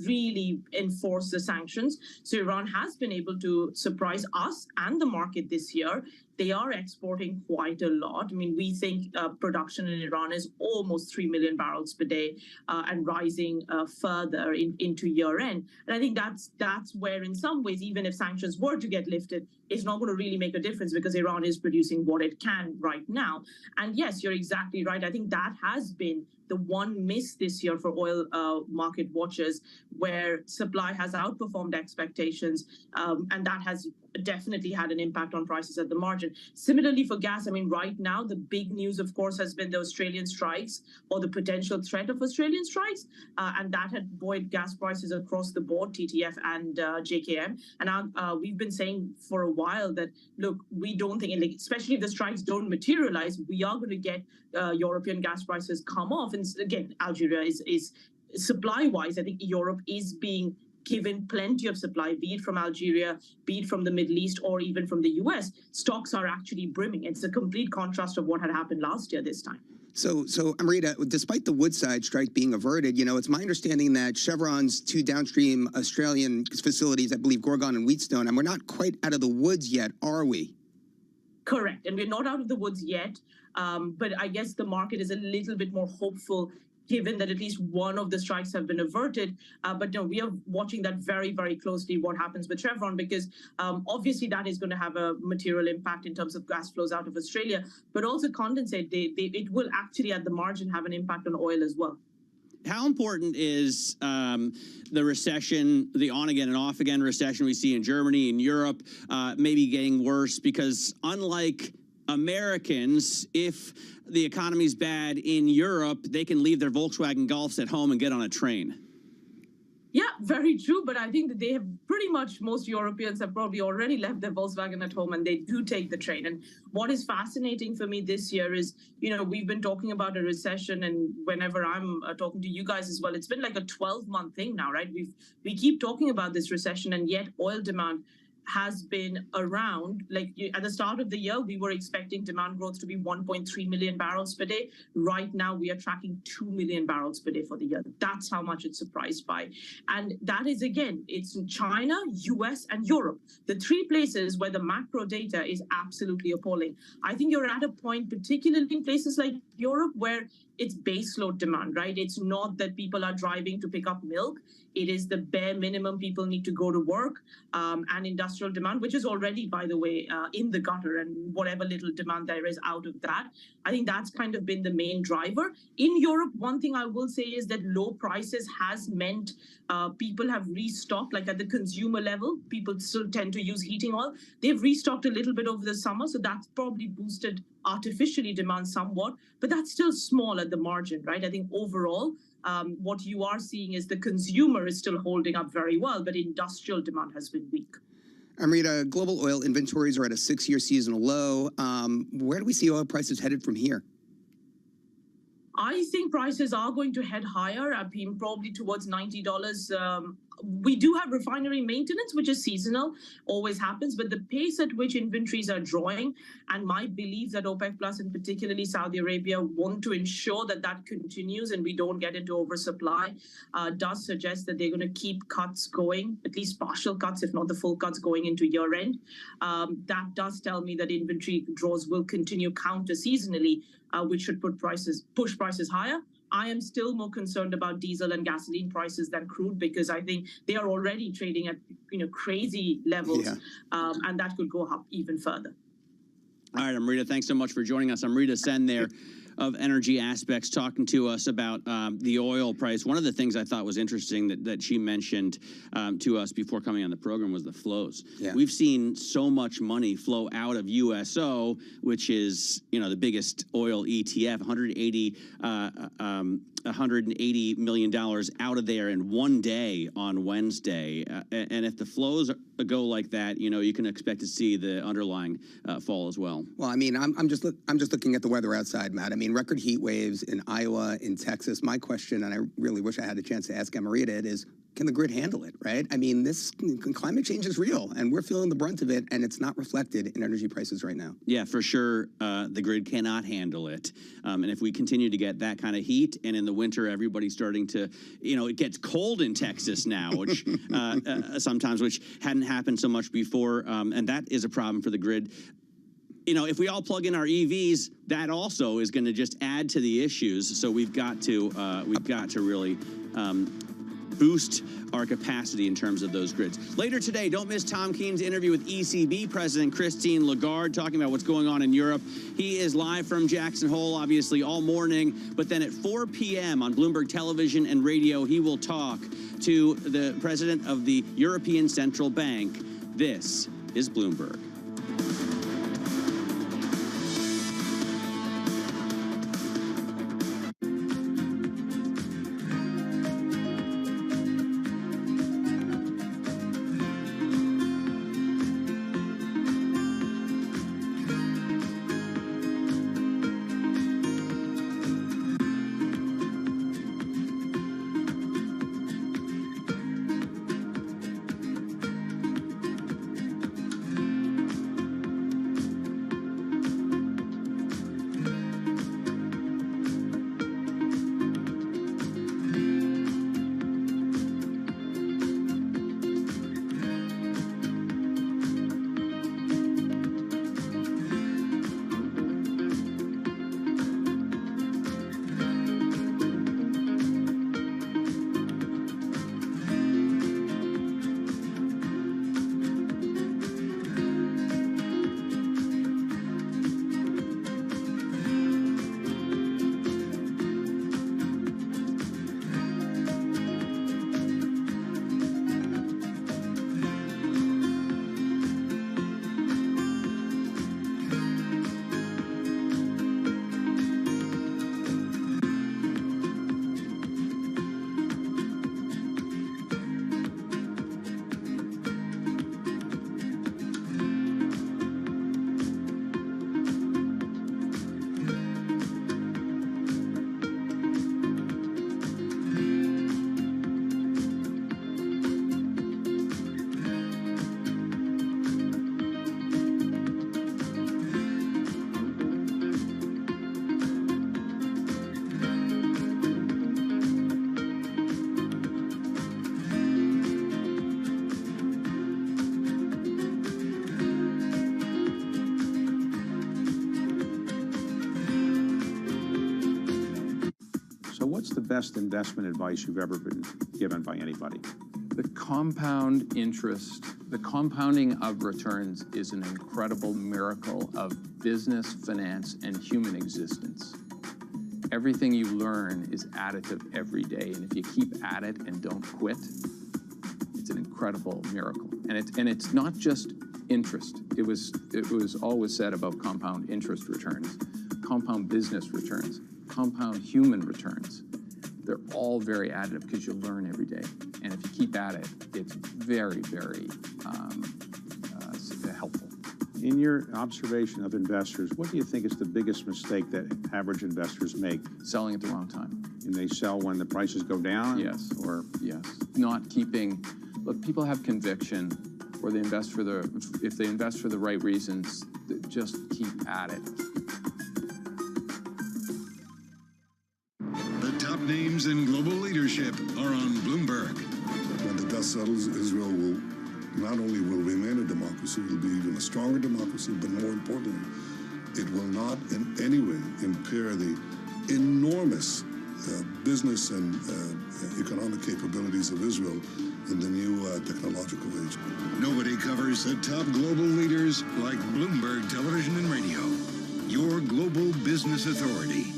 really enforce the sanctions. So Iran has been able to surprise us and the market this year. They are exporting quite a lot. I mean, we think production in Iran is almost 3 million barrels per day and rising further into year end. And I think that's where, in some ways, even if sanctions were to get lifted, it's not going to really make a difference because Iran is producing what it can right now. And yes, you're exactly right. I think that has been the one miss this year for oil market watchers, where supply has outperformed expectations, and that has definitely had an impact on prices at the margin. Similarly for gas, I mean, right now, the big news, of course, has been the Australian strikes or the potential threat of Australian strikes, and that had buoyed gas prices across the board, TTF and JKM. And we've been saying for a while that, look, we don't think, especially if the strikes don't materialize, we are going to get European gas prices come off. And again, Algeria is supply-wise, I think Europe is being given plenty of supply, be it from Algeria, be it from the Middle East, or even from the US. Stocks are actually brimming. It's a complete contrast of what had happened last year this time. So Amrita, despite the Woodside strike being averted, you know, it's my understanding that Chevron's two downstream Australian facilities, I believe Gorgon and Wheatstone, and we're not quite out of the woods yet, are we? Correct. And we're not out of the woods yet. But I guess the market is a little bit more hopeful given that at least one of the strikes have been averted. But no, we are watching that very, very closely, what happens with Chevron, because obviously that is going to have a material impact in terms of gas flows out of Australia, but also condensate. It will actually at the margin have an impact on oil as well. How important is the recession, the on-again and off-again recession we see in Germany and Europe, maybe getting worse? Because unlike Americans, if the economy's bad in Europe, they can leave their Volkswagen Golfs at home and get on a train. Yeah, very true. But I think that they have pretty much, most Europeans have probably already left their Volkswagen at home and they do take the train. And what is fascinating for me this year is, we've been talking about a recession, and whenever I'm talking to you guys as well, it's been like a 12-month thing now, right? We keep talking about this recession, and yet oil demand has been around. Like at the start of the year, we were expecting demand growth to be 1.3 million barrels per day. Right now, we are tracking 2 million barrels per day for the year. That's how much it's surprised by. And that is, again, it's in China, US, and Europe, the three places where the macro data is absolutely appalling. I think you're at a point, particularly in places like Europe, where it's baseload demand, right? It's not that people are driving to pick up milk. It is the bare minimum people need to go to work, and industrial demand, which is already, by the way, in the gutter, and whatever little demand there is out of that. I think that's kind of been the main driver. In Europe, one thing I will say is that low prices has meant people have restocked, like at the consumer level, people still tend to use heating oil. They've restocked a little bit over the summer, so that's probably boosted artificially demand somewhat, but that's still small at the margin, right? I think overall, what you are seeing is the consumer is still holding up very well, but industrial demand has been weak. Amrita, global oil inventories are at a 6-year seasonal low. Where do we see oil prices headed from here? I think prices are going to head higher, probably towards $90. We do have refinery maintenance, which is seasonal, always happens, but the pace at which inventories are drawing, and my belief that OPEC Plus and particularly Saudi Arabia want to ensure that that continues and we don't get into oversupply, does suggest that they're going to keep cuts going, at least partial cuts, if not the full cuts going into year end. That does tell me that inventory draws will continue counter seasonally, which should push prices higher. I am still more concerned about diesel and gasoline prices than crude, because I think they are already trading at crazy levels, and that could go up even further. All right, Amrita, thanks so much for joining us. Amrita Sen there of Energy Aspects talking to us about the oil price. One of the things I thought was interesting that she mentioned to us before coming on the program was the flows. Yeah. We've seen so much money flow out of USO, which is the biggest oil ETF, $180 million out of there in one day on Wednesday. And if the flows go like that, you can expect to see the underlying fall as well. Well, I mean, I'm just looking at the weather outside, Matt. I mean, record heat waves in Iowa, in Texas. My question, and I really wish I had a chance to ask Amrita it, is can the grid handle it, right? I mean, this climate change is real, and we're feeling the brunt of it, and it's not reflected in energy prices right now. Yeah, for sure, the grid cannot handle it. And if we continue to get that kind of heat, and in the winter, everybody's starting to, it gets cold in Texas now, which sometimes, which hadn't happened so much before, and that is a problem for the grid. If we all plug in our EVs, that also is going to just add to the issues. So we've got to really boost our capacity in terms of those grids. Later today, don't miss Tom Keen's interview with ECB President Christine Lagarde, talking about what's going on in Europe. He is live from Jackson Hole, obviously, all morning. But then at 4 p.m. on Bloomberg Television and Radio, he will talk to the president of the European Central Bank. This is Bloomberg. the best investment advice you've ever been given by anybody? The compound interest, the compounding of returns is an incredible miracle of business, finance, and human existence. Everything you learn is additive every day, and if you keep at it and don't quit, it's an incredible miracle. And it's not just interest. It was always said about compound interest returns, compound business returns, compound human returns. They're all very additive because you learn every day. And if you keep at it, it's very, very helpful. In your observation of investors, what do you think is the biggest mistake that average investors make? Selling at the wrong time. And they sell when the prices go down? Yes. Or yes. Not keeping, look, people have conviction, or they invest for if they invest for the right reasons, just keep at it. The top names in global leadership are on Bloomberg. When the dust settles, Israel will not only will remain a democracy, it will be even a stronger democracy, but more importantly, it will not in any way impair the enormous business and economic capabilities of Israel in the new technological age. Nobody covers the top global leaders like Bloomberg Television and Radio, your global business authority.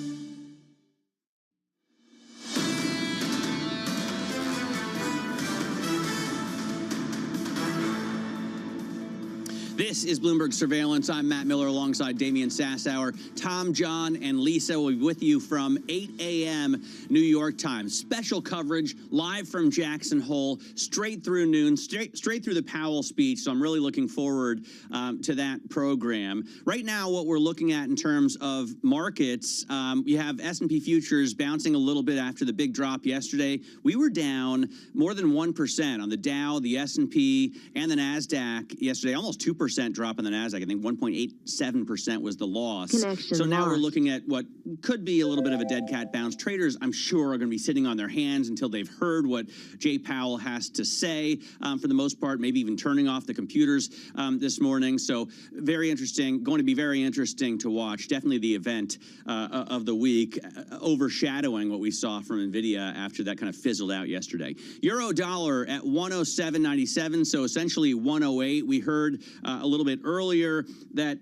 This is Bloomberg Surveillance. I'm Matt Miller alongside Damian Sassower. Tom, John, and Lisa will be with you from 8 a.m. New York time. Special coverage live from Jackson Hole, straight through noon, straight through the Powell speech. So I'm really looking forward to that program. Right now, what we're looking at in terms of markets, you have S&P futures bouncing a little bit after the big drop yesterday. We were down more than 1% on the Dow, the S&P, and the NASDAQ yesterday, almost 2% drop in the NASDAQ. I think 1.87% was the loss. So now we're looking at what could be a little bit of a dead cat bounce. Traders, I'm sure, are going to be sitting on their hands until they've heard what Jay Powell has to say, for the most part, maybe even turning off the computers this morning. So very interesting, going to be very interesting to watch. Definitely the event of the week, overshadowing what we saw from NVIDIA after that kind of fizzled out yesterday. Euro dollar at 107.97, so essentially 108. We heard a little bit earlier that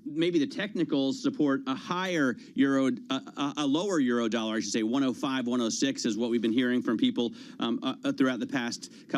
maybe the technicals support a higher euro, a lower euro dollar, I should say. 105, 106 is what we've been hearing from people throughout the past couple